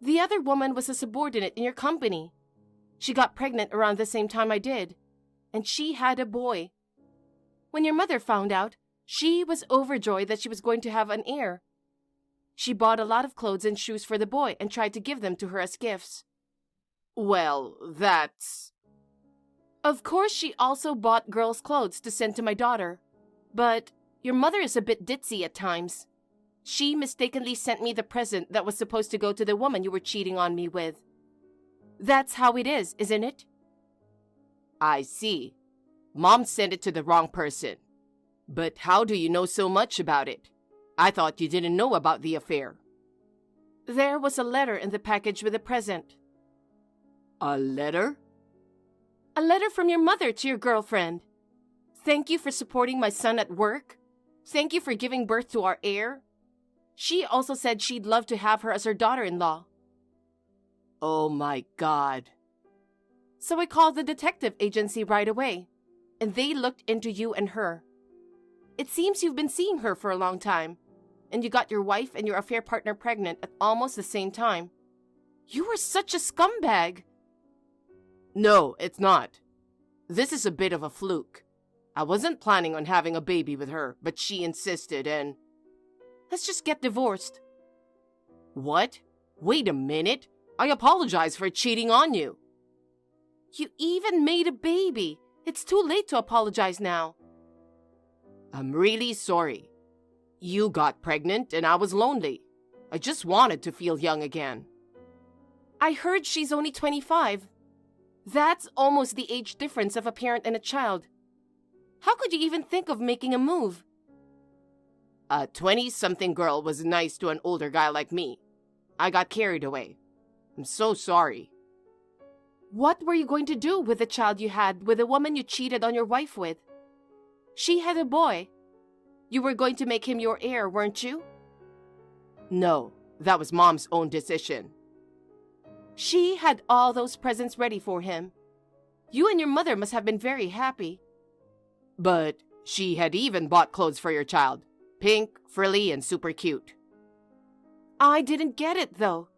The other woman was a subordinate in your company. She got pregnant around the same time I did. And she had a boy. When your mother found out, she was overjoyed that she was going to have an heir. She bought a lot of clothes and shoes for the boy and tried to give them to her as gifts. Well, that's... Of course, she also bought girls' clothes to send to my daughter. But your mother is a bit ditzy at times. She mistakenly sent me the present that was supposed to go to the woman you were cheating on me with. That's how it is, isn't it? I see. Mom sent it to the wrong person. But how do you know so much about it? I thought you didn't know about the affair. There was a letter in the package with the present. A letter? A letter from your mother to your girlfriend. Thank you for supporting my son at work. Thank you for giving birth to our heir. She also said she'd love to have her as her daughter-in-law. Oh my God. So I called the detective agency right away, and they looked into you and her. It seems you've been seeing her for a long time, and you got your wife and your affair partner pregnant at almost the same time. You were such a scumbag. No, it's not. This is a bit of a fluke. I wasn't planning on having a baby with her, but she insisted and... Let's just get divorced. What? Wait a minute. I apologize for cheating on you. You even made a baby. It's too late to apologize now. I'm really sorry. You got pregnant and I was lonely. I just wanted to feel young again. I heard she's only 25. That's almost the age difference of a parent and a child. How could you even think of making a move? A 20-something girl was nice to an older guy like me. I got carried away. I'm so sorry. What were you going to do with the child you had with the woman you cheated on your wife with? She had a boy. You were going to make him your heir, weren't you? No, that was Mom's own decision. She had all those presents ready for him. You and your mother must have been very happy. But she had even bought clothes for your child. Pink, frilly, and super cute. I didn't get it, though.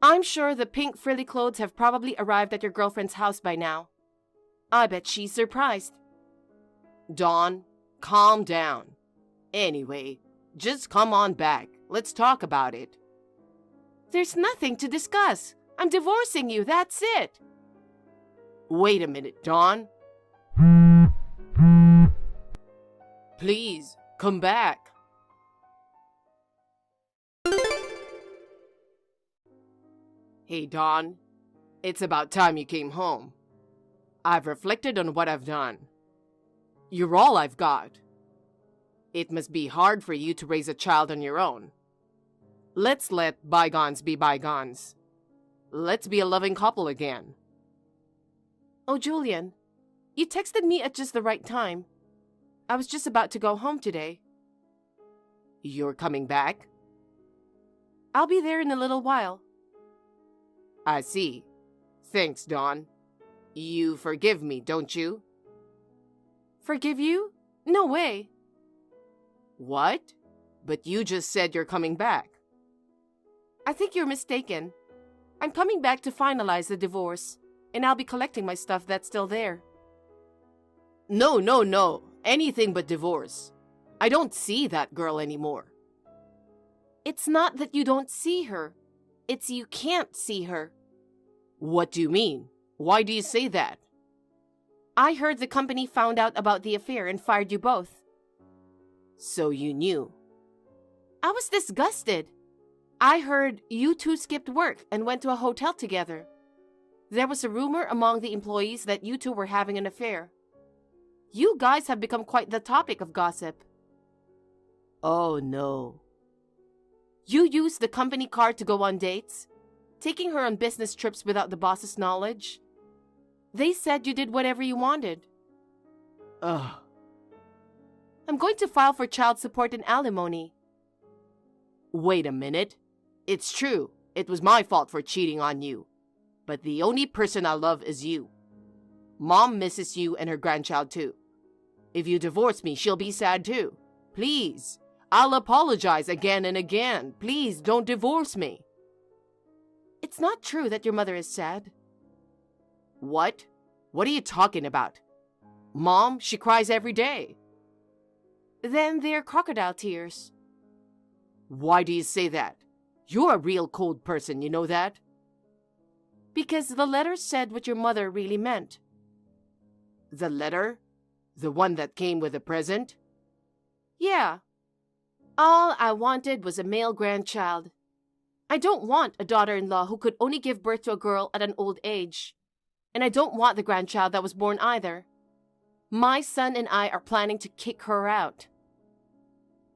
I'm sure the pink frilly clothes have probably arrived at your girlfriend's house by now. I bet she's surprised. Dawn, calm down. Anyway, just come on back. Let's talk about it. There's nothing to discuss. I'm divorcing you, that's it. Wait a minute, Dawn. Please, come back. Hey, Dawn. It's about time you came home. I've reflected on what I've done. You're all I've got. It must be hard for you to raise a child on your own. Let's let bygones be bygones. Let's be a loving couple again. Oh, Julian, you texted me at just the right time. I was just about to go home today. You're coming back? I'll be there in a little while. I see. Thanks, Dawn. You forgive me, don't you? Forgive you? No way. What? But you just said you're coming back. I think you're mistaken. I'm coming back to finalize the divorce, and I'll be collecting my stuff that's still there. No. Anything but divorce. I don't see that girl anymore. It's not that you don't see her. It's you can't see her. What do you mean? Why do you say that? I heard the company found out about the affair and fired you both. So you knew? I was disgusted. I heard you two skipped work and went to a hotel together. There was a rumor among the employees that you two were having an affair. You guys have become quite the topic of gossip. Oh no. You used the company car to go on dates, taking her on business trips without the boss's knowledge. They said you did whatever you wanted. Ugh. I'm going to file for child support and alimony. Wait a minute. It's true. It was my fault for cheating on you. But the only person I love is you. Mom misses you and her grandchild too. If you divorce me, she'll be sad too. Please. I'll apologize again and again. Please don't divorce me. It's not true that your mother is sad. What? What are you talking about? Mom, she cries every day. Then they're crocodile tears. Why do you say that? You're a real cold person, you know that? Because the letter said what your mother really meant. The letter? The one that came with the present? Yeah. All I wanted was a male grandchild. I don't want a daughter-in-law who could only give birth to a girl at an old age. And I don't want the grandchild that was born either. My son and I are planning to kick her out.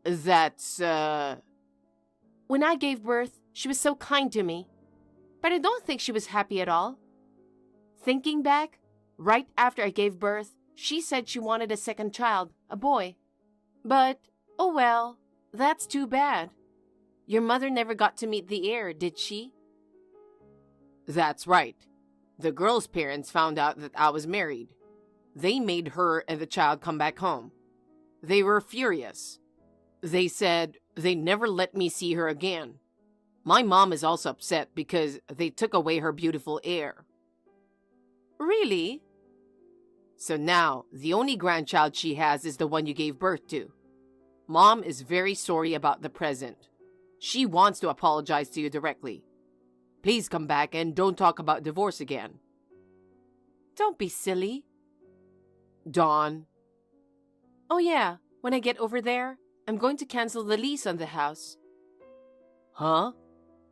That's, When I gave birth, she was so kind to me. But I don't think she was happy at all. Thinking back, right after I gave birth, she said she wanted a second child, a boy. But, oh well, that's too bad. Your mother never got to meet the heir, did she? That's right. The girl's parents found out that I was married. They made her and the child come back home. They were furious. They said they never let me see her again. My mom is also upset because they took away her beautiful heir. Really? So now, the only grandchild she has is the one you gave birth to. Mom is very sorry about the present. She wants to apologize to you directly. Please come back and don't talk about divorce again. Don't be silly. Dawn. Oh yeah, when I get over there, I'm going to cancel the lease on the house. Huh?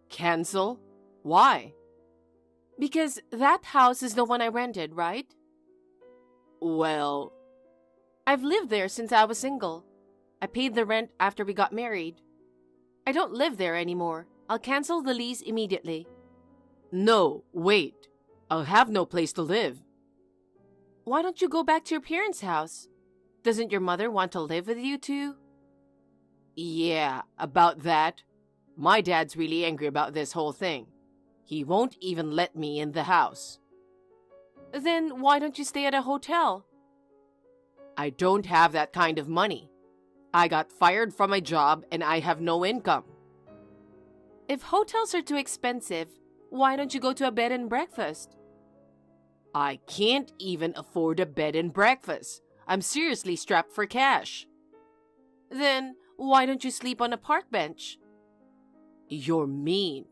Cancel? Why? Because that house is the one I rented, right? Well, I've lived there since I was single. I paid the rent after we got married. I don't live there anymore. I'll cancel the lease immediately. no, wait. I'll have no place to live. Why don't you go back to your parents' house? Doesn't your mother want to live with you too? Yeah, about that. My dad's really angry about this whole thing. He won't even let me in the house. Then why don't you stay at a hotel? I don't have that kind of money. I got fired from my job and I have no income. If hotels are too expensive, why don't you go to a bed and breakfast? I can't even afford a bed and breakfast. I'm seriously strapped for cash. Then why don't you sleep on a park bench? You're mean.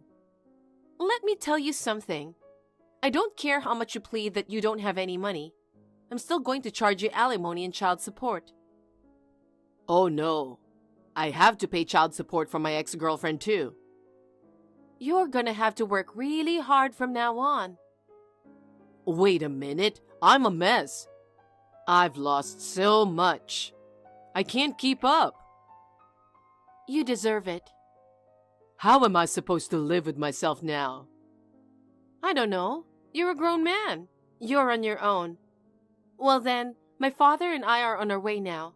Let me tell you something. I don't care how much you plead that you don't have any money. I'm still going to charge you alimony and child support. Oh no. I have to pay child support for my ex-girlfriend too. You're gonna have to work really hard from now on. Wait a minute. I'm a mess. I've lost so much. I can't keep up. You deserve it. How am I supposed to live with myself now? I don't know. You're a grown man. You're on your own. Well then, my father and I are on our way now.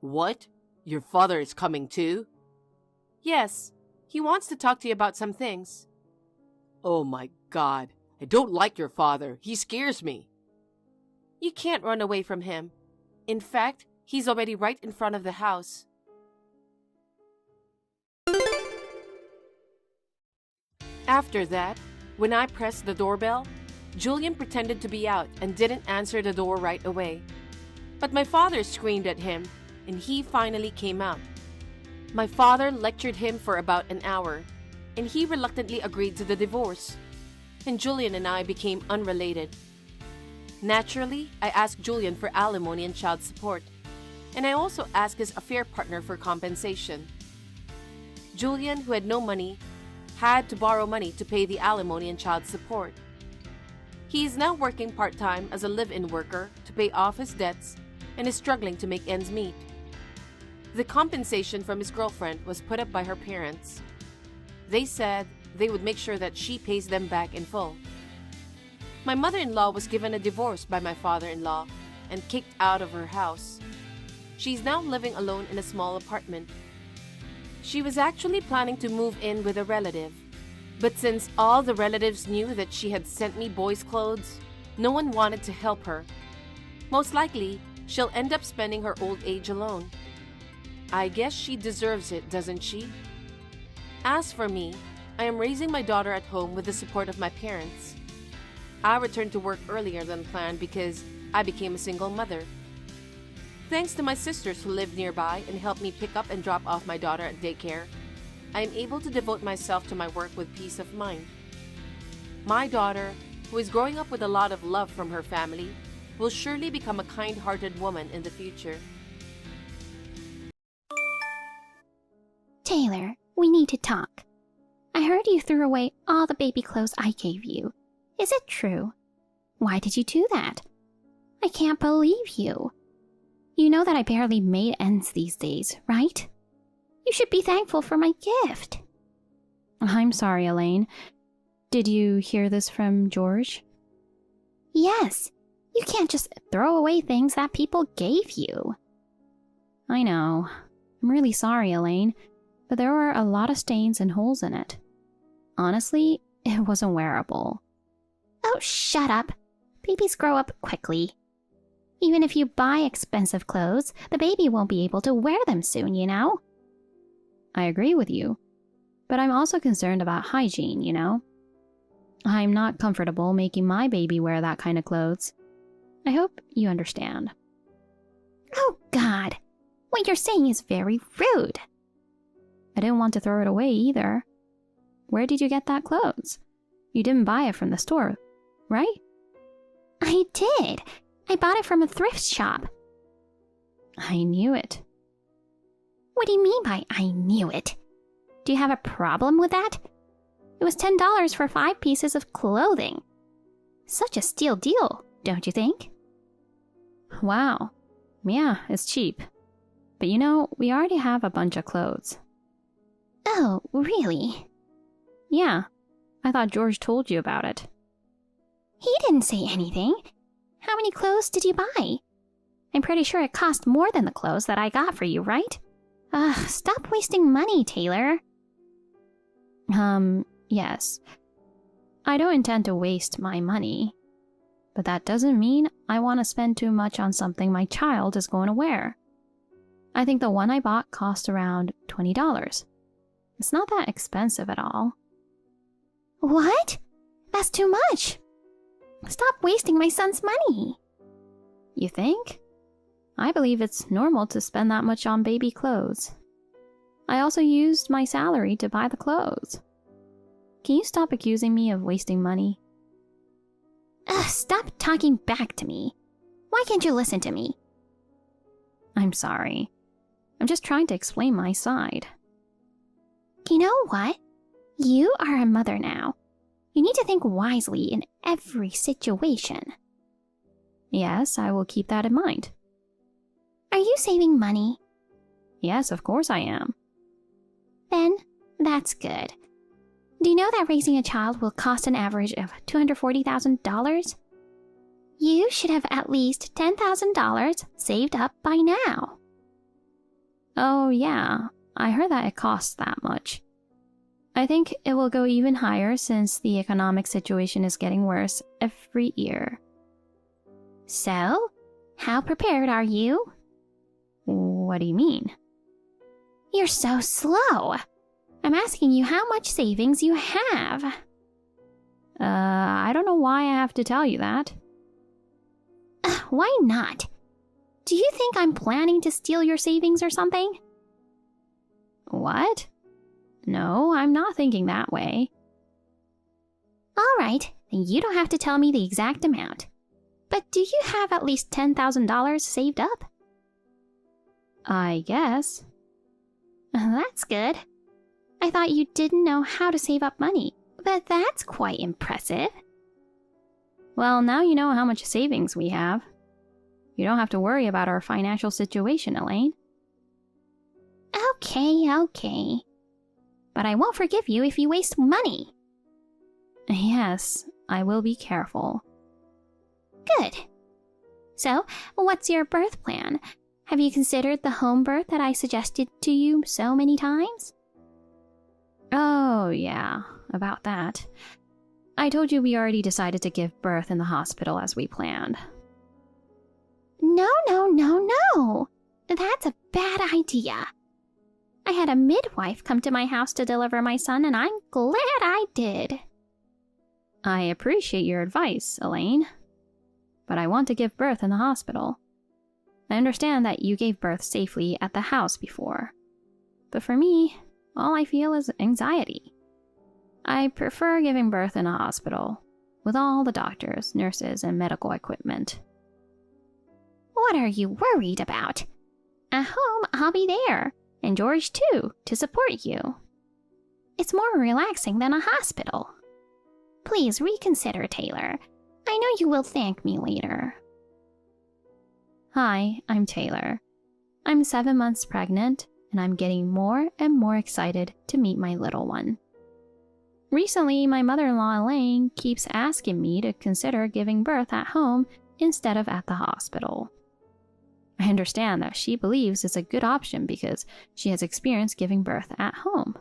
What? Your father is coming too? Yes, he wants to talk to you about some things. Oh my God. I don't like your father. He scares me. You can't run away from him. In fact, he's already right in front of the house. After that, when I pressed the doorbell, Julian pretended to be out and didn't answer the door right away. But my father screamed at him, and he finally came out. My father lectured him for about an hour, and he reluctantly agreed to the divorce. And Julian and I became unrelated. Naturally, I asked Julian for alimony and child support, and I also asked his affair partner for compensation. Julian, who had no money, had to borrow money to pay the alimony and child support. He is now working part-time as a live-in worker to pay off his debts and is struggling to make ends meet. The compensation from his girlfriend was put up by her parents. They said they would make sure that she pays them back in full. My mother-in-law was given a divorce by my father-in-law and kicked out of her house. She's now living alone in a small apartment. She was actually planning to move in with a relative, but since all the relatives knew that she had sent me boys' clothes, no one wanted to help her. Most likely, she'll end up spending her old age alone. I guess she deserves it, doesn't she? As for me, I am raising my daughter at home with the support of my parents. I returned to work earlier than planned because I became a single mother. Thanks to my sisters who live nearby and help me pick up and drop off my daughter at daycare, I am able to devote myself to my work with peace of mind. My daughter, who is growing up with a lot of love from her family, will surely become a kind-hearted woman in the future. Taylor, we need to talk. I heard you threw away all the baby clothes I gave you. Is it true? Why did you do that? I can't believe you. You know that I barely made ends these days, right? You should be thankful for my gift. I'm sorry, Elaine. Did you hear this from George? Yes. You can't just throw away things that people gave you. I know. I'm really sorry, Elaine, but there were a lot of stains and holes in it. Honestly, it wasn't wearable. Oh, shut up. Babies grow up quickly. Even if you buy expensive clothes, the baby won't be able to wear them soon, you know? I agree with you, but I'm also concerned about hygiene, you know? I'm not comfortable making my baby wear that kind of clothes. I hope you understand. Oh, God. What you're saying is very rude. I didn't want to throw it away either. Where did you get that clothes? You didn't buy it from the store, right? I did. I bought it from a thrift shop. I knew it. What do you mean by I knew it? Do you have a problem with that? It was $10 for 5 pieces of clothing. Such a steal deal, don't you think? Wow. Yeah, it's cheap. But you know, we already have a bunch of clothes. Oh, really? Yeah. I thought George told you about it. He didn't say anything. How many clothes did you buy? I'm pretty sure it cost more than the clothes that I got for you, right? Stop wasting money, Taylor. Yes. I don't intend to waste my money. But that doesn't mean I want to spend too much on something my child is going to wear. I think the one I bought cost around $20. It's not that expensive at all. What? That's too much. Stop wasting my son's money. You think? I believe it's normal to spend that much on baby clothes. I also used my salary to buy the clothes. Can you stop accusing me of wasting money? Stop talking back to me. Why can't you listen to me? I'm sorry. I'm just trying to explain my side. You know what? You are a mother now. You need to think wisely in every situation. Yes, I will keep that in mind. Are you saving money? Yes, of course I am. Then, that's good. Do you know that raising a child will cost an average of $240,000? You should have at least $10,000 saved up by now. Oh, yeah. I heard that it costs that much. I think it will go even higher since the economic situation is getting worse every year. So, how prepared are you? What do you mean? You're so slow. I'm asking you how much savings you have. I don't know why I have to tell you that. Why not? Do you think I'm planning to steal your savings or something? What? No, I'm not thinking that way. All right, then you don't have to tell me the exact amount. But do you have at least $10,000 saved up? I guess. That's good. I thought you didn't know how to save up money, but that's quite impressive. Well, now you know how much savings we have. You don't have to worry about our financial situation, Elaine. Okay. But I won't forgive you if you waste money. Yes, I will be careful. Good. So, what's your birth plan? Have you considered the home birth that I suggested to you so many times? Oh, yeah, about that. I told you we already decided to give birth in the hospital as we planned. No. That's a bad idea. I had a midwife come to my house to deliver my son, and I'm glad I did. I appreciate your advice, Elaine, but I want to give birth in the hospital. I understand that you gave birth safely at the house before, but for me, all I feel is anxiety. I prefer giving birth in a hospital, with all the doctors, nurses, and medical equipment. What are you worried about? At home, I'll be there, and George too, to support you. It's more relaxing than a hospital. Please reconsider, Taylor. I know you will thank me later. Hi, I'm Taylor. I'm 7 months pregnant, and I'm getting more and more excited to meet my little one. Recently, my mother-in-law Elaine keeps asking me to consider giving birth at home instead of at the hospital. I understand that she believes it's a good option because she has experience giving birth at home.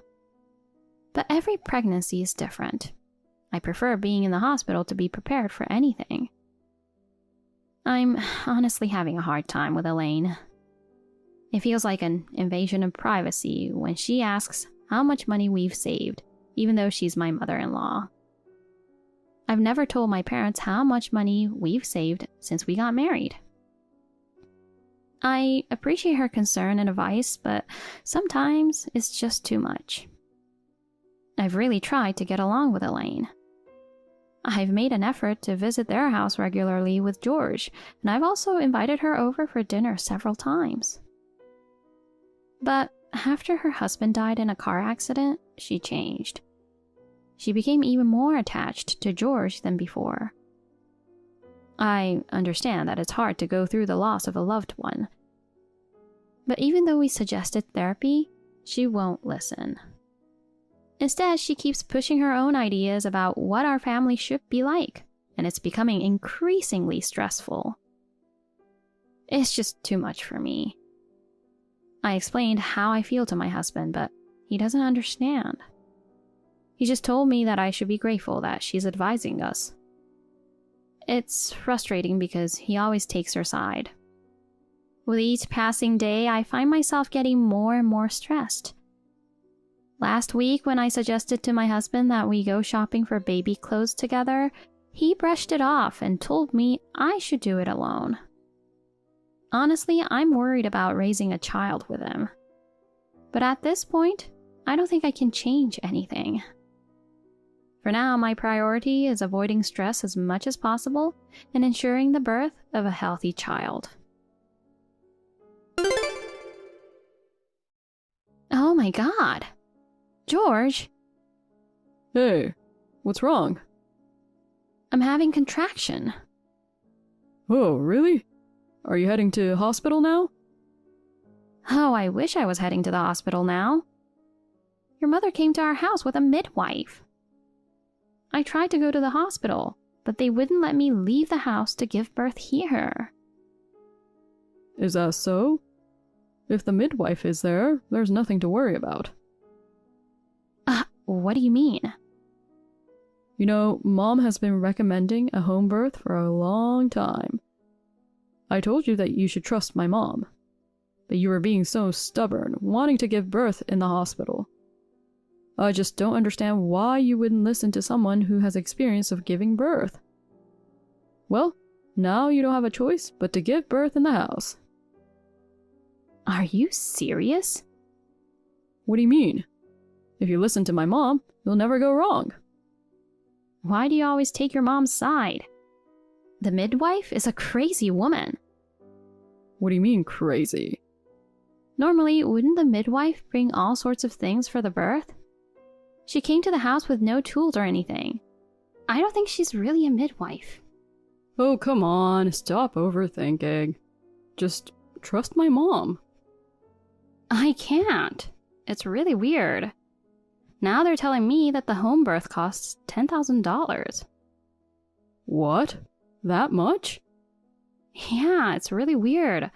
But every pregnancy is different. I prefer being in the hospital to be prepared for anything. I'm honestly having a hard time with Elaine. It feels like an invasion of privacy when she asks how much money we've saved, even though she's my mother-in-law. I've never told my parents how much money we've saved since we got married. I appreciate her concern and advice, but sometimes it's just too much. I've really tried to get along with Elaine. I've made an effort to visit their house regularly with George, and I've also invited her over for dinner several times. But after her husband died in a car accident, she changed. She became even more attached to George than before. I understand that it's hard to go through the loss of a loved one. But even though we suggested therapy, she won't listen. Instead, she keeps pushing her own ideas about what our family should be like, and it's becoming increasingly stressful. It's just too much for me. I explained how I feel to my husband, but he doesn't understand. He just told me that I should be grateful that she's advising us. It's frustrating because he always takes her side. With each passing day, I find myself getting more and more stressed. Last week, when I suggested to my husband that we go shopping for baby clothes together, he brushed it off and told me I should do it alone. Honestly, I'm worried about raising a child with him. But at this point, I don't think I can change anything. For now, my priority is avoiding stress as much as possible and ensuring the birth of a healthy child. Oh my God! George! Hey, what's wrong? I'm having contraction. Oh, really? Are you heading to hospital now? Oh, I wish I was heading to the hospital now. Your mother came to our house with a midwife. I tried to go to the hospital, but they wouldn't let me leave the house to give birth here. Is that so? If the midwife is there, there's nothing to worry about. What do you mean? You know, Mom has been recommending a home birth for a long time. I told you that you should trust my mom, but you were being so stubborn, wanting to give birth in the hospital. I just don't understand why you wouldn't listen to someone who has experience of giving birth. Well, now you don't have a choice but to give birth in the house. Are you serious? What do you mean? If you listen to my mom, you'll never go wrong. Why do you always take your mom's side? The midwife is a crazy woman. What do you mean, crazy? Normally, wouldn't the midwife bring all sorts of things for the birth? She came to the house with no tools or anything. I don't think she's really a midwife. Oh, come on, stop overthinking. Just trust my mom. I can't. It's really weird. Now they're telling me that the home birth costs $10,000. What? That much? Yeah, it's really weird.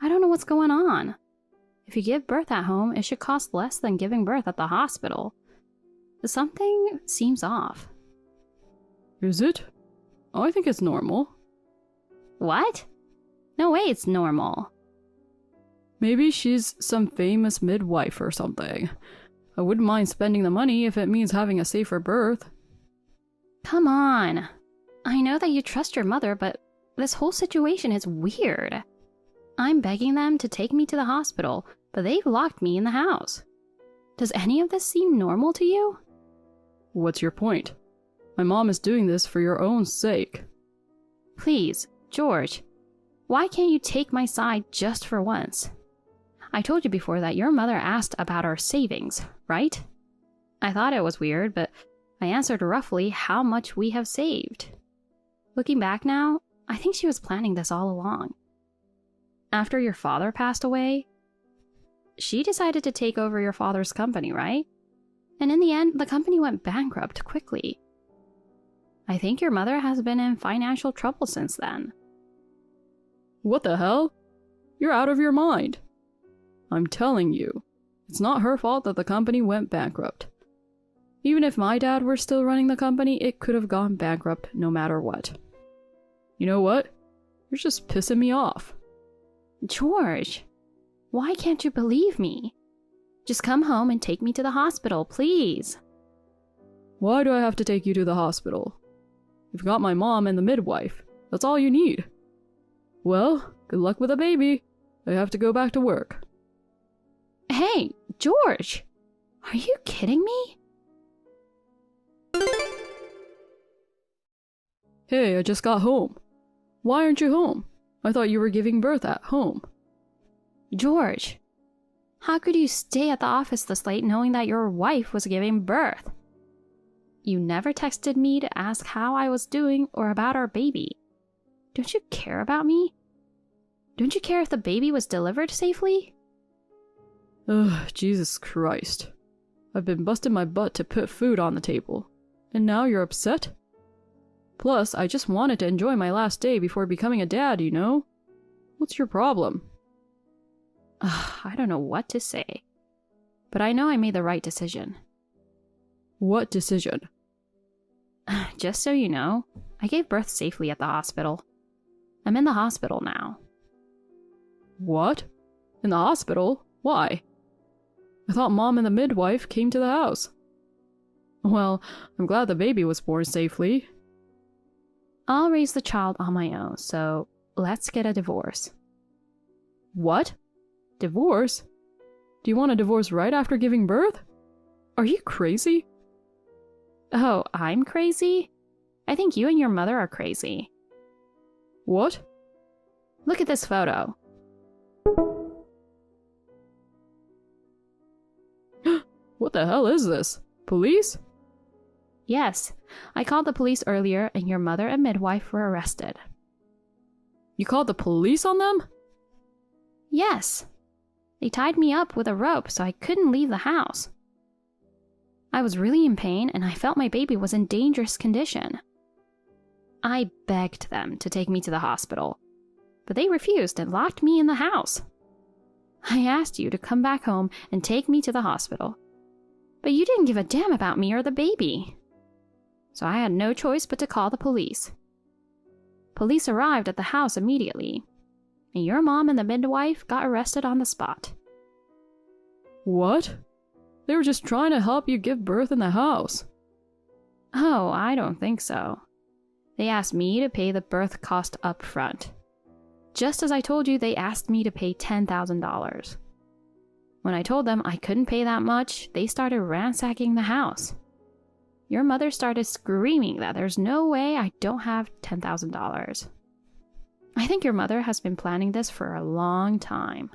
I don't know what's going on. If you give birth at home, it should cost less than giving birth at the hospital. Something seems off. Is it? I think it's normal. What? No way it's normal. Maybe she's some famous midwife or something. I wouldn't mind spending the money if it means having a safer birth. Come on. I know that you trust your mother, but this whole situation is weird. I'm begging them to take me to the hospital, but they've locked me in the house. Does any of this seem normal to you? What's your point? My mom is doing this for your own sake. Please, George, why can't you take my side just for once? I told you before that your mother asked about our savings, right? I thought it was weird, but I answered roughly how much we have saved. Looking back now, I think she was planning this all along. After your father passed away, she decided to take over your father's company, right? And in the end, the company went bankrupt quickly. I think your mother has been in financial trouble since then. What the hell? You're out of your mind. I'm telling you, it's not her fault that the company went bankrupt. Even if my dad were still running the company, it could have gone bankrupt no matter what. You know what? You're just pissing me off. George, why can't you believe me? Just come home and take me to the hospital, please. Why do I have to take you to the hospital? You've got my mom and the midwife. That's all you need. Well, good luck with the baby. I have to go back to work. Hey, George! Are you kidding me? Hey, I just got home. Why aren't you home? I thought you were giving birth at home. George, how could you stay at the office this late knowing that your wife was giving birth? You never texted me to ask how I was doing or about our baby. Don't you care about me? Don't you care if the baby was delivered safely? Ugh, Jesus Christ. I've been busting my butt to put food on the table. And now you're upset? Plus, I just wanted to enjoy my last day before becoming a dad, you know? What's your problem? I don't know what to say. But I know I made the right decision. What decision? Just so you know, I gave birth safely at the hospital. I'm in the hospital now. What? In the hospital? Why? I thought Mom and the midwife came to the house. Well, I'm glad the baby was born safely. I'll raise the child on my own, so let's get a divorce. What? Divorce? Do you want a divorce right after giving birth? Are you crazy? Oh, I'm crazy? I think you and your mother are crazy. What? Look at this photo. What the hell is this? Police? Yes, I called the police earlier and your mother and midwife were arrested. You called the police on them? Yes. They tied me up with a rope so I couldn't leave the house. I was really in pain and I felt my baby was in dangerous condition. I begged them to take me to the hospital, but they refused and locked me in the house. I asked you to come back home and take me to the hospital, but you didn't give a damn about me or the baby. So I had no choice but to call the police. Police arrived at the house immediately, and your mom and the midwife got arrested on the spot. What? They were just trying to help you give birth in the house. Oh, I don't think so. They asked me to pay the birth cost up front. Just as I told you, they asked me to pay $10,000. When I told them I couldn't pay that much, they started ransacking the house. Your mother started screaming that there's no way I don't have $10,000. I think your mother has been planning this for a long time.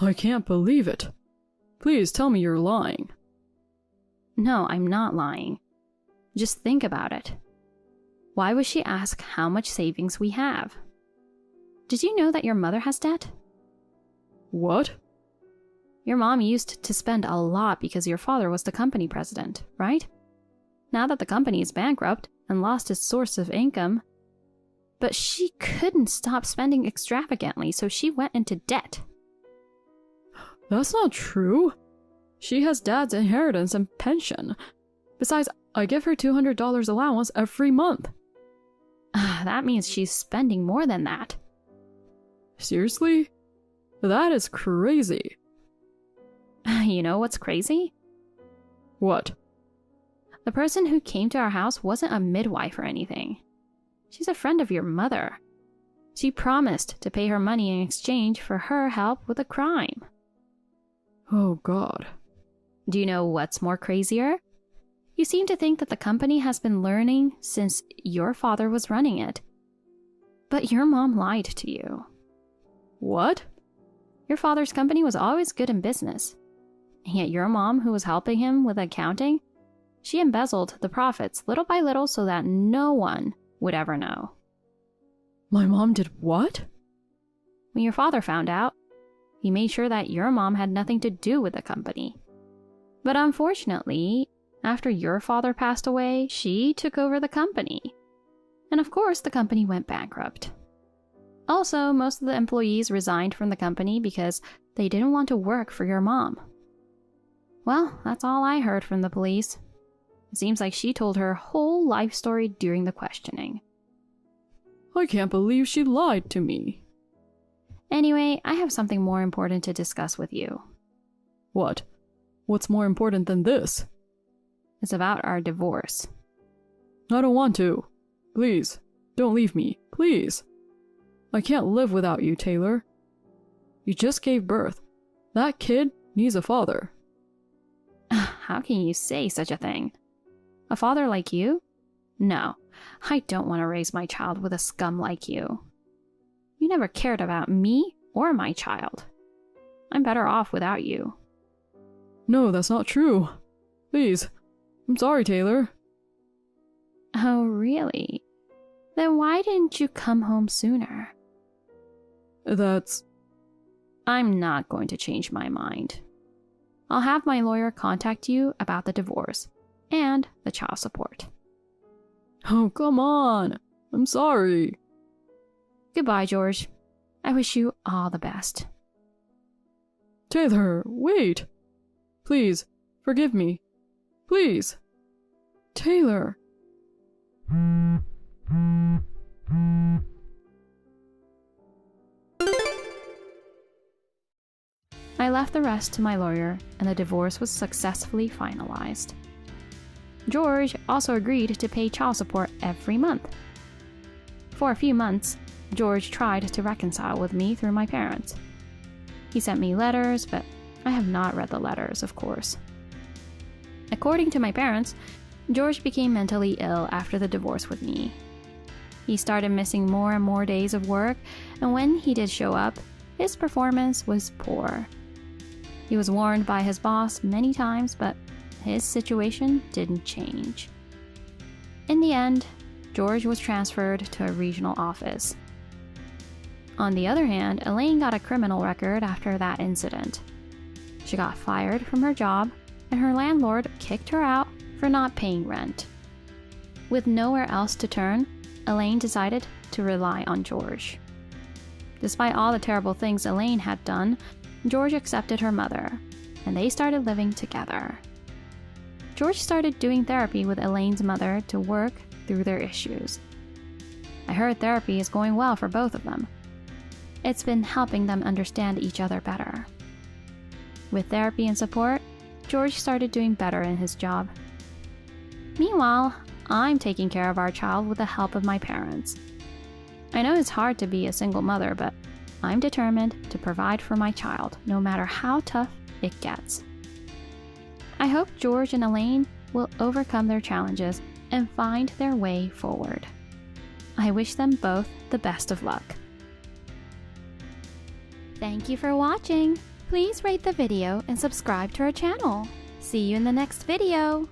I can't believe it. Please tell me you're lying. No, I'm not lying. Just think about it. Why would she ask how much savings we have? Did you know that your mother has debt? What? Your mom used to spend a lot because your father was the company president, right? Now that the company is bankrupt and lost its source of income, But she couldn't stop spending extravagantly, so she went into debt. That's not true. She has Dad's inheritance and pension. Besides, I give her $200 allowance every month. That means she's spending more than that. Seriously? That is crazy. You know what's crazy? What? The person who came to our house wasn't a midwife or anything. She's a friend of your mother. She promised to pay her money in exchange for her help with a crime. Oh God. Do you know what's more crazier? You seem to think that the company has been learning since your father was running it. But your mom lied to you. What? Your father's company was always good in business. And yet your mom, who was helping him with accounting, she embezzled the profits little by little so that no one would ever know. My mom did what? When your father found out, he made sure that your mom had nothing to do with the company. But unfortunately, after your father passed away, she took over the company. And of course, the company went bankrupt. Also, most of the employees resigned from the company because they didn't want to work for your mom. Well, that's all I heard from the police. It seems like she told her whole life story during the questioning. I can't believe she lied to me. Anyway, I have something more important to discuss with you. What? What's more important than this? It's about our divorce. I don't want to. Please, don't leave me. Please. I can't live without you, Taylor. You just gave birth. That kid needs a father. How can you say such a thing? A father like you? No, I don't want to raise my child with a scum like you. You never cared about me or my child. I'm better off without you. No, that's not true. Please. I'm sorry, Taylor. Oh, really? Then why didn't you come home sooner? I'm not going to change my mind. I'll have my lawyer contact you about the divorce and the child support. Oh, come on. I'm sorry. Goodbye, George. I wish you all the best. Taylor, wait. Please, forgive me. Please. Taylor. I left the rest to my lawyer, and the divorce was successfully finalized. George also agreed to pay child support every month. For a few months, George tried to reconcile with me through my parents. He sent me letters, but I have not read the letters, of course. According to my parents, George became mentally ill after the divorce with me. He started missing more and more days of work, and when he did show up, his performance was poor. He was warned by his boss many times, but his situation didn't change. In the end, George was transferred to a regional office. On the other hand, Elaine got a criminal record after that incident. She got fired from her job, and her landlord kicked her out for not paying rent. With nowhere else to turn, Elaine decided to rely on George. Despite all the terrible things Elaine had done, George accepted her mother, and they started living together. George started doing therapy with Elaine's mother to work through their issues. I heard therapy is going well for both of them. It's been helping them understand each other better. With therapy and support, George started doing better in his job. Meanwhile, I'm taking care of our child with the help of my parents. I know it's hard to be a single mother, but I'm determined to provide for my child, no matter how tough it gets. I hope George and Elaine will overcome their challenges and find their way forward. I wish them both the best of luck. Thank you for watching. Please rate the video and subscribe to our channel. See you in the next video.